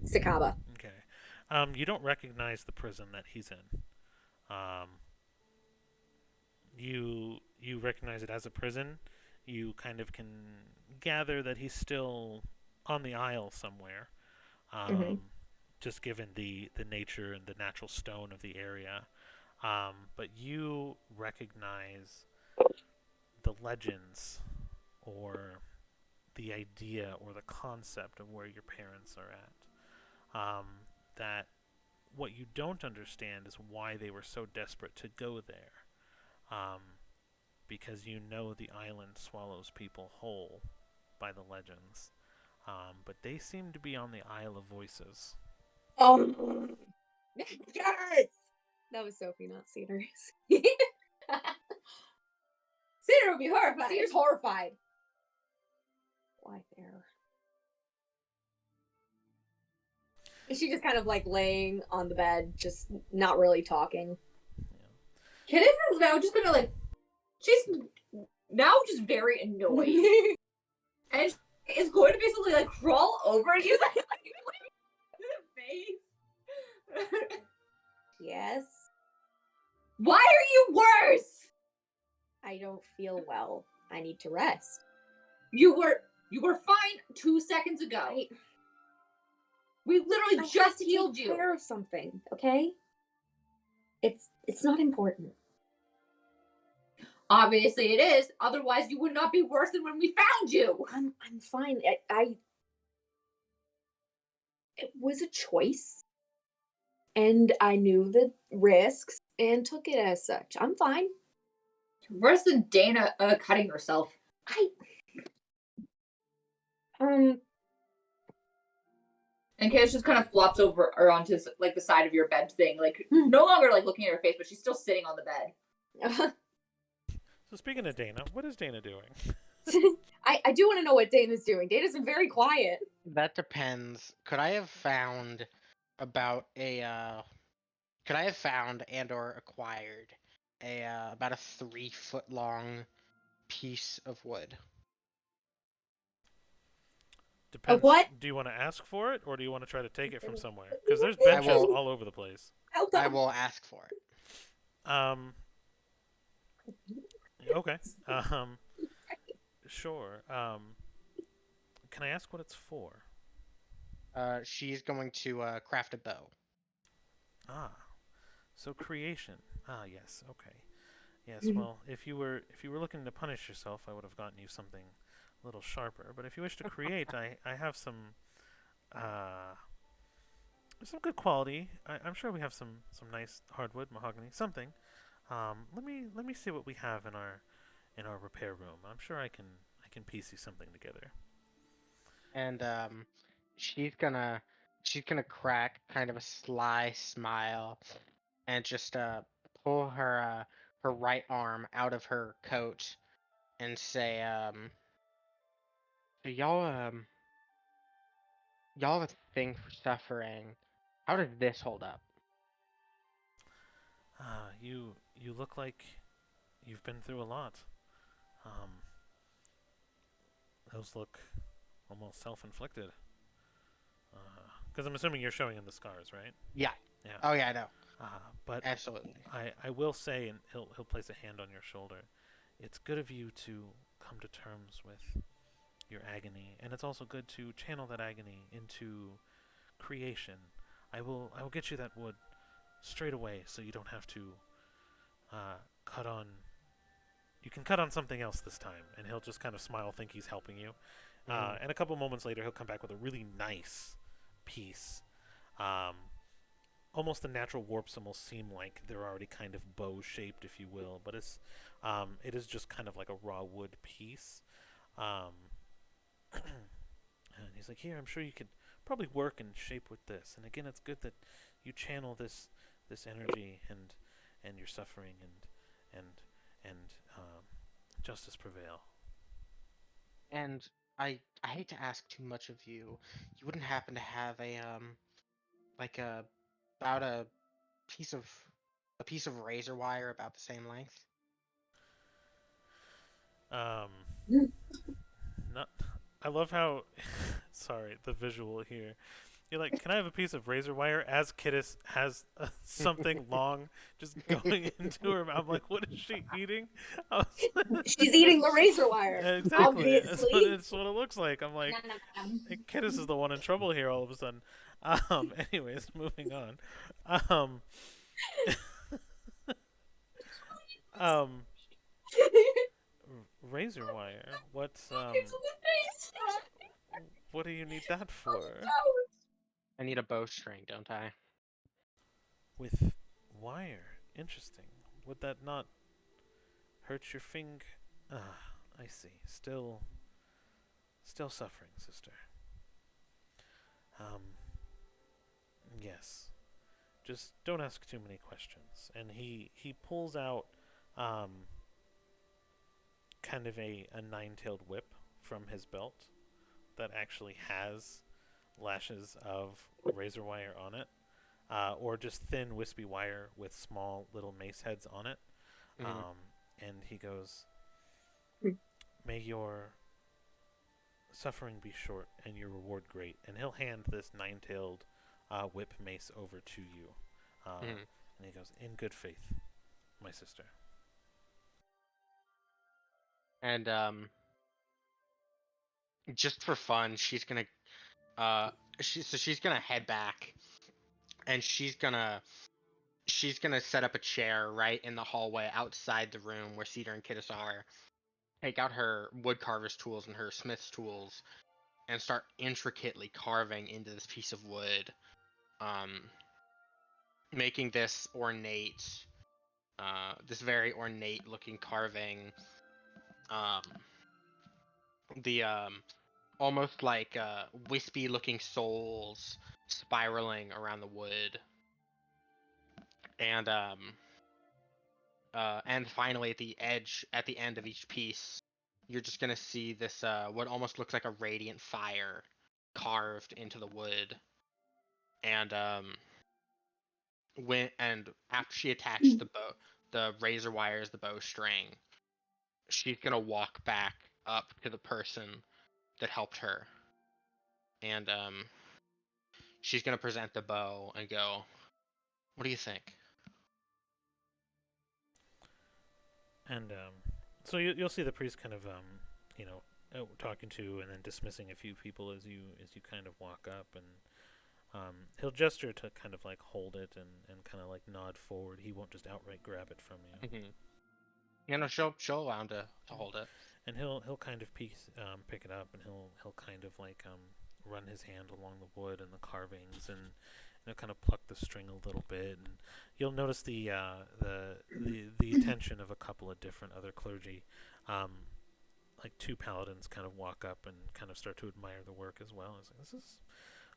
Sakaba. Okay. You don't recognize the prison that he's in. You recognize it as a prison. You kind of can gather that he's still on the Isle somewhere. Just given the nature and the natural stone of the area. But you recognize the legends or the idea or the concept of where your parents are at. That what you don't understand is why they were so desperate to go there. Because you know the island swallows people whole by the legends. But they seem to be on the Isle of Voices. Oh, yes! That was Sophie, not Cedar. Cedar would be horrified. Cedar's horrified. Why there? Is she just kind of like laying on the bed, just not really talking? Yeah. Kenneth is now just gonna like, she's now just very annoyed. And she is going to basically like crawl over you like the face. Yes. Why are you worse? I don't feel well. I need to rest. You were fine 2 seconds ago. We literally just healed you. Take care of something, okay? It's not important. Obviously it is. Otherwise, you would not be worse than when we found you. I'm fine. It was a choice, and I knew the risks and took it as such. I'm fine. Worse than Dana cutting herself. Um, And Kayla just kind of flops over or onto like the side of your bed thing, like no longer like looking at her face, but she's still sitting on the bed. So speaking of Dana, what is Dana doing? I do want to know what Dana's doing. Dana's been very quiet. That depends. Could I have found about a could I have found and or acquired a about a 3-foot long piece of wood? Depends. what? Do you want to ask for it, or do you want to try to take it from somewhere? Because there's I benches will- all over the place. I will ask for it. Okay. Sure. Can I ask what it's for? She's going to craft a bow. Ah, so creation. Ah, yes. Okay. Yes. Mhm. Well, if you were looking to punish yourself, I would have gotten you something a little sharper. But if you wish to create, I have some good quality. I'm sure we have some nice hardwood, mahogany, something. Let me see what we have in our repair room. I'm sure I can piece you something together. And she's gonna crack kind of a sly smile and just pull her her right arm out of her coat and say, y'all y'all have a thing for suffering. How does this hold up? You look like you've been through a lot. Um, those look almost self-inflicted. Because I'm assuming you're showing him the scars, right? Yeah. Yeah. Oh yeah, I know. But Absolutely. I will say, and he'll place a hand on your shoulder. It's good of you to come to terms with your agony, and it's also good to channel that agony into creation. I will get you that wood straight away, so you don't have to cut on. You can cut on something else this time, and he'll just kind of smile, think he's helping you. And a couple moments later, he'll come back with a really nice piece. Almost the natural warps almost seem like they're already kind of bow shaped, if you will, but it is just kind of like a raw wood piece. And he's like, "Here, I'm sure you could probably work and shape with this. And again, it's good that you channel this energy and your suffering and justice prevail." And I hate to ask too much of you. You wouldn't happen to have a like a about a piece of razor wire about the same length? Um, not. I love how. Sorry, the visual here. You're like, can I have a piece of razor wire? As Kittis has something long just going into her mouth. I'm like, what is she eating? She's eating the razor wire. Exactly. Obviously. That's what it looks like. I'm like, hey, Kittis is the one in trouble here all of a sudden. Anyways, moving on. Um, razor wire. What do you need that for? I need a bowstring, don't I? With wire. Interesting. Would that not hurt your finger? Ah, I see. Still suffering, sister. Yes. Just don't ask too many questions. And he pulls out kind of a nine-tailed whip from his belt that actually has lashes of razor wire on it, or just thin wispy wire with small little mace heads on it. And he goes, "May your suffering be short and your reward great." And he'll hand this nine-tailed whip mace over to you. And he goes, "In good faith, my sister." And just for fun, she's gonna she's gonna head back, and she's gonna she's gonna set up a chair right in the hallway outside the room where Cedar and Kittis are. Take out her woodcarver's tools and her smith's tools, and start intricately carving into this piece of wood, making this very ornate looking carving. The almost like wispy looking souls spiraling around the wood, and finally at the end of each piece, you're just gonna see this what almost looks like a radiant fire carved into the wood, and after she attached the razor wires, the bowstring, she's gonna walk back up to the person that helped her, and she's gonna present the bow and go, "What do you think?" And so you'll see the priest kind of talking to and then dismissing a few people as you kind of walk up, and he'll gesture to kind of like hold it and kind of like nod forward. He won't just outright grab it from you. Mm-hmm. She'll allow him to hold it, and he'll kind of pick it up, and he'll kind of like run his hand along the wood and the carvings, and he'll kind of pluck the string a little bit, and you'll notice the attention of a couple of different other clergy, like 2 paladins kind of walk up and kind of start to admire the work as well. It's like, this is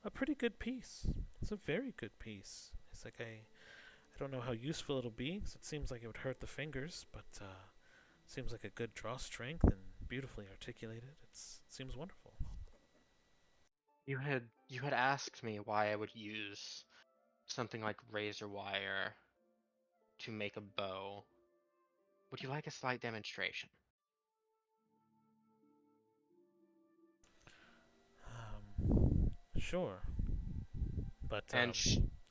a pretty good piece. It's a very good piece. It's like I don't know how useful it'll be, because it seems like it would hurt the fingers, but seems like a good draw strength and beautifully articulated. It seems wonderful. You had asked me why I would use something like razor wire to make a bow. Would you like a slight demonstration? Sure. But And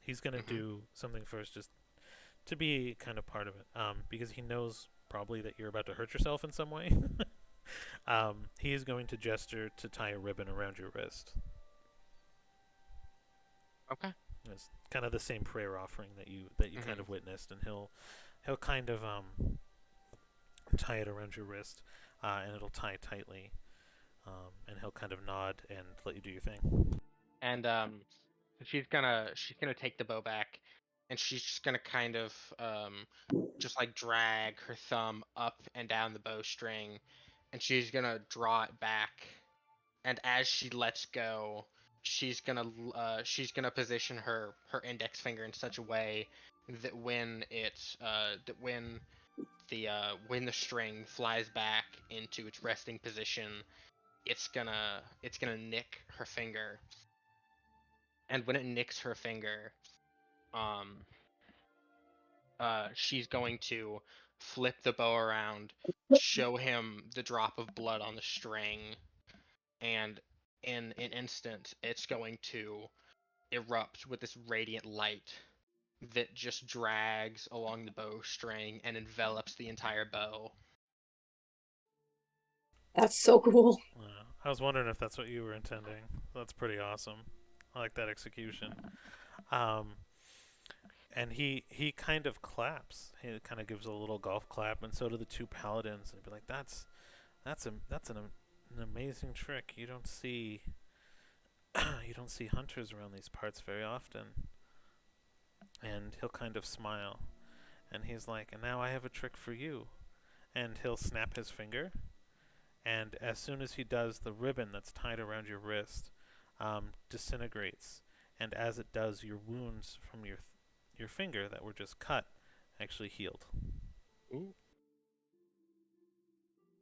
he's going to do something first just to be kind of part of it, because he knows probably that you're about to hurt yourself in some way. He is going to gesture to tie a ribbon around your wrist. Okay. It's kind of the same prayer offering that you kind of witnessed, and he'll kind of tie it around your wrist, and it'll tie tightly, and he'll kind of nod and let you do your thing. And she's gonna take the bow back, and she's just gonna kind of just like drag her thumb up and down the bowstring, and she's gonna draw it back. And as she lets go, she's gonna position her index finger in such a way that when the string flies back into its resting position, it's gonna nick her finger. And when it nicks her finger, she's going to flip the bow around, show him the drop of blood on the string, and in an instant, it's going to erupt with this radiant light that just drags along the bowstring and envelops the entire bow. That's so cool. I was wondering if that's what you were intending. That's pretty awesome. I like that execution. And he kind of claps. He kind of gives a little golf clap, and so do the 2 paladins. And be like, that's an amazing trick. You don't see hunters around these parts very often. And he'll kind of smile, and he's like, and now I have a trick for you. And he'll snap his finger, and as soon as he does, the ribbon that's tied around your wrist disintegrates, and as it does, your wounds from your finger that were just cut actually healed. Ooh.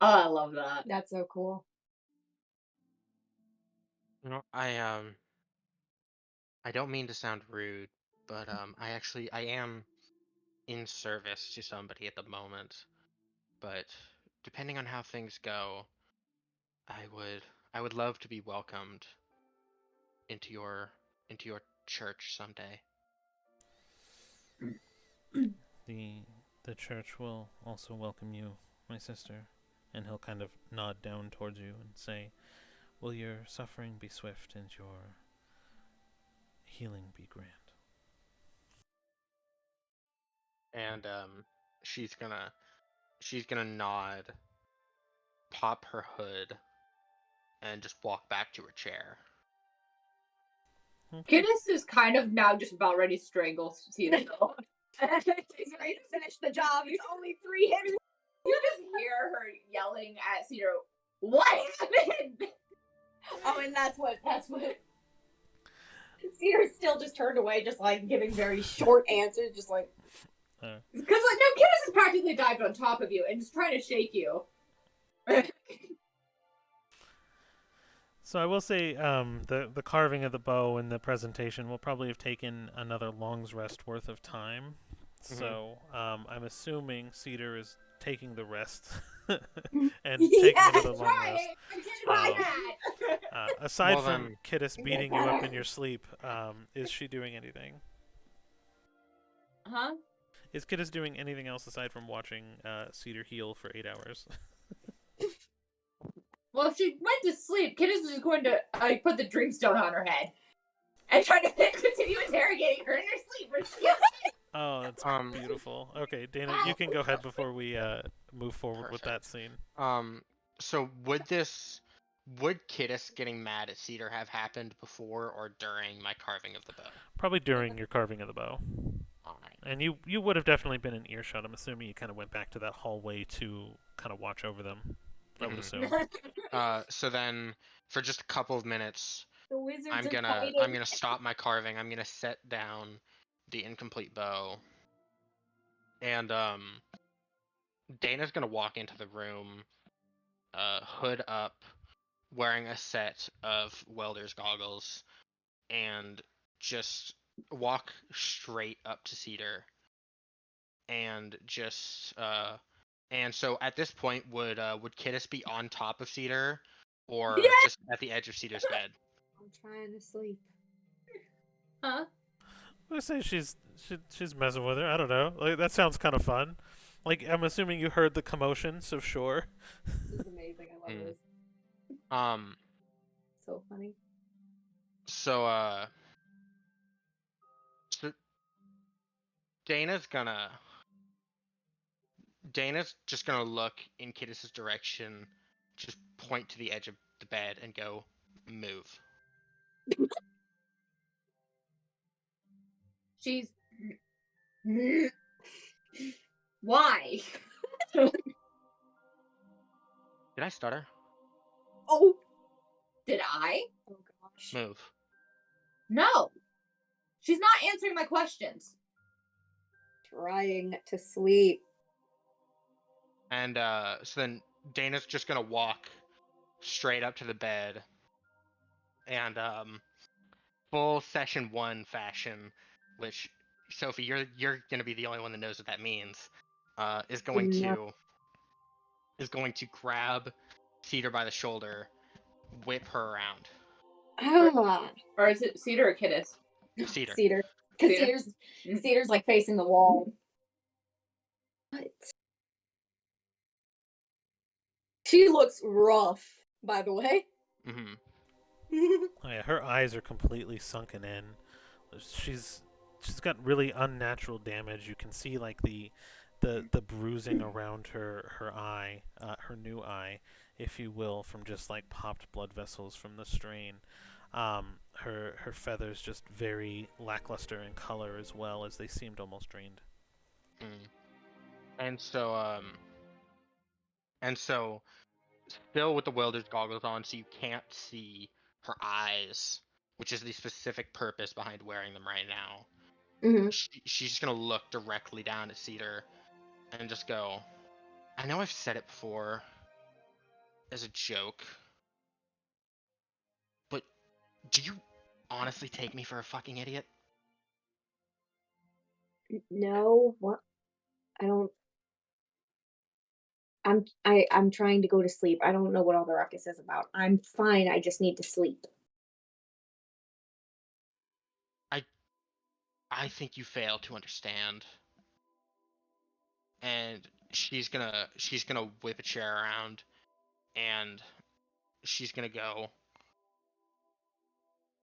Oh, I love that. That's so cool. You know, I don't mean to sound rude, but I am in service to somebody at the moment. But depending on how things go, I would love to be welcomed into your church someday. The church will also welcome you, my sister. And he'll kind of nod down towards you and say, will your suffering be swift and your healing be grand? and she's gonna nod, pop her hood, and just walk back to her chair. Kidis is kind of now just about ready to strangle Cedar. She's ready to finish the job. It's only 3 hits. You just hear her yelling at Cedar, "What happened?" Oh, and that's what. Cedar's still just turned away, just like giving very short answers, just like. Because like no, Kidis has practically dived on top of you and is trying to shake you. So I will say, the carving of the bow and the presentation will probably have taken another long's rest worth of time. Mhm. So I'm assuming Cedar is taking the rest and taking another long rest. Aside Well, from then- Kittis beating you up in your sleep, is she doing anything? Huh? Is Kittis doing anything else aside from watching Cedar heal for 8 hours? Well, if she went to sleep, Kidis is just going to put the dreamstone on her head and try to continue interrogating her in her sleep. Oh, that's beautiful. Okay, Dana, you can go ahead before we move forward with that scene. So would Kittis getting mad at Cedar have happened before or during my carving of the bow? Probably during your carving of the bow. Alright. And you would have definitely been in earshot. I'm assuming you kind of went back to that hallway to kind of watch over them. I would assume. So then, for just a couple of minutes, The wizards I'm are gonna fighting. stop my carving. I'm gonna set down the incomplete bow, and Dana's gonna walk into the room, hood up, wearing a set of welder's goggles, and just walk straight up to Cedar, and just and so at this point, would Kittis be on top of Cedar, or just at the edge of Cedar's bed? I'm trying to sleep. Huh? I say she's messing with her. I don't know. Like that sounds kind of fun. Like I'm assuming you heard the commotion, so sure. This is amazing. I love this. So funny. So so Dana's just gonna look in Kittis' direction, just point to the edge of the bed and go, move. She's. Why? Did I stutter? Oh. Did I? Oh gosh. Move. No. She's not answering my questions. Trying to sleep. And so then Dana's just gonna walk straight up to the bed, and full session 1 fashion, which Sophie, you're gonna be the only one that knows what that means. Is going to grab Cedar by the shoulder, whip her around. Or is it Cedar or Kidis? Cedar. Cedar. Because Cedar's like facing the wall. What? She looks rough, by the way. Mm-hmm. Oh yeah, her eyes are completely sunken in. She's got really unnatural damage. You can see like the bruising around her eye, her new eye, if you will, from just like popped blood vessels from the strain. Her feathers just very lackluster in color as well, as they seemed almost drained. And so still with the welder's goggles on, so you can't see her eyes, which is the specific purpose behind wearing them right now. Mm-hmm. She's just gonna look directly down at Cedar and just go, I know I've said it before as a joke, but do you honestly take me for a fucking idiot? No, what? I don't. I'm trying to go to sleep. I don't know what all the ruckus is about. I'm fine. I just need to sleep. I think you fail to understand. And she's gonna whip a chair around, and she's gonna go,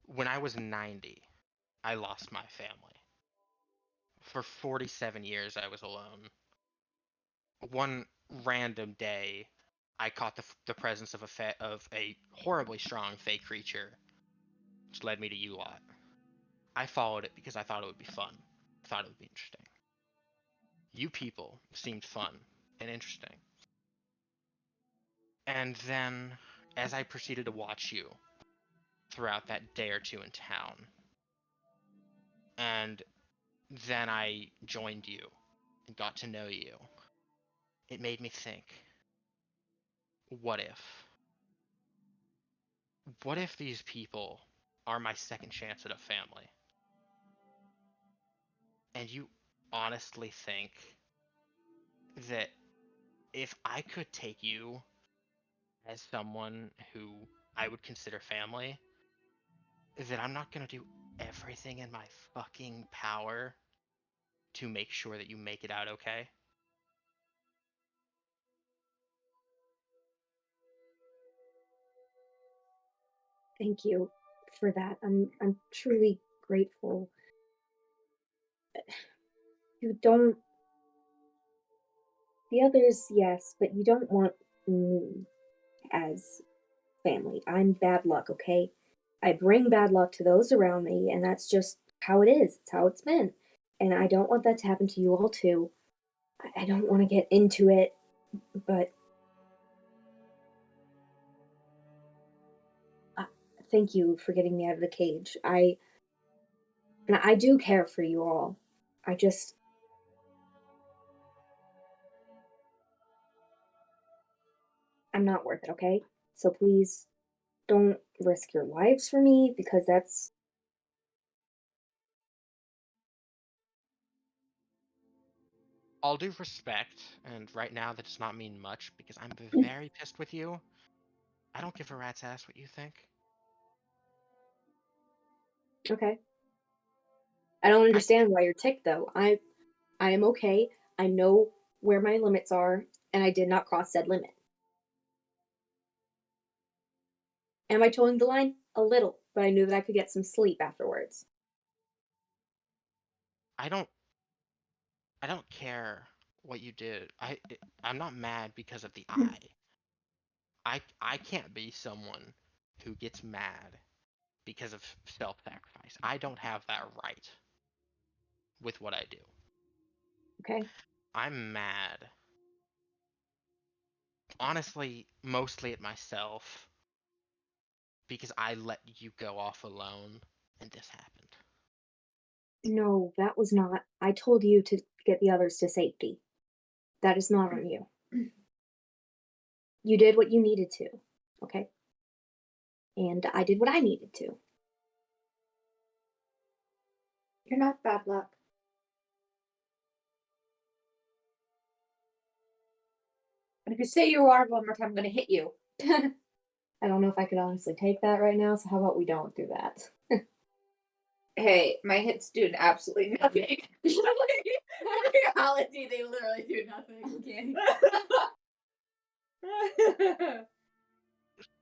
when I was 90, I lost my family. for 47 years I was alone. One random day, I caught the presence of a horribly strong fey creature, which led me to you lot. I followed it because I thought it would be fun. I thought it would be interesting. You people seemed fun and interesting. And then, as I proceeded to watch you throughout that day or two in town, and then I joined you and got to know you, it made me think, what if? What if these people are my second chance at a family? And you honestly think that if I could take you as someone who I would consider family, that I'm not gonna do everything in my fucking power to make sure that you make it out okay? Thank you for that. I'm truly grateful. You don't the others, yes, but you don't want me as family. I'm bad luck, okay? I bring bad luck to those around me, and that's just how it is. It's how it's been. And I don't want that to happen to you all too. I don't want to get into it, but thank you for getting me out of the cage. I do care for you all. I just I'm not worth it, okay? So please don't risk your lives for me because that's All due respect, and right now that does not mean much because I'm very pissed with you. I don't give a rat's ass what you think. okay. I don't understand why you're ticked though. I am okay. I know where my limits are, and I did not cross said limit. Am I towing the line? A little, but I knew that I could get some sleep afterwards. I don't I don't care what you did. I'm not mad because of the eye. I can't be someone who gets mad because of self-sacrifice. I don't have that right with what I do. Okay? I'm mad, honestly, mostly at myself because I let you go off alone and this happened. No, that was not. I told you to get the others to safety. That is not on you. You did what you needed to, okay? And I did what I needed to. You're not bad luck. And if you say you are one more time, I'm gonna hit you. I don't know if I could honestly take that right now, so how about we don't do that? Hey, my hits do absolutely nothing. In reality, they literally do nothing. Okay.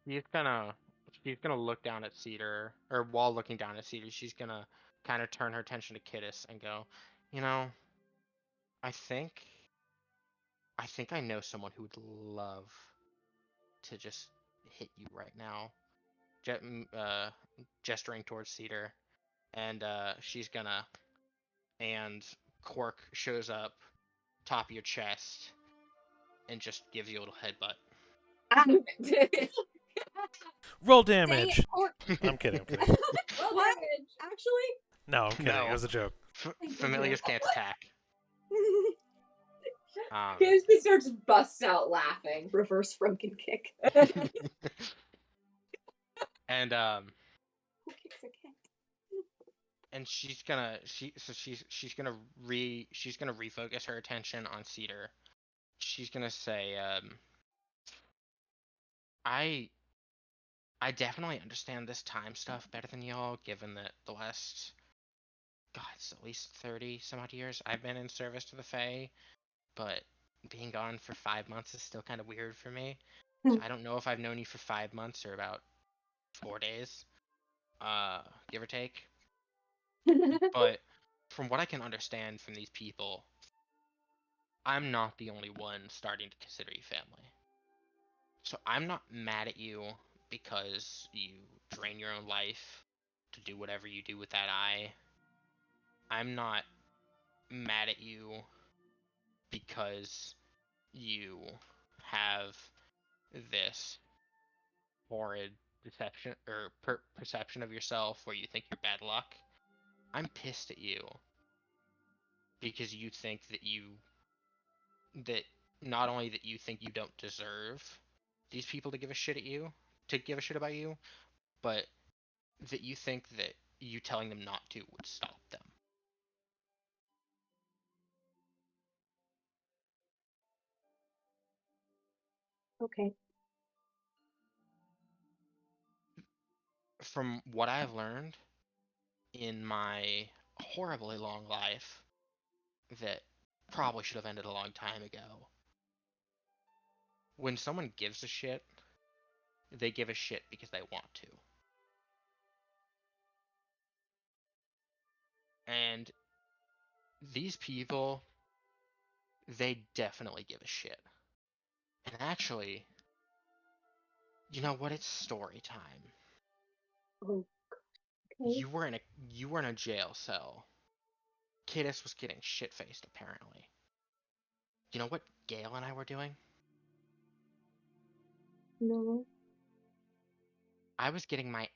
She's gonna she's gonna look down at Cedar, or while looking down at Cedar, she's gonna kind of turn her attention to Kittis and go, you know, I think I know someone who would love to just hit you right now. Gesturing towards Cedar, and she's gonna, and Cork shows up, top of your chest, and just gives you a little headbutt. Roll Dang damage. it, Cork. I'm kidding. I'm kidding. Roll What? damage. Actually? No, I'm kidding. No. It was a joke. Familiars can't attack. He starts to bust out laughing. Reverse Frunkin kick. And Who kicks a cat? and she's gonna refocus her attention on Cedar. She's gonna say, I definitely understand this time stuff better than y'all, given that the last, God, it's at least 30 some odd years I've been in service to the Fae, but being gone for 5 months is still kind of weird for me. So I don't know if I've known you for 5 months or about 4 days, give or take. But from what I can understand from these people, I'm not the only one starting to consider you family. So I'm not mad at you because you drain your own life to do whatever you do with that eye. I'm not mad at you because you have this horrid deception or perception of yourself where you think you're bad luck. I'm pissed at you because you think that not only that you think you don't deserve these people to give a shit about you, but that you think that you telling them not to would stop them. Okay. From what I've learned in my horribly long life that probably should have ended a long time ago, when someone gives a shit, they give a shit because they want to. And these people, they definitely give a shit. And actually, you know what? It's story time. Oh, okay. You were in a jail cell. Kiddus was getting shit-faced, apparently. You know what Gail and I were doing? No. I was getting my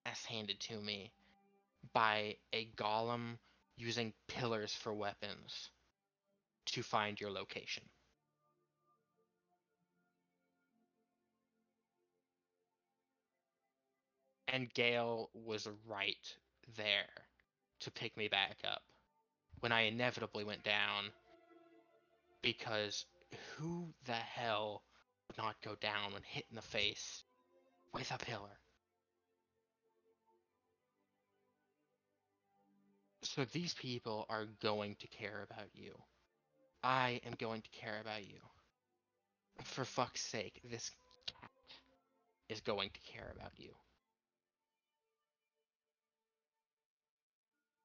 ass handed to me by a golem using pillars for weapons to find your location. And Gale was right there to pick me back up when I inevitably went down, because who the hell would not go down when hit in the face with a pillar? So these people are going to care about you. I am going to care about you. For fuck's sake, this cat is going to care about you.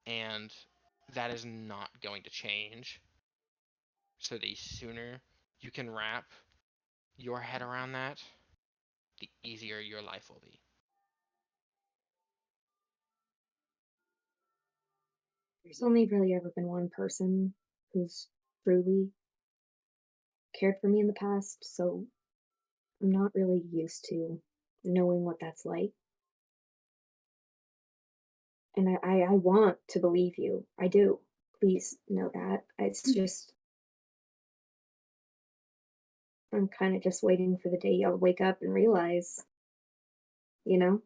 And that is not going to change. So the sooner you can wrap your head around that, the easier your life will be. There's only really ever been one person who's truly cared for me in the past, so I'm not really used to knowing what that's like. And I want to believe you. I do. Please know that. It's just, I'm kind of just waiting for the day I'll wake up and realize, you know?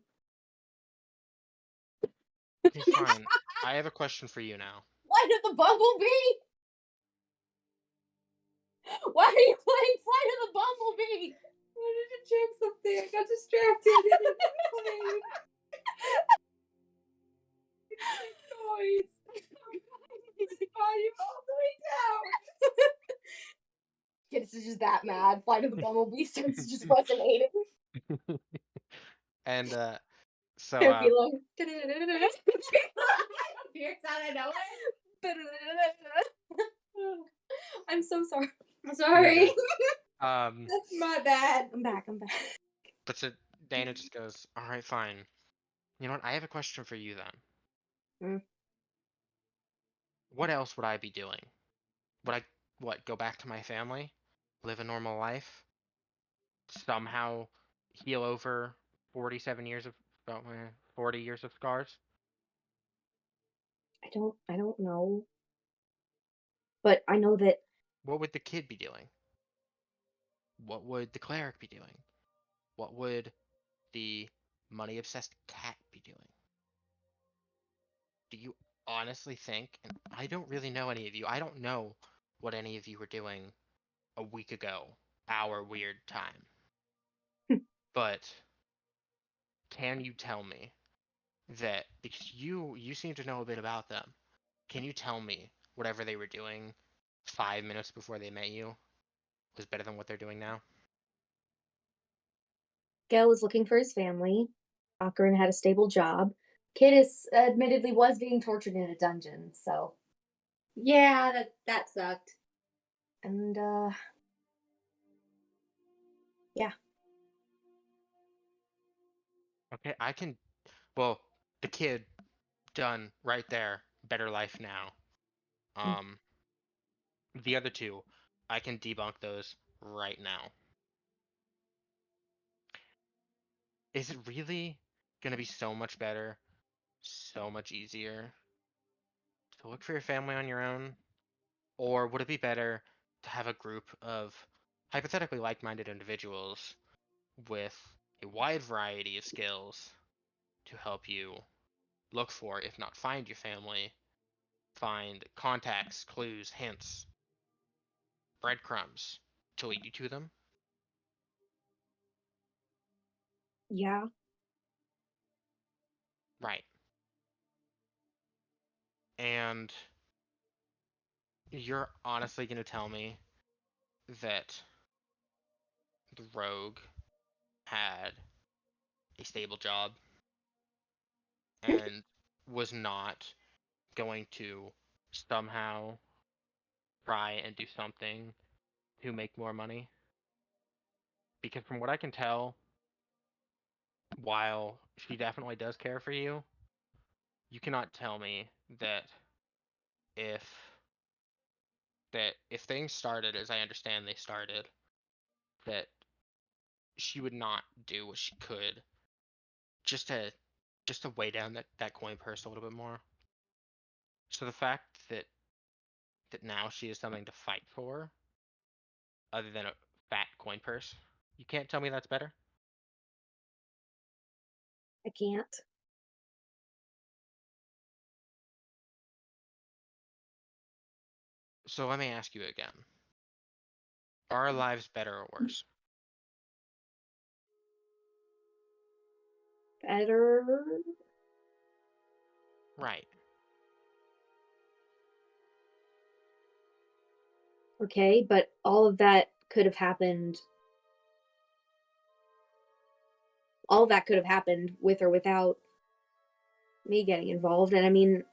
Okay, fine. I have a question for you now. Flight of the Bumblebee? Why are you playing Flight of the Bumblebee? I wanted to check something. I got distracted. Noise. Volume all the way down. Kids is just that mad. Flight of the Bumblebee starts just resonating. And so It'd be like, Fierce out of nowhere. I'm so sorry. I'm sorry. um That's my bad. I'm back. but so Dana just goes, "All right, fine. You know what? I have a question for you then. Hmm. What else would I be doing? Would I go back to my family, live a normal life, somehow heal over 47 years of 40 years of scars? I don't know. But I know that What would the kid be doing? What would the cleric be doing? What would the money obsessed cat be doing? Do you honestly think, and I don't really know any of you, I don't know what any of you were doing a week ago, our weird time. But can you tell me that, because you seem to know a bit about them, can you tell me whatever they were doing 5 minutes before they met you was better than what they're doing now? Gail was looking for his family. Ocarin had a stable job. Kidis admittedly was being tortured in a dungeon, so. Yeah, that sucked. And, yeah. Okay, I can. Well, the kid, done right there. Better life now. The other two, I can debunk those right now. Is it really gonna be so much better, so much easier to look for your family on your own? Or would it be better to have a group of hypothetically like-minded individuals with a wide variety of skills to help you look for, if not find your family, find contacts, clues, hints, breadcrumbs to lead you to them? Yeah. Right. And you're honestly going to tell me that the rogue had a stable job and was not going to somehow try and do something to make more money? Because from what I can tell, while she definitely does care for you, you cannot tell me that if if things started as I understand they started, that she would not do what she could just to weigh down that coin purse a little bit more. So the fact that now she has something to fight for other than a fat coin purse, you can't tell me that's better? I can't. So let me ask you again. Are our lives better or worse? Better. Right. Okay, but all of that could have happened. All of that could have happened with or without me getting involved. And I mean,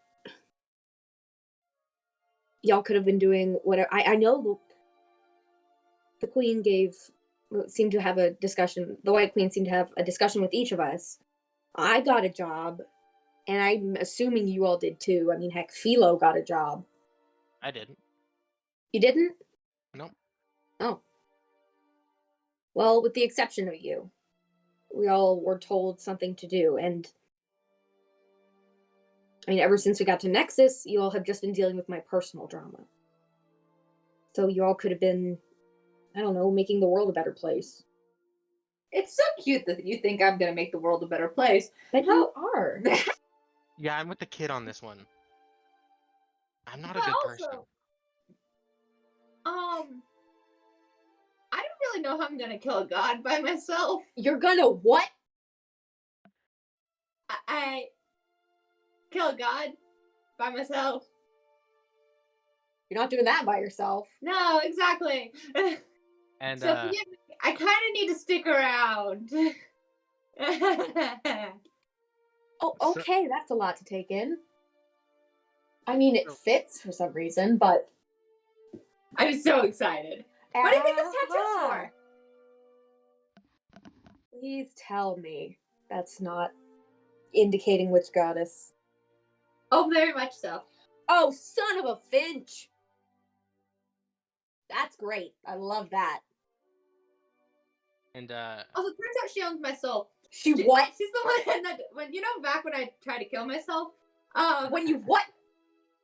y'all could have been doing whatever. I know the queen seemed to have a discussion. The White Queen seemed to have a discussion with each of us. I got a job, and I'm assuming you all did too. I mean, heck, Philo got a job. I didn't. You didn't? Nope. Oh. Well, with the exception of you. We all were told something to do, and I mean, ever since we got to Nexus, you all have just been dealing with my personal drama. So you all could have been, I don't know, making the world a better place. It's so cute that you think I'm gonna make the world a better place. But you are. Yeah, I'm with the kid on this one. I'm not a But good also, person. I don't really know how I'm gonna kill a god by myself. You're gonna what? I kill a god by myself. You're not doing that by yourself. No, exactly. And So forgive me. I kind of need to stick around. Oh, So- okay, that's a lot to take in. I mean, it So- fits for some reason, but I'm so excited. What do you think this tattoo's for? Please tell me that's not indicating which goddess. Oh, very much so. Oh, son of a finch! That's great. I love that. And Also, it turns out she owns my soul. She what? She's the one that when back when I tried to kill myself. When you what?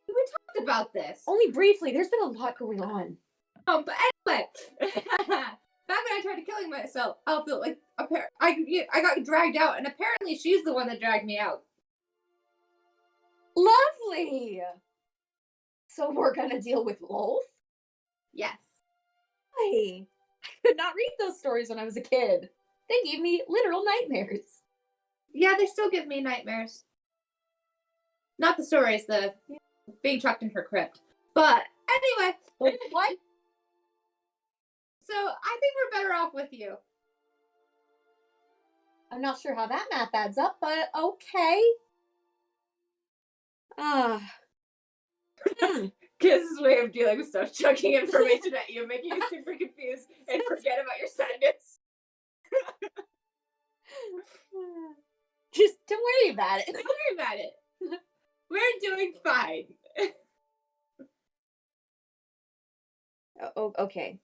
We talked about this. Only briefly. There's been a lot going on. But anyway, back when I tried to killing myself, I felt like I got dragged out, and apparently she's the one that dragged me out. Lovely. So we're gonna deal with Lolth? Yes. Hey, I could not read those stories when I was a kid. They gave me literal nightmares. Yeah, they still give me nightmares. Not the stories, the being chucked in her crypt. But anyway. What? So I think we're better off with you. I'm not sure how that math adds up, but okay. Ah. Kiss's way of dealing with stuff, chucking information at you, making you super confused and forget about your sadness. Just don't worry about it. Don't worry about it. We're doing fine. Oh, okay.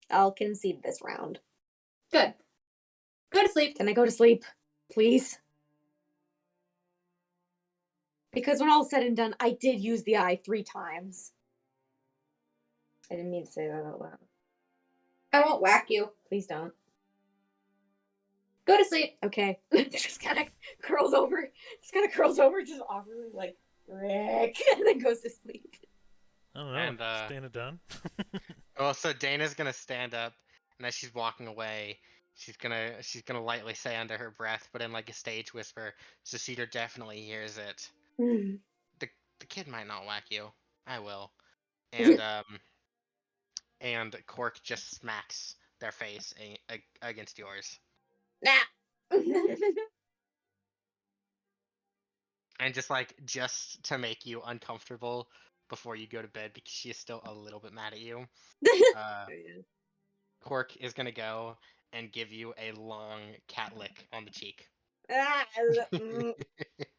I'll concede this round. Good. Go to sleep. Can I go to sleep, please? Because when all's said and done, I did use the eye 3 times. I didn't mean to say that out loud. I won't whack you. Please don't. Go to sleep. Okay. Just kind of curls over, just awkwardly like, Rick, and then goes to sleep. I don't know. And, Is Dana done? Well, so Dana's gonna stand up, and as she's walking away, she's gonna lightly say under her breath, but in like a stage whisper, so Cedar definitely hears it. The kid might not whack you. I will. And Cork just smacks their face against yours. Nah. And just to make you uncomfortable before you go to bed, because she is still a little bit mad at you, Cork is gonna go and give you a long cat lick on the cheek.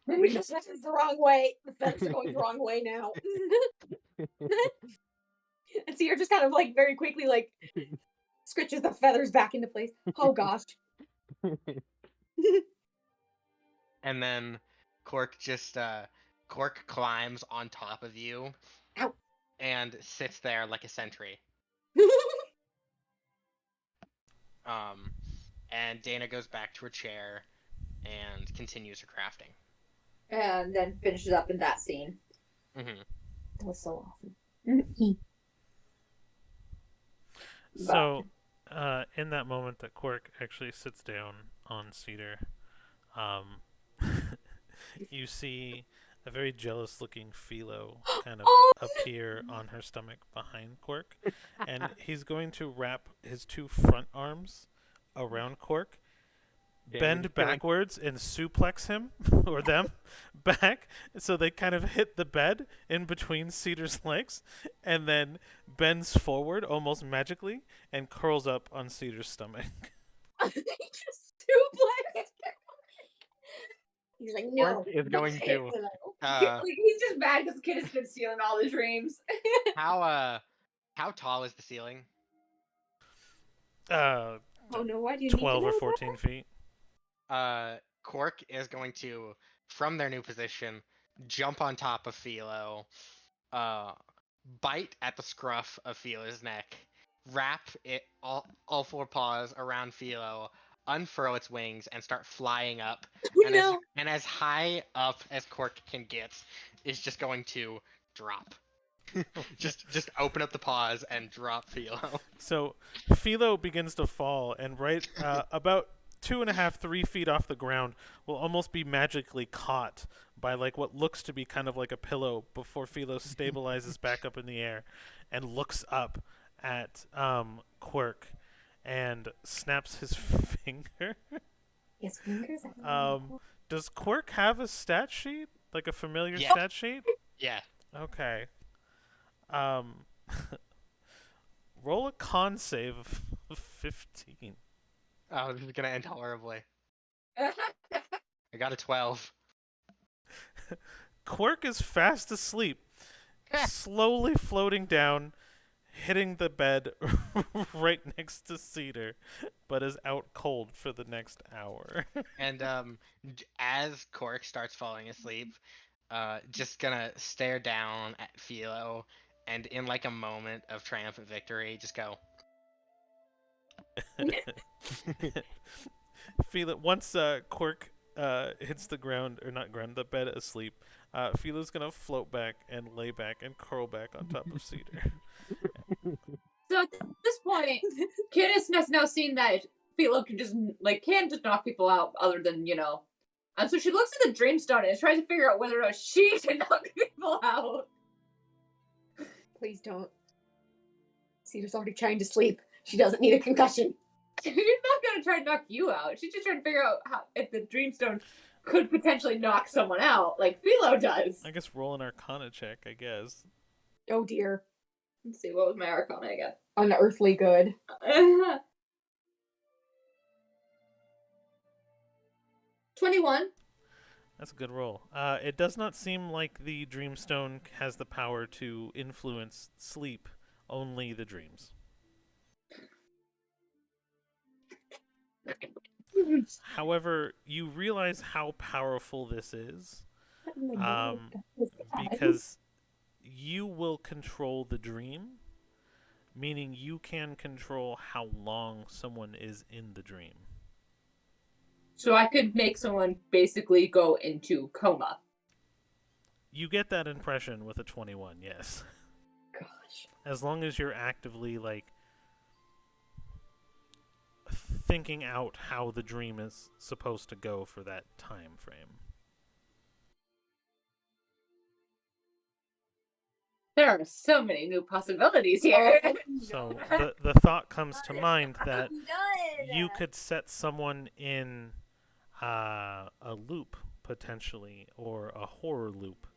Maybe this is the wrong way. The feathers are going the wrong way now. And so you're just kind of like very quickly like scritches the feathers back into place. Oh gosh. And then Cork climbs on top of you. Ow. And sits there like a sentry. And Dana goes back to her chair and continues her crafting. And then finishes up in that scene. Mm-hmm. That was so awesome. So, in that moment that Quark actually sits down on Cedar, you see a very jealous-looking Philo kind of appear on her stomach behind Quark, and he's going to wrap his 2 front arms around Quark, bend backwards, and suplex him or them back, so they kind of hit the bed in between Cedar's legs, and then bends forward almost magically and curls up on Cedar's stomach. He just suplexed. He's like, no. Quark is going to. He's just mad because the kid has been stealing all his dreams. How tall is the ceiling? Oh no, why do you 12 need to or 14 feet. Quark is going to, from their new position, jump on top of Philo, bite at the scruff of Philo's neck, wrap it all 4 paws around Philo, unfurl its wings, and start flying up. And as high up as Quark can get, is just going to drop. just open up the paws and drop Philo. So Philo begins to fall, and right about 2.5, 3 feet off the ground will almost be magically caught by like what looks to be kind of like a pillow before Philo stabilizes back up in the air and looks up at Quark and snaps his finger. His fingers. Does Quark have a stat sheet? Like a familiar Yeah. stat sheet? Yeah. Okay. Roll a con save of 15. Oh, this is gonna end horribly. I got a 12. Quark is fast asleep, slowly floating down, hitting the bed right next to Cedar, but is out cold for the next hour. And as Quark starts falling asleep, just gonna stare down at Philo, and in like a moment of triumphant victory, just go. Philo, once Quark hits the ground, or not ground, the bed asleep, Philo's gonna float back and lay back and curl back on top of Cedar. So at this point, Kidis has now seen that Philo can just knock people out other than, And so she looks at the Dreamstone and tries to figure out whether or not she can knock people out. Please don't. Cedar's already trying to sleep. She doesn't need a concussion. She's not going to try to knock you out. She's just trying to figure out if the Dreamstone could potentially knock someone out, like Philo does. I guess roll an Arcana check, I guess. Oh dear. Let's see, what was my Arcana again? Unearthly good. 21. That's a good roll. It does not seem like the Dreamstone has the power to influence sleep, only the dreams. However, you realize how powerful this is because you will control the dream, meaning you can control how long someone is in the dream. So I could make someone basically go into coma. You get that impression with a 21, yes. Gosh. As long as you're actively, like, thinking out how the dream is supposed to go for that time frame. There are so many new possibilities here. So the thought comes to mind that you could set someone in a loop, potentially, or a horror loop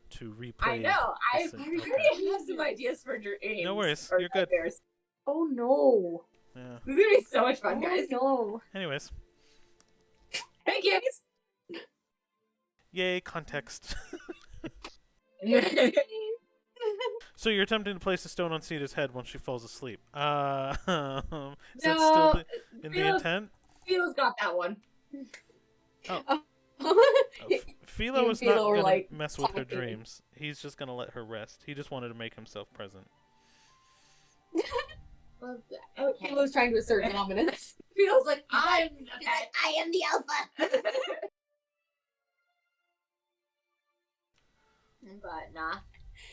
to replay. I know. I the already scene. have some ideas for dreams. No worries, or you're good. nightmares. Oh no. Yeah. This is gonna be so much fun, Oh guys. no. Anyways, Thank you. yay, context. So you're attempting to place a stone on Sita's head once she falls asleep. Is that still in the intent? Philo's got that one. Philo is Philo not were, gonna like, mess with her talking. dreams. He's just gonna let her rest. He just wanted to make himself present. Okay. He was trying to assert dominance. Feels like I'm the pet. I am the alpha. But nah,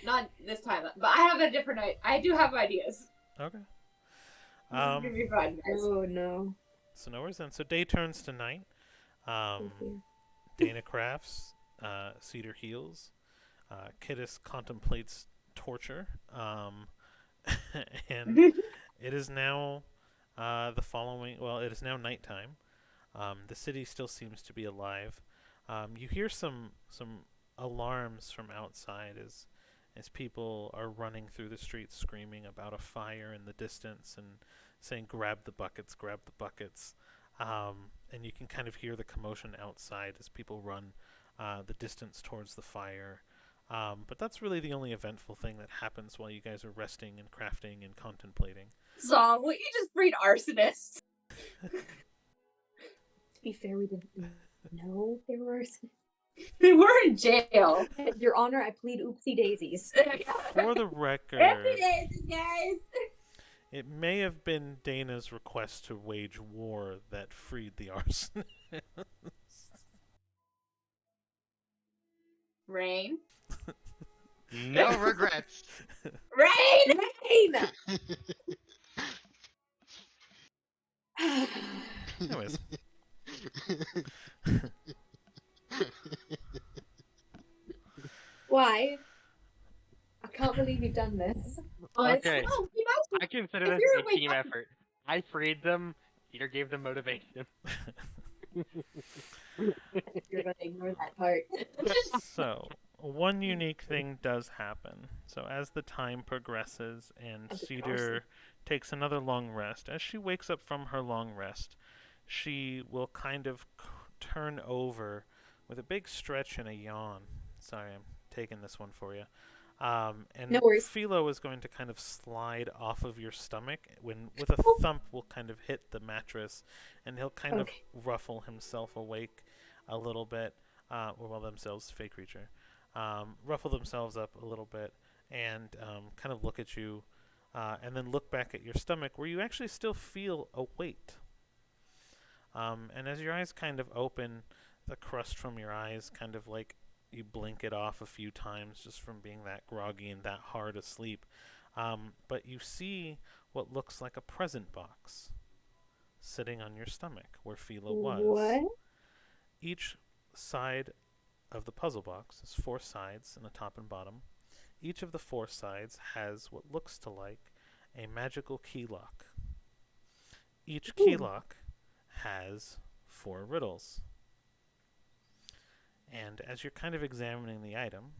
not this time. But I have a different. I do have ideas. Okay. This is gonna be fun, guys. Oh no. So no worries then. So day turns to night. Dana crafts. Cedar heals. Kittis contemplates torture. And it is now the following. Well, it is now nighttime. The city still seems to be alive. You hear some alarms from outside as people are running through the streets screaming about a fire in the distance and saying, grab the buckets, grab the buckets. And you can kind of hear the commotion outside as people run the distance towards the fire. But that's really the only eventful thing that happens while you guys are resting and crafting and contemplating. Song, will you just breed arsonists? To be fair, we didn't know they were. They were in jail. Your Honor, I plead oopsie daisies. For the record, guys. it may have been Dana's request to wage war that freed the arsonists. Rain. No regrets. Rain. Anyways. Why? I can't believe you've done this. Okay. No, you must. I consider If this you're a awake, team effort. I freed them. Peter gave them motivation. You're gonna ignore that part. So, one unique thing does happen. So, as the time progresses and Of Cedar takes another long rest, as she wakes up from her long rest, she will kind of turn over with a big stretch and a yawn. Sorry, I'm taking this one for you. And No worries. Philo is going to kind of slide off of your stomach with a thump will kind of hit the mattress, and he'll kind of ruffle himself awake a little bit, themselves, fake creature, ruffle themselves up a little bit, and kind of look at you, and then look back at your stomach where you actually still feel a weight. And as your eyes kind of open, the crust from your eyes kind of like you blink it off a few times just from being that groggy and that hard asleep. But you see what looks like a present box sitting on your stomach where Philo was. What? Each side of the puzzle box is 4 sides in the top and bottom. Each of the 4 sides has what looks to like a magical key lock. Each key lock has 4 riddles. And as you're kind of examining the item,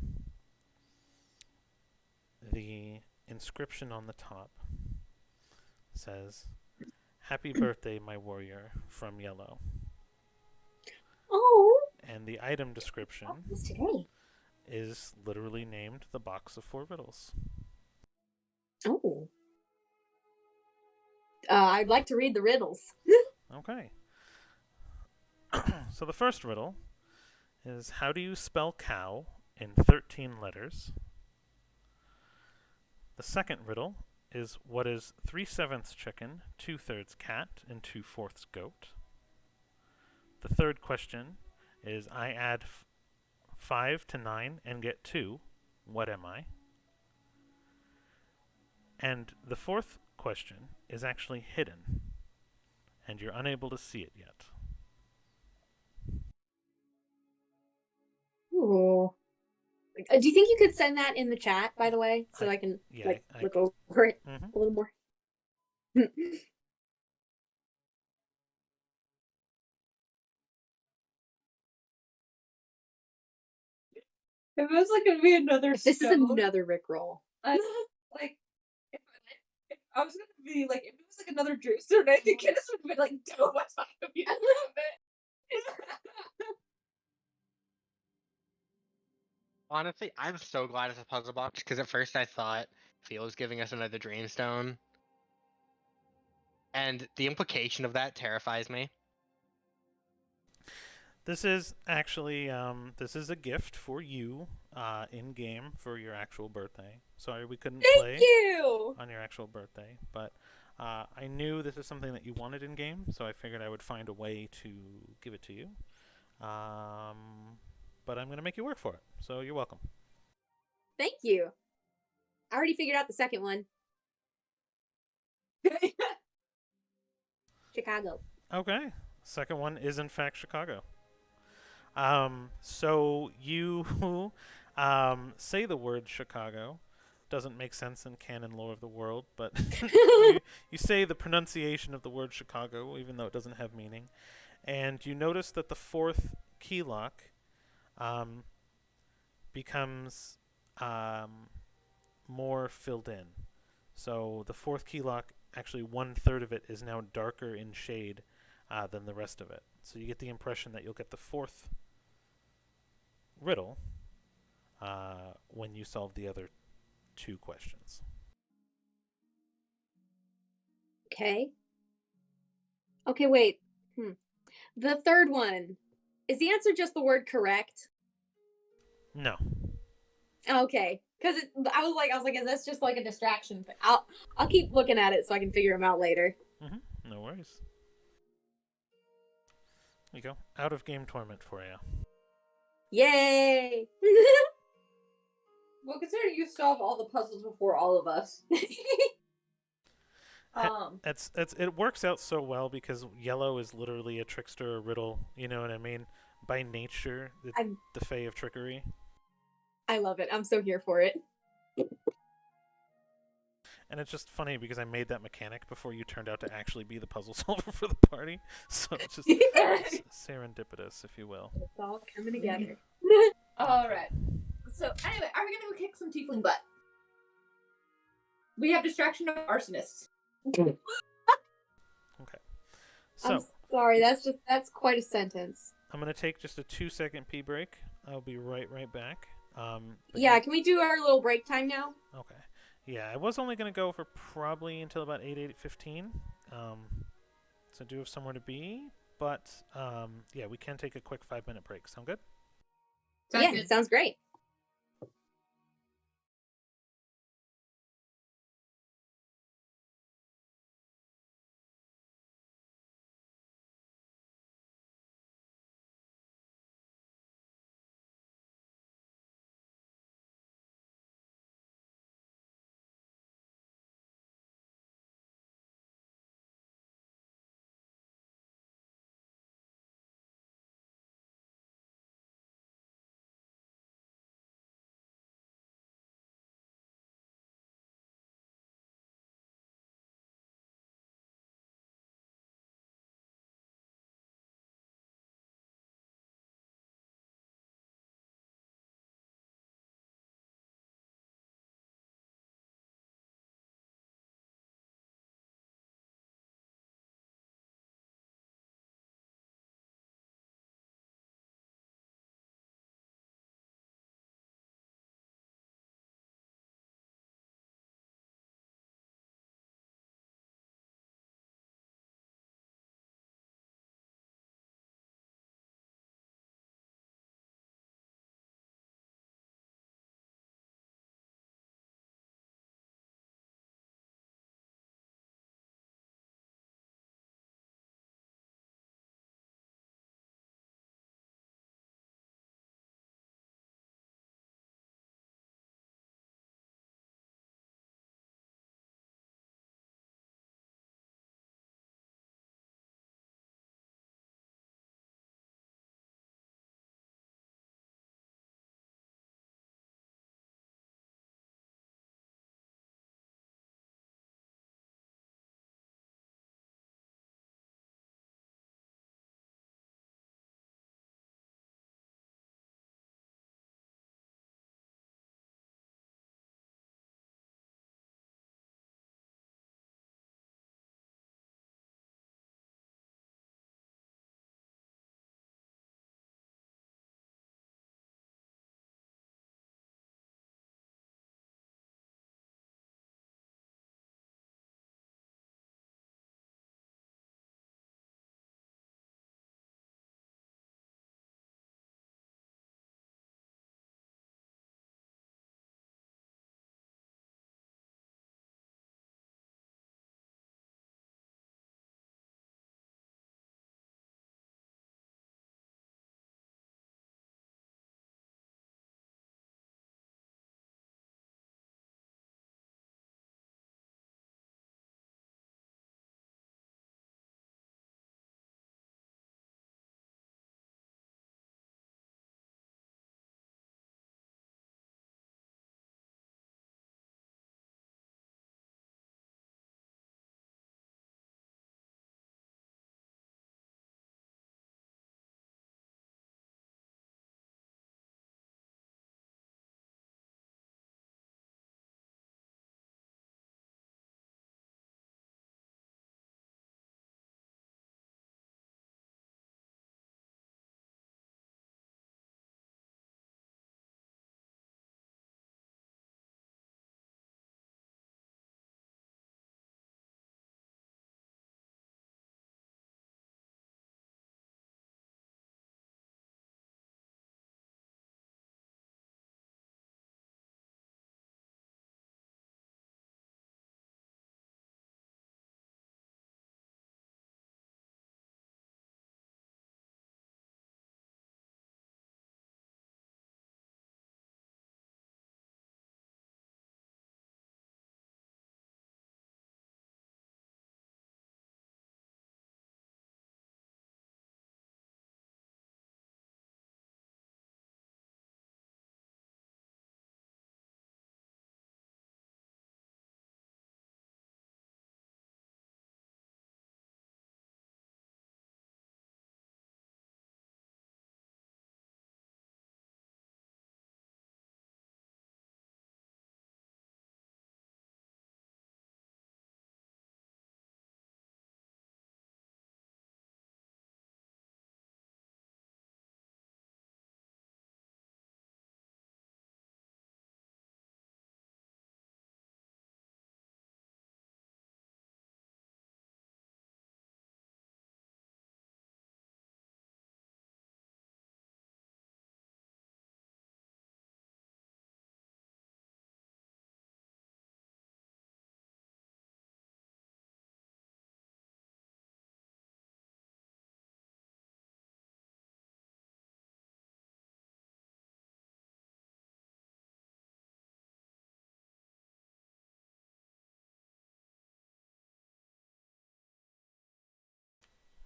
the inscription on the top says, "Happy birthday, my warrior, from Yellow." Oh, And the item description it's today. is literally named the Box of Four Riddles. Oh. I'd like to read the riddles. Okay. So the first riddle is, how do you spell cow in 13 letters? The second riddle is, what is 3/7 chicken, 2/3 cat, and 2/4 goat? The third question is, I add 5 to 9 and get 2. What am I? And the fourth question is actually hidden, and you're unable to see it yet. Ooh. Do you think you could send that in the chat, by the way, so I can look over it a little more? If it was like gonna be another This is stone, another Rickroll. like if I was gonna be like, if it was like another Drew stone, I think this would be like dope on top of you. Honestly, I'm so glad it's a puzzle box because at first I thought Phil was giving us another Dreamstone, and the implication of that terrifies me. This is actually this is a gift for you in game for your actual birthday. Sorry we couldn't play you! on your actual birthday, but I knew this is something that you wanted in game, so I figured I would find a way to give it to you. But I'm gonna make you work for it, so you're welcome. Thank you. I already figured out the second one. Chicago. Okay, second one is in fact Chicago. So you say the word Chicago. Doesn't make sense in canon lore of the world, but you say the pronunciation of the word Chicago, even though it doesn't have meaning. And you notice that the fourth key lock becomes more filled in. So the fourth key lock, actually 1/3 of it is now darker in shade than the rest of it. So you get the impression that you'll get the fourth riddle when you solve the other two questions. Okay. Okay, wait. The third one. Is the answer just the word correct? No. Okay. Because I was like, is this just like a distraction? I'll keep looking at it so I can figure them out later. No worries. There you go. Out of game torment for you. Yay! Well, consider you solve all the puzzles before all of us. It works out so well because Yellow is literally a trickster, a riddle. You know what I mean? By nature, the Fae of trickery. I love it. I'm so here for it. And it's just funny because I made that mechanic before you turned out to actually be the puzzle solver for the party. So it's just serendipitous, if you will. It's all coming together. Alright. So, anyway, are we gonna go kick some tiefling butt? We have distraction of arsonists. Okay. So I'm sorry, that's quite a sentence. I'm gonna take just a 2-second pee break. I'll be right back. Yeah, can we do our little break time now? Okay. Yeah, I was only gonna go for probably until about 8:15. So I do have somewhere to be, but yeah, we can take a quick 5-minute break. Sound good? Sounds great.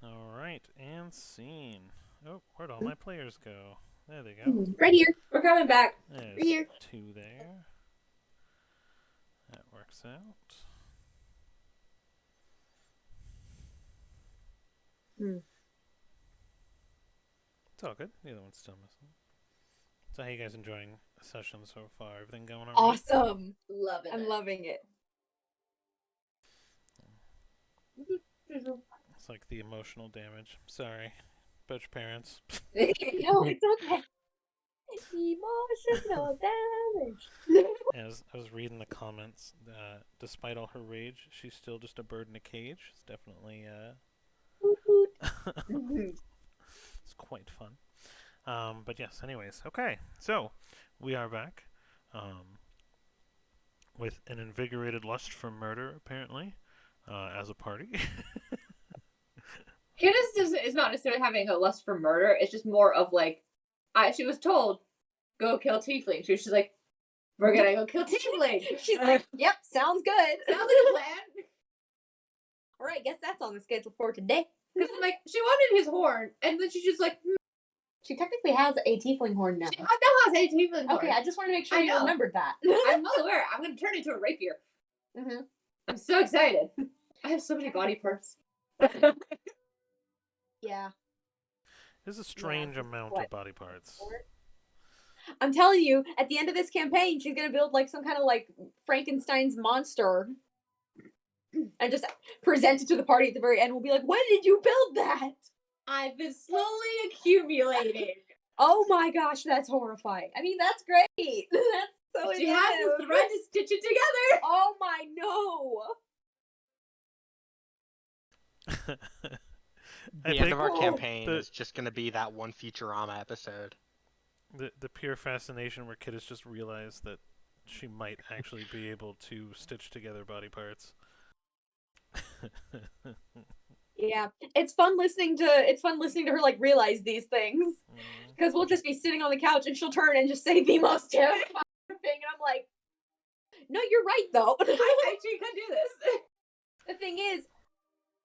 All right, and scene. Oh, where'd all my players go? There they go. Right here. We're coming back. There's Here. 2 there. That works out. It's all good. The other one's still missing. So how you guys enjoying the session so far? Everything going on? Awesome. Loving I'm it. loving it. It's like the emotional damage. Sorry. About your parents. No, it's okay. Emotional damage. As I was reading the comments, despite all her rage, she's still just a bird in a cage. It's definitely it's quite fun. But yes, anyways, okay. So we are back with an invigorated lust for murder, apparently, as a party. Candace is not necessarily having a lust for murder. It's just more of like, she was told, go kill tiefling. She was just like, we're gonna go kill tiefling. She's like, yep, sounds good. Sounds like a plan. All right, guess that's on the schedule for today. Because I'm like, she wanted his horn, and then she's just like, She technically has a tiefling horn now. I know has a tiefling horn. Okay, I just wanted to make sure I you know. remembered that. I'm well aware. I'm gonna turn into a rapier. Mm-hmm. I'm so excited. I have so many body parts. Yeah. There's a strange amount what? of body parts. I'm telling you, at the end of this campaign, she's gonna build like some kind of like Frankenstein's monster and just present it to the party at the very end. We'll be like, when did you build that? I've been slowly accumulating. Oh my gosh, that's horrifying. I mean, that's great. That's so She has the intense. thread to stitch it together. Oh my no. The end of our Oh, campaign the- is just going to be that one Futurama episode. the pure fascination where Kid has just realized that she might actually be able to stitch together body parts. Yeah, it's fun listening to her like realize these things because we'll just be sitting on the couch and she'll turn and just say the most terrifying thing, and I'm like, no, you're right though. I actually could do this. The thing is,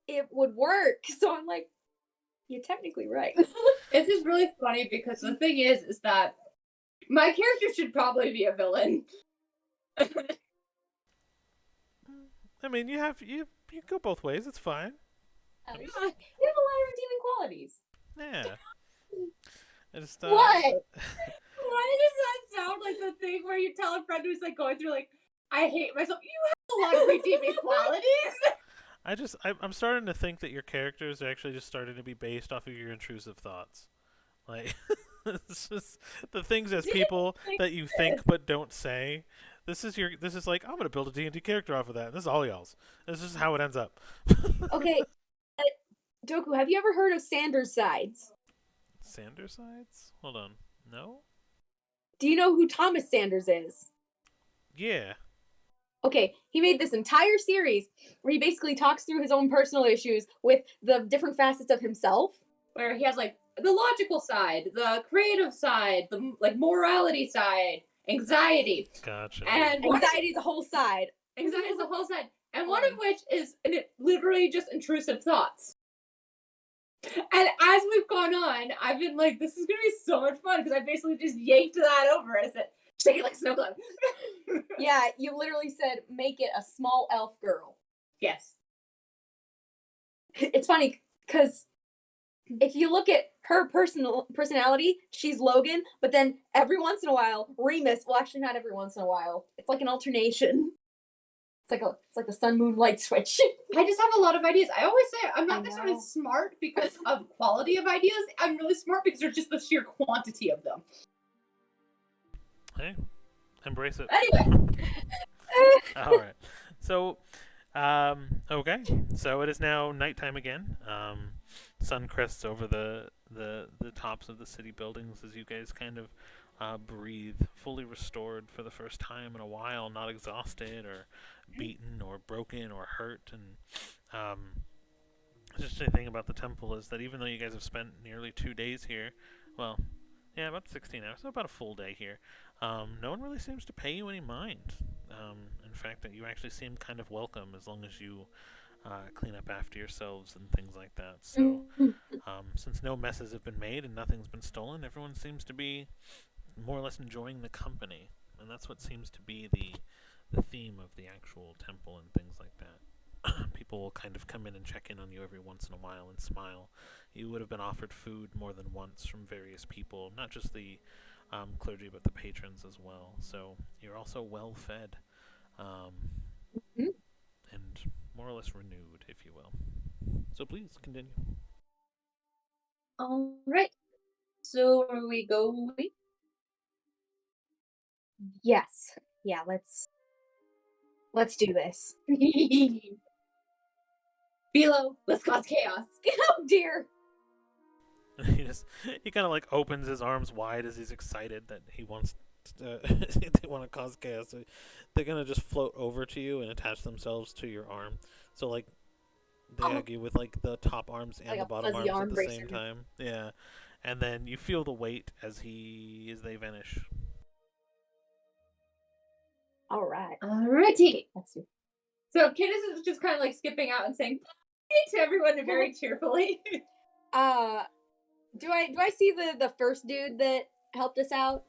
it would work. So I'm like, you're technically right. It's just really funny because the thing is that my character should probably be a villain. I mean, you go both ways. It's fine. You have a lot of redeeming qualities. Yeah. I just, What? Why does that sound like the thing where you tell a friend who's like going through like, I hate myself? You have a lot of redeeming qualities. I'm starting to think that your characters are actually just starting to be based off of your intrusive thoughts. Like, it's just the things as people that you think but don't say. This is like, I'm gonna build a D&D character off of that. This is all y'all's. This is how it ends up. Okay, Doku, have you ever heard of Sanders Sides? Sanders sides? Hold on. No? Do you know who Thomas Sanders is? Yeah. Okay, he made this entire series where he basically talks through his own personal issues with the different facets of himself. Where he has like the logical side, the creative side, the like morality side, anxiety. Gotcha. And Anxiety is a whole side. anxiety is the whole side. And one of which is literally just intrusive thoughts. And as we've gone on, I've been like, this is going to be so much fun because I basically just yanked that over. I said, shake it like snow globe. Yeah, you literally said, make it a small elf girl. Yes. It's funny because if you look at her personality, she's Logan, but then every once in a while, Remus, well, actually not every once in a while, it's like an alternation. It's like the sun moon light switch. I just have a lot of ideas. I always say I'm not I necessarily know. smart because of quality of ideas. I'm really smart because there's just the sheer quantity of them. Hey, embrace it. Anyway. All right. So, okay. So it is now nighttime again. Sun crests over the tops of the city buildings as you guys kind of breathe, fully restored for the first time in a while, not exhausted or beaten or broken or hurt. And just the thing about the temple is that even though you guys have spent nearly 2 days here, well, yeah, about 16 hours, so about a full day here, no one really seems to pay you any mind. In fact, that you actually seem kind of welcome as long as you clean up after yourselves and things like that. So, since no messes have been made and nothing's been stolen, everyone seems to be more or less enjoying the company, and that's what seems to be the theme of the actual temple and things like that. People will kind of come in and check in on you every once in a while and smile. You would have been offered food more than once from various people, not just the clergy, but the patrons as well. So you're also well fed, and more or less renewed, if you will. So please continue. All right. So are we going? Yes. Yeah, let's do this. Philo, let's cause chaos. Oh dear. He kind of like opens his arms wide as he's excited that he wants to, they want to cause chaos. So they're gonna just float over to you and attach themselves to your arm. So like they hug you with like the top arms and Like the a bottom fuzzy arms arm at the bracer. same time. Yeah, and then you feel the weight as they vanish. All right. Alrighty. Let's do. So Kidis is just kind of like skipping out and saying bye to everyone very cheerfully. Do I see the first dude that helped us out?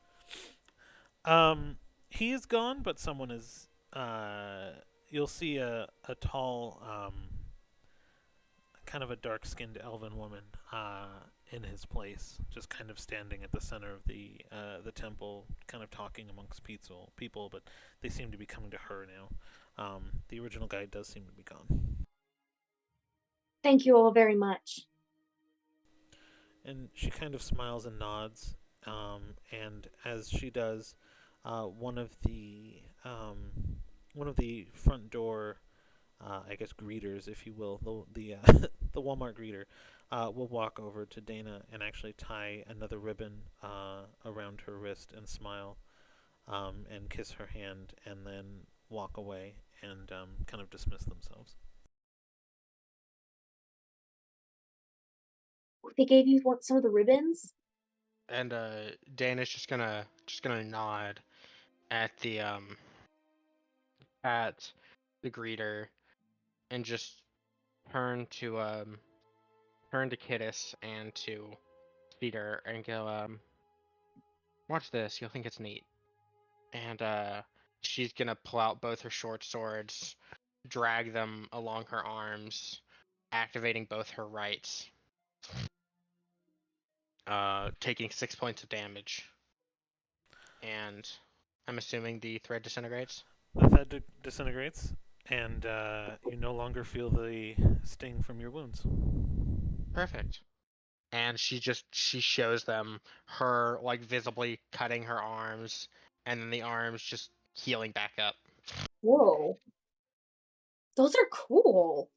He's gone, but someone is. You'll see a tall, kind of a dark-skinned elven woman in his place, just kind of standing at the center of the temple, kind of talking amongst people, but they seem to be coming to her now. The original guide does seem to be gone. Thank you all very much. And she kind of smiles and nods, and as she does, one of the front door, I guess greeters, if you will, the the Walmart greeter, will walk over to Dana and actually tie another ribbon around her wrist and smile, and kiss her hand, and then walk away and kind of dismiss themselves. They gave you some of the ribbons? And Dana's just gonna nod at the greeter and just turn to Kiddis and to Peter and go watch this, you'll think it's neat. And she's gonna pull out both her short swords, drag them along her arms, activating both her rights, taking 6 points of damage. And I'm assuming the thread disintegrates. The thread disintegrates, and you no longer feel the sting from your wounds. Perfect. And she shows them her like visibly cutting her arms, and then the arms just healing back up. Whoa. Those are cool.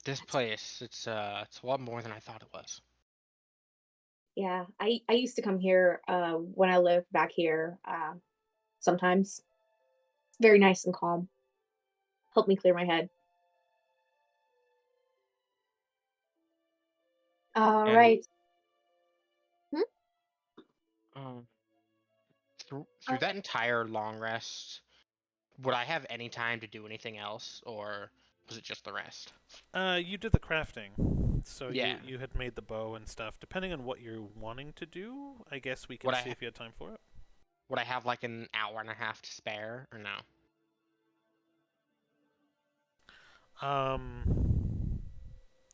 This place, it's a lot more than I thought it was. Yeah, I used to come here when I lived back here sometimes. Very nice and calm. Helped me clear my head. All And right. through that entire long rest, would I have any time to do anything else, or was it just the rest? You did the crafting, so Yeah. you had made the bow and stuff. Depending on what you're wanting to do, I guess we can Would see I if you had time for it. would I have like an hour and a half to spare, or no?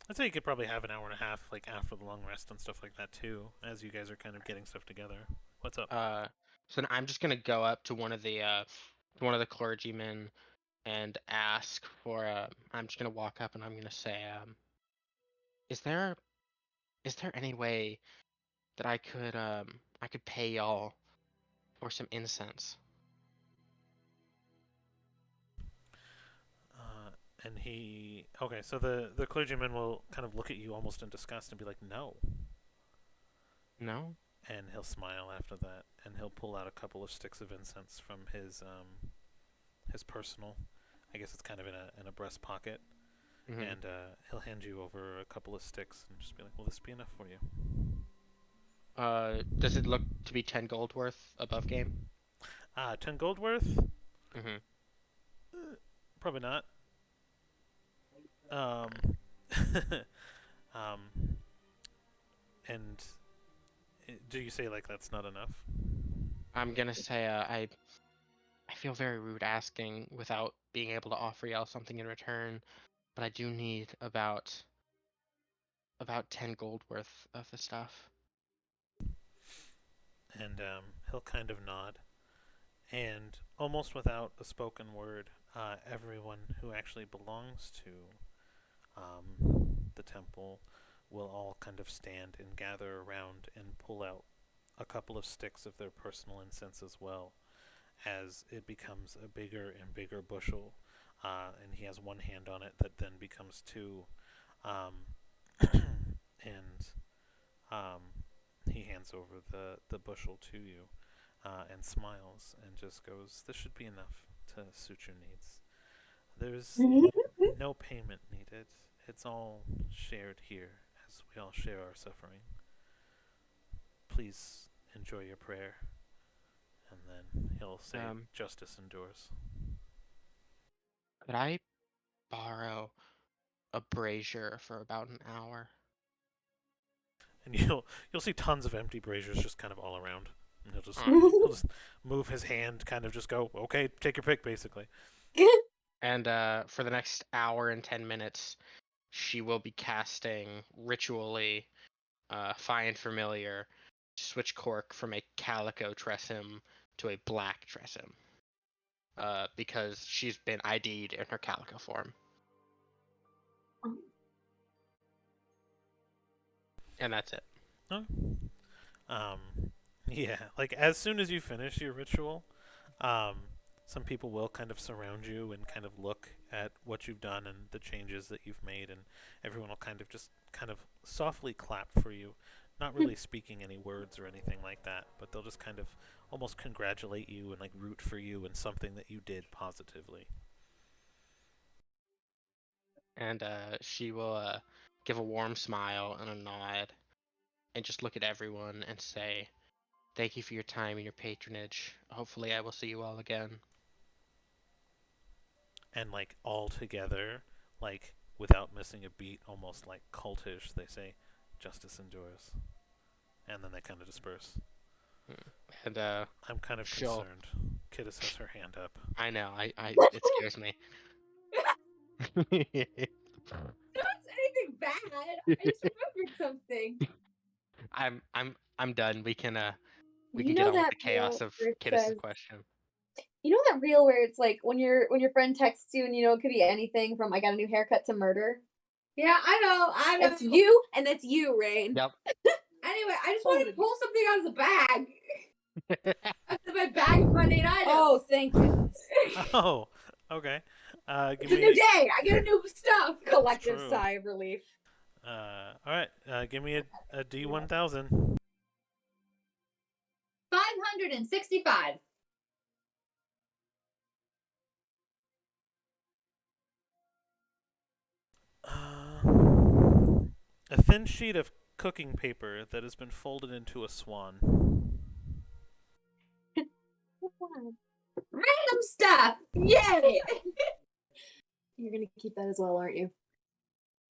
I'd say you could probably have an hour and a half, like after the long rest and stuff like that too, as you guys are kind of getting stuff together. What's up? So then I'm just gonna go up to one of the clergymen and ask for. I'm just gonna walk up and I'm gonna say, is there any way that I could pay y'all for some incense? And he okay, so the clergyman will kind of look at you almost in disgust and be like, "No," No. and he'll smile after that, and he'll pull out a couple of sticks of incense from his personal. I guess it's kind of in a breast pocket, Mm-hmm. and he'll hand you over a couple of sticks and just be like, "Will this be enough for you?" Does it look to be 10 gold worth above game? 10 gold worth. Mm-hmm. Probably not. Um, um, and do you say like that's not enough? I'm gonna say I feel very rude asking without being able to offer y'all something in return, but I do need about 10 gold worth of the stuff. And he'll kind of nod. And almost without a spoken word, everyone who actually belongs to the temple will all kind of stand and gather around and pull out a couple of sticks of their personal incense as well, as it becomes a bigger and bigger bushel. And he has one hand on it that then becomes two. Um, and he hands over the bushel to you and smiles and just goes, "This should be enough to suit your needs. There's no payment needed. It's all shared here as we all share our suffering. Please enjoy your prayer." And then he'll say, "Justice endures." Could I borrow a brazier for about an hour? And you'll see tons of empty braziers just kind of all around. And Alright. he'll just move his hand, kind of just go, "Okay, take your pick," basically. And for the next hour and 10 minutes, she will be casting ritually Find Familiar, switch Cork from a calico Tressym to a black Tressym. Because she's been ID'd in her calico form. And that's it. Yeah, like as soon as you finish your ritual, some people will kind of surround you and kind of look at what you've done and the changes that you've made, and everyone will kind of just kind of softly clap for you, not really speaking any words or anything like that, but they'll just kind of almost congratulate you and like root for you in something that you did positively. And she will give a warm smile and a nod and just look at everyone and say, "Thank you for your time and your patronage. Hopefully I will see you all again." And like all together, like without missing a beat, almost like cultish, they say, "Justice endures," and then they kind of disperse. And I'm kind of she'll- concerned. Kittis has her hand up. I know, it scares me. Not anything bad. I just remembered something. I'm done. We can You get know on with that the chaos reel of where it Kittis' says, question. you know that reel where it's like when your friend texts you and you know it could be anything from "I got a new haircut" to murder. Yeah, I know. That's you, and that's you, Rain. Yep. Anyway, I just wanted to pull something out of the bag. Out of my bag of mundane items. Oh, thank goodness. Oh, okay. Give It's a me new day. I get a new stuff. Collective True. sigh of relief. all right. Give me a D1000. 565. A thin sheet of cooking paper that has been folded into a swan. Random stuff. Yay. You're gonna keep that as well, aren't you?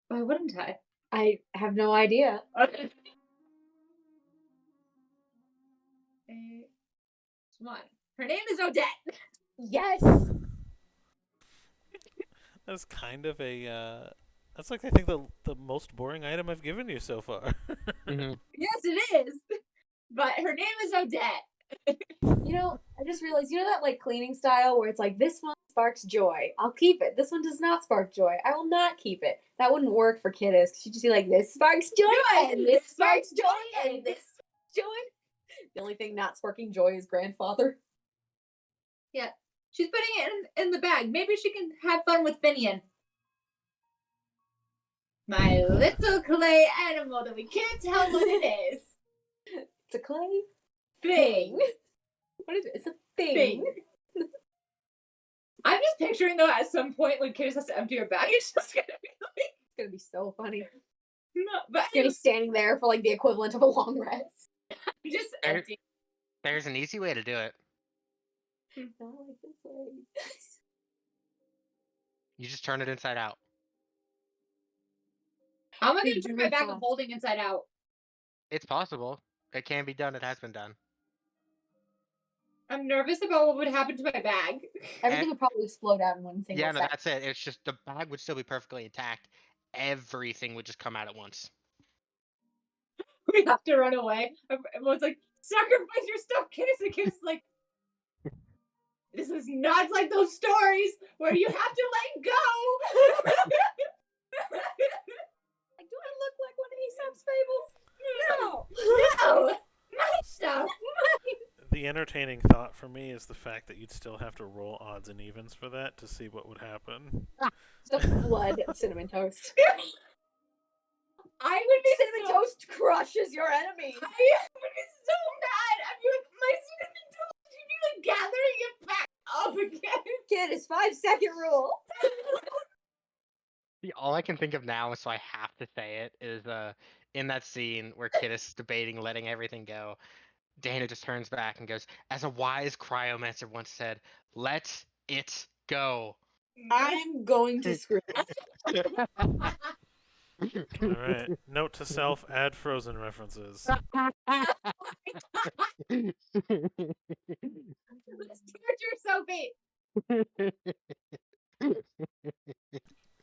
Why wouldn't I? I have no idea. One. Her name is Odette. Yes. That's kind of a. That's like I think the most boring item I've given you so far. Mm-hmm. Yes, it is. But her name is Odette. You know, I just realized, you know that like cleaning style where it's like, this one sparks joy, I'll keep it. This one does not spark joy, I will not keep it. That wouldn't work for Kittis. She'd just be like, this sparks joy, and this sparks joy, and this sparks joy. The only thing not sparking joy is grandfather. Yeah. She's putting it in the bag. Maybe she can have fun with Finian. My little clay animal that we can't tell what it is. It's a clay Thing. What is it? It's a thing. I'm just picturing though at some point when Kittis has to empty her bag, it's just gonna be like, It's gonna be so funny. no, but It's gonna be standing there for like the equivalent of a long rest. just There- empty. There's an easy way to do it. Not like this way. You just turn it inside out. How am I Hey, going to do turn my it bag of fast. holding inside out? It's possible. It can be done. It has been done. I'm nervous about what would happen to my bag. Everything would probably explode out in one single Yeah, no, second. that's it. It's just the bag would still be perfectly intact. Everything would just come out at once. We have to run away. Everyone's like, sacrifice your stuff, Kiss. And Kiss is like, this is not like those stories where you have to let go. Like, do I look like one of Aesop's fables? No. No, my stuff. The entertaining thought for me is the fact that you'd still have to roll odds and evens for that to see what would happen. The flood of cinnamon toast. I would be Cinnamon so, toast crushes your enemies. I would be so mad. I'd be like, my cinnamon toast. You'd be like gathering it back up again. Kid, it's 5-second rule. See, all I can think of now, so I have to say it, is in that scene where Kid is debating letting everything go, Dana just turns back and goes, as a wise cryomancer once said, let it go. I'm going to screw. All right. Note to self: add Frozen references. Let's torture Sophie.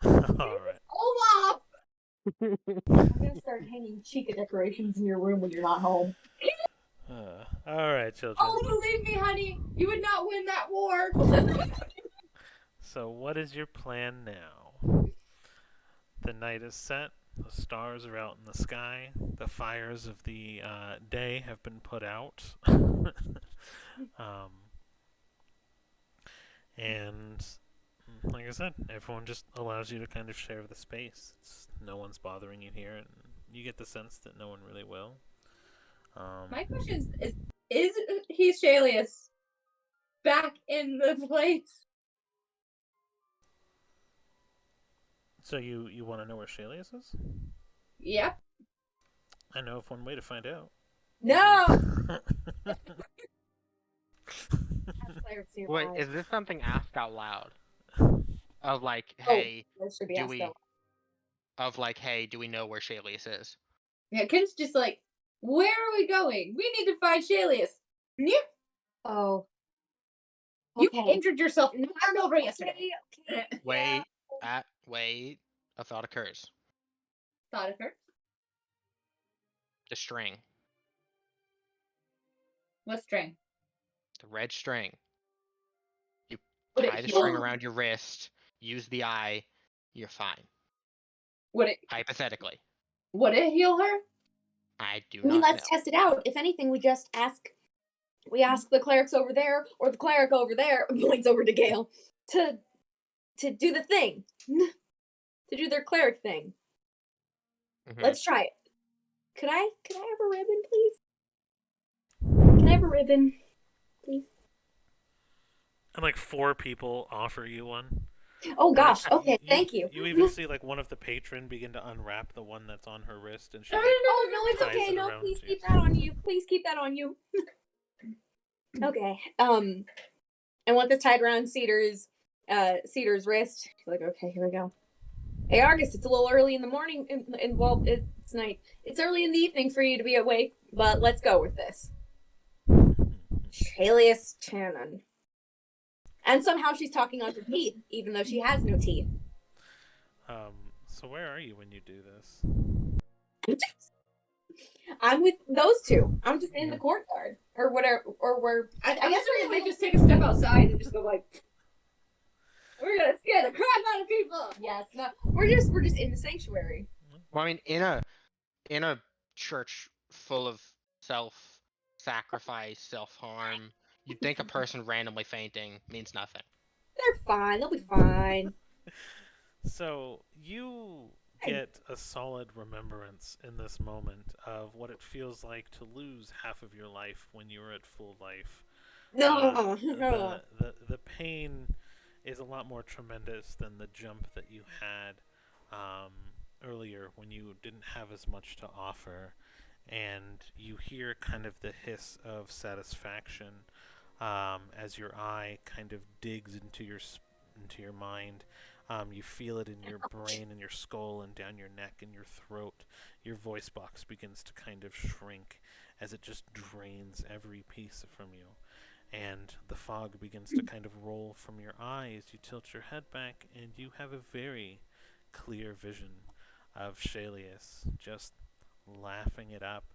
All right. Olaf. I'm gonna start hanging Chica decorations in your room when you're not home. All right, children. Oh, believe me, honey, you would not win that war. So, what is your plan now? The night is set. The stars are out in the sky. The fires of the day have been put out. And like I said, everyone just allows you to kind of share the space. No one's bothering you here, and you get the sense that no one really will. My question is he Shalius back in the place? So you want to know where Shalius is? Yep. I know of one way to find out. No. Wait, is this something asked out loud? Of like, Oh, hey, this should be do asked we? out. Of like, hey, do we know where Shalius is? Yeah, Ken's just like, where are we going? We need to find Shalius. You Oh. you Okay. injured yourself and turned over yesterday. Okay. Wait, wait. A thought occurs. Thought of her. The string, What string? the red string. You Would tie it the heal? string around your wrist. Use the eye. You're fine. Would it heal her? I do I mean, not let's know. test it out. If anything, we just ask. We ask the clerics over there, or the cleric over there, points over to Gale, to do the thing, to do their cleric thing. Mhm. Let's try it. Could I have a ribbon, please? Can I have a ribbon, please? And like 4 people offer you one. Oh gosh. Okay. Thank you. You even see like one of the patron begin to unwrap the one that's on her wrist, and she like, Oh no, it's ties okay. it No, around please you. keep that on you. Please keep that on you. Okay. I want this tied around Cedar's wrist. Like, okay, here we go. Hey, Argus, it's a little early in the morning. Well, it's night. It's early in the evening for you to be awake, but let's go with this. Chalius Tannen. And somehow she's talking on her teeth, even though she has no teeth. So where are you when you do this? I'm with those two. I'm just in the courtyard or whatever, or where. I guess we're gonna just take a step outside and just go like, we're gonna scare the crap out of people. Yes, no, we're just in the sanctuary. Well, I mean, in a church full of self-sacrifice, self-harm, you'd think a person randomly fainting means nothing. They're fine. They'll be fine. So you get a solid remembrance in this moment of what it feels like to lose half of your life when you were at full life. No. The pain is a lot more tremendous than the jump that you had earlier when you didn't have as much to offer, and you hear kind of the hiss of satisfaction as your eye kind of digs into your mind, You feel it in your brain and your skull and down your neck and your throat. Your voice box begins to kind of shrink as it just drains every piece from you. And the fog begins to kind of roll from your eyes. You tilt your head back and you have a very clear vision of Shalius just laughing it up.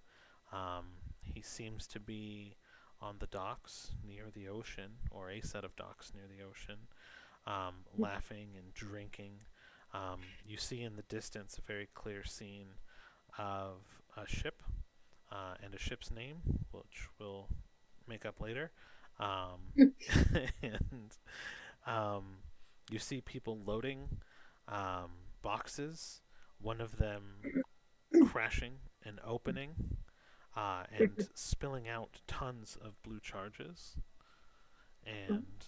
He seems to be on the docks near the ocean, or a set of docks near the ocean, laughing and drinking. You see in the distance a very clear scene of a ship and a ship's name, which we'll make up later. And you see people loading boxes, one of them crashing and opening and spilling out tons of blue charges. And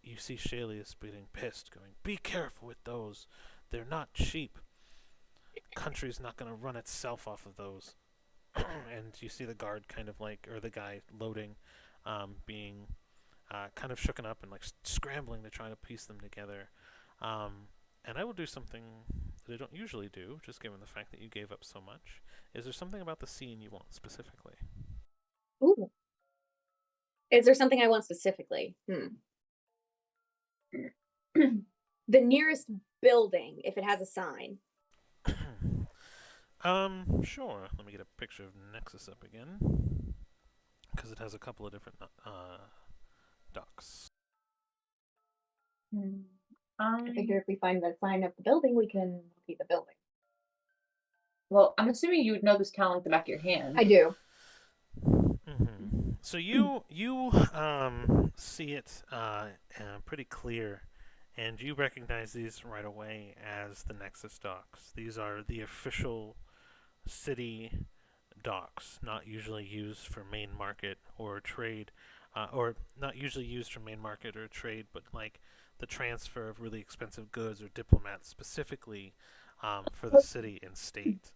you see Shalius getting pissed, going, "Be careful with those. They're not cheap. Country's not going to run itself off of those." And you see the guard kind of like, or the guy loading, being kind of shooken up and like scrambling to try to piece them together. And I will do something that I don't usually do, just given the fact that you gave up so much. Is there something about the scene you want specifically? Ooh. Is there something I want specifically? The nearest building, if it has a sign. Sure. Let me get a picture of Nexus up again, because it has a couple of different docks. I figure if we find the sign of the building, we can locate the building. Well, I'm assuming you would know this town like the back of your hand. I do. So you see it pretty clear, and you recognize these right away as the Nexus docks. These are the official city docks, not usually used for main market or trade, or not usually used for main market or trade, but like the transfer of really expensive goods or diplomats specifically for the city and state.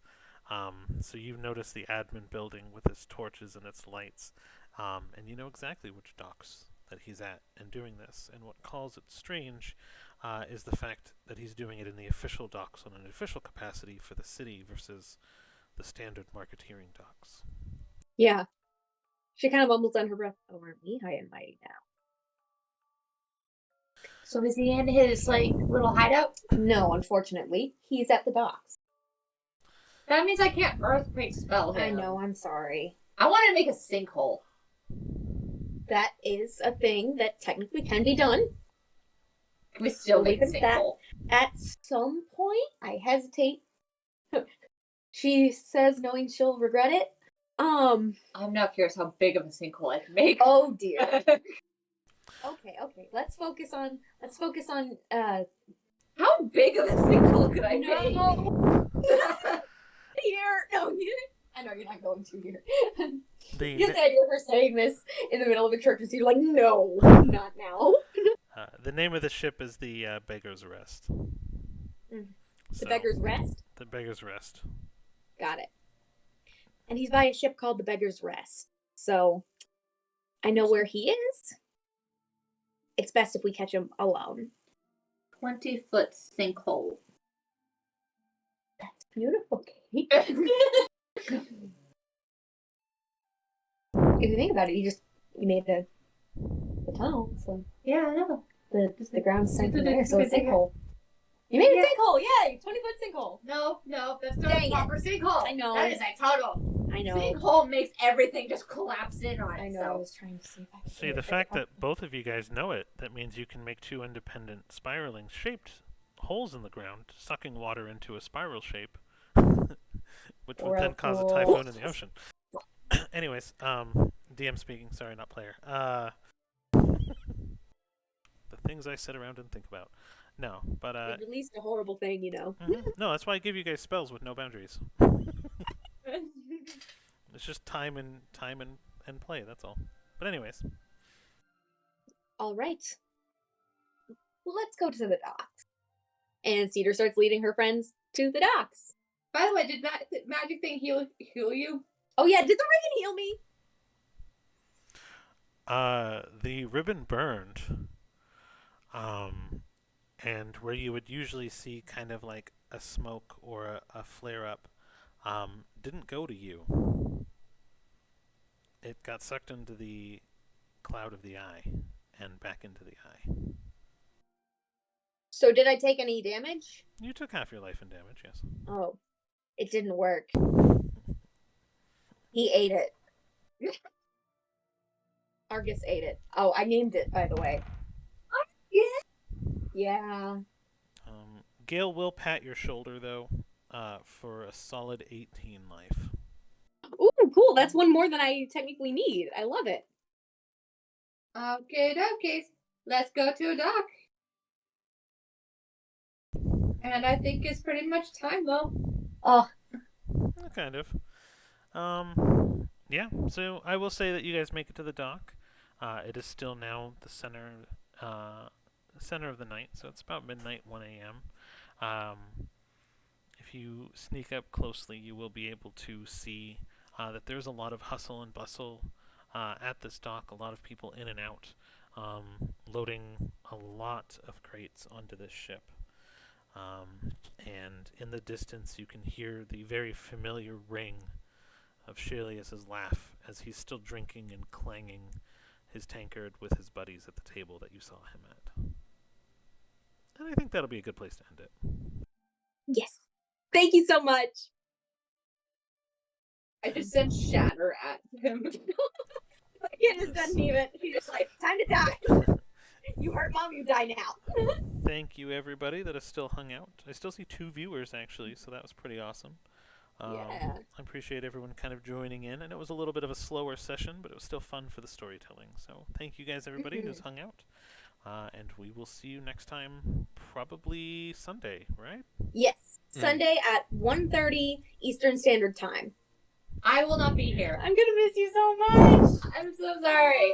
So you've noticed the admin building with its torches and its lights, and you know exactly which docks that he's at and doing this. And what calls it strange is the fact that he's doing it in the official docks on an official capacity for the city versus the standard marketeering docks. Yeah. She kind of mumbles under her breath, "Oh, aren't we high and mighty now?" So is he in his like little hideout? No, unfortunately. He's at the docks. That means I can't earthquake spell him. I know, I'm sorry. I want to make a sinkhole. That is a thing that technically can be done. We still make a Leave it at that. sinkhole. At some point, I hesitate. She says, knowing she'll regret it. I'm now curious how big of a sinkhole I can make. Oh dear. Okay. Let's focus on How big of a sinkhole could I make? No. Here. No, I know you're not going to here. You said you were saying this in the middle of the church, and so you're like, no, not now. The name of the ship is the Beggar's Rest. The Beggar's Rest? The Beggar's Rest. Got it. And he's by a ship called the Beggar's Rest. So I know where he is. It's best if we catch him alone. 20-foot sinkhole. That's beautiful, Kate. If you think about it, you made the tunnel, so Yeah, I know. the ground's sunk in there, so it's a sinkhole. You made a sinkhole, yay! 20-foot sinkhole. No, that's not Dang a proper sinkhole. I know. That is a tunnel. I know. Sinkhole makes everything just collapse in on itself. I know. I was trying to see if I could. See, the fact that both of you guys know it, that means you can make two independent spiraling shaped holes in the ground, sucking water into a spiral shape, which would then cause a typhoon in the ocean. Anyways, DM speaking, sorry, not player. The things I sit around and think about. No, but It released a horrible thing, you know. No, that's why I give you guys spells with no boundaries. It's just time and play, that's all. But anyways. All right. Well, let's go to the docks. And Cedar starts leading her friends to the docks. By the way, did that magic thing heal you? Oh yeah, did the ribbon heal me? The ribbon burned. and where you would usually see kind of like a smoke or a flare up, didn't go to you. It got sucked into the cloud of the eye and back into the eye. So did I take any damage? You took half your life in damage, yes. Oh, it didn't work. He ate it. Argus ate it. Oh, I named it, by the way. Yeah. Gale will pat your shoulder, though, for a solid 18 life. Ooh, cool. That's one more than I technically need. I love it. Okay, let's go to a dock. And I think it's pretty much time, though. Oh, Kind of. Yeah, so I will say that you guys make it to the dock. It is still now the center of the night, so it's about midnight, 1 a.m. If you sneak up closely, you will be able to see that there's a lot of hustle and bustle at this dock, a lot of people in and out, loading a lot of crates onto this ship. And in the distance, you can hear the very familiar ring of Shelius's laugh as he's still drinking and clanging his tankard with his buddies at the table that you saw him at. And I think that'll be a good place to end it. yes. Thank you so much. I just sent Shatter at him. It just doesn't even. He's just like, time to die. You hurt mom, you die now. Thank you, everybody that has still hung out. I still see 2 viewers, actually, so that was pretty awesome. Yeah. I appreciate everyone kind of joining in. And it was a little bit of a slower session, but it was still fun for the storytelling. So thank you guys, everybody who's hung out. And we will see you next time, probably Sunday, right? Yes. Sunday at 1:30 Eastern Standard Time. I will not be here. I'm gonna miss you so much. I'm so sorry.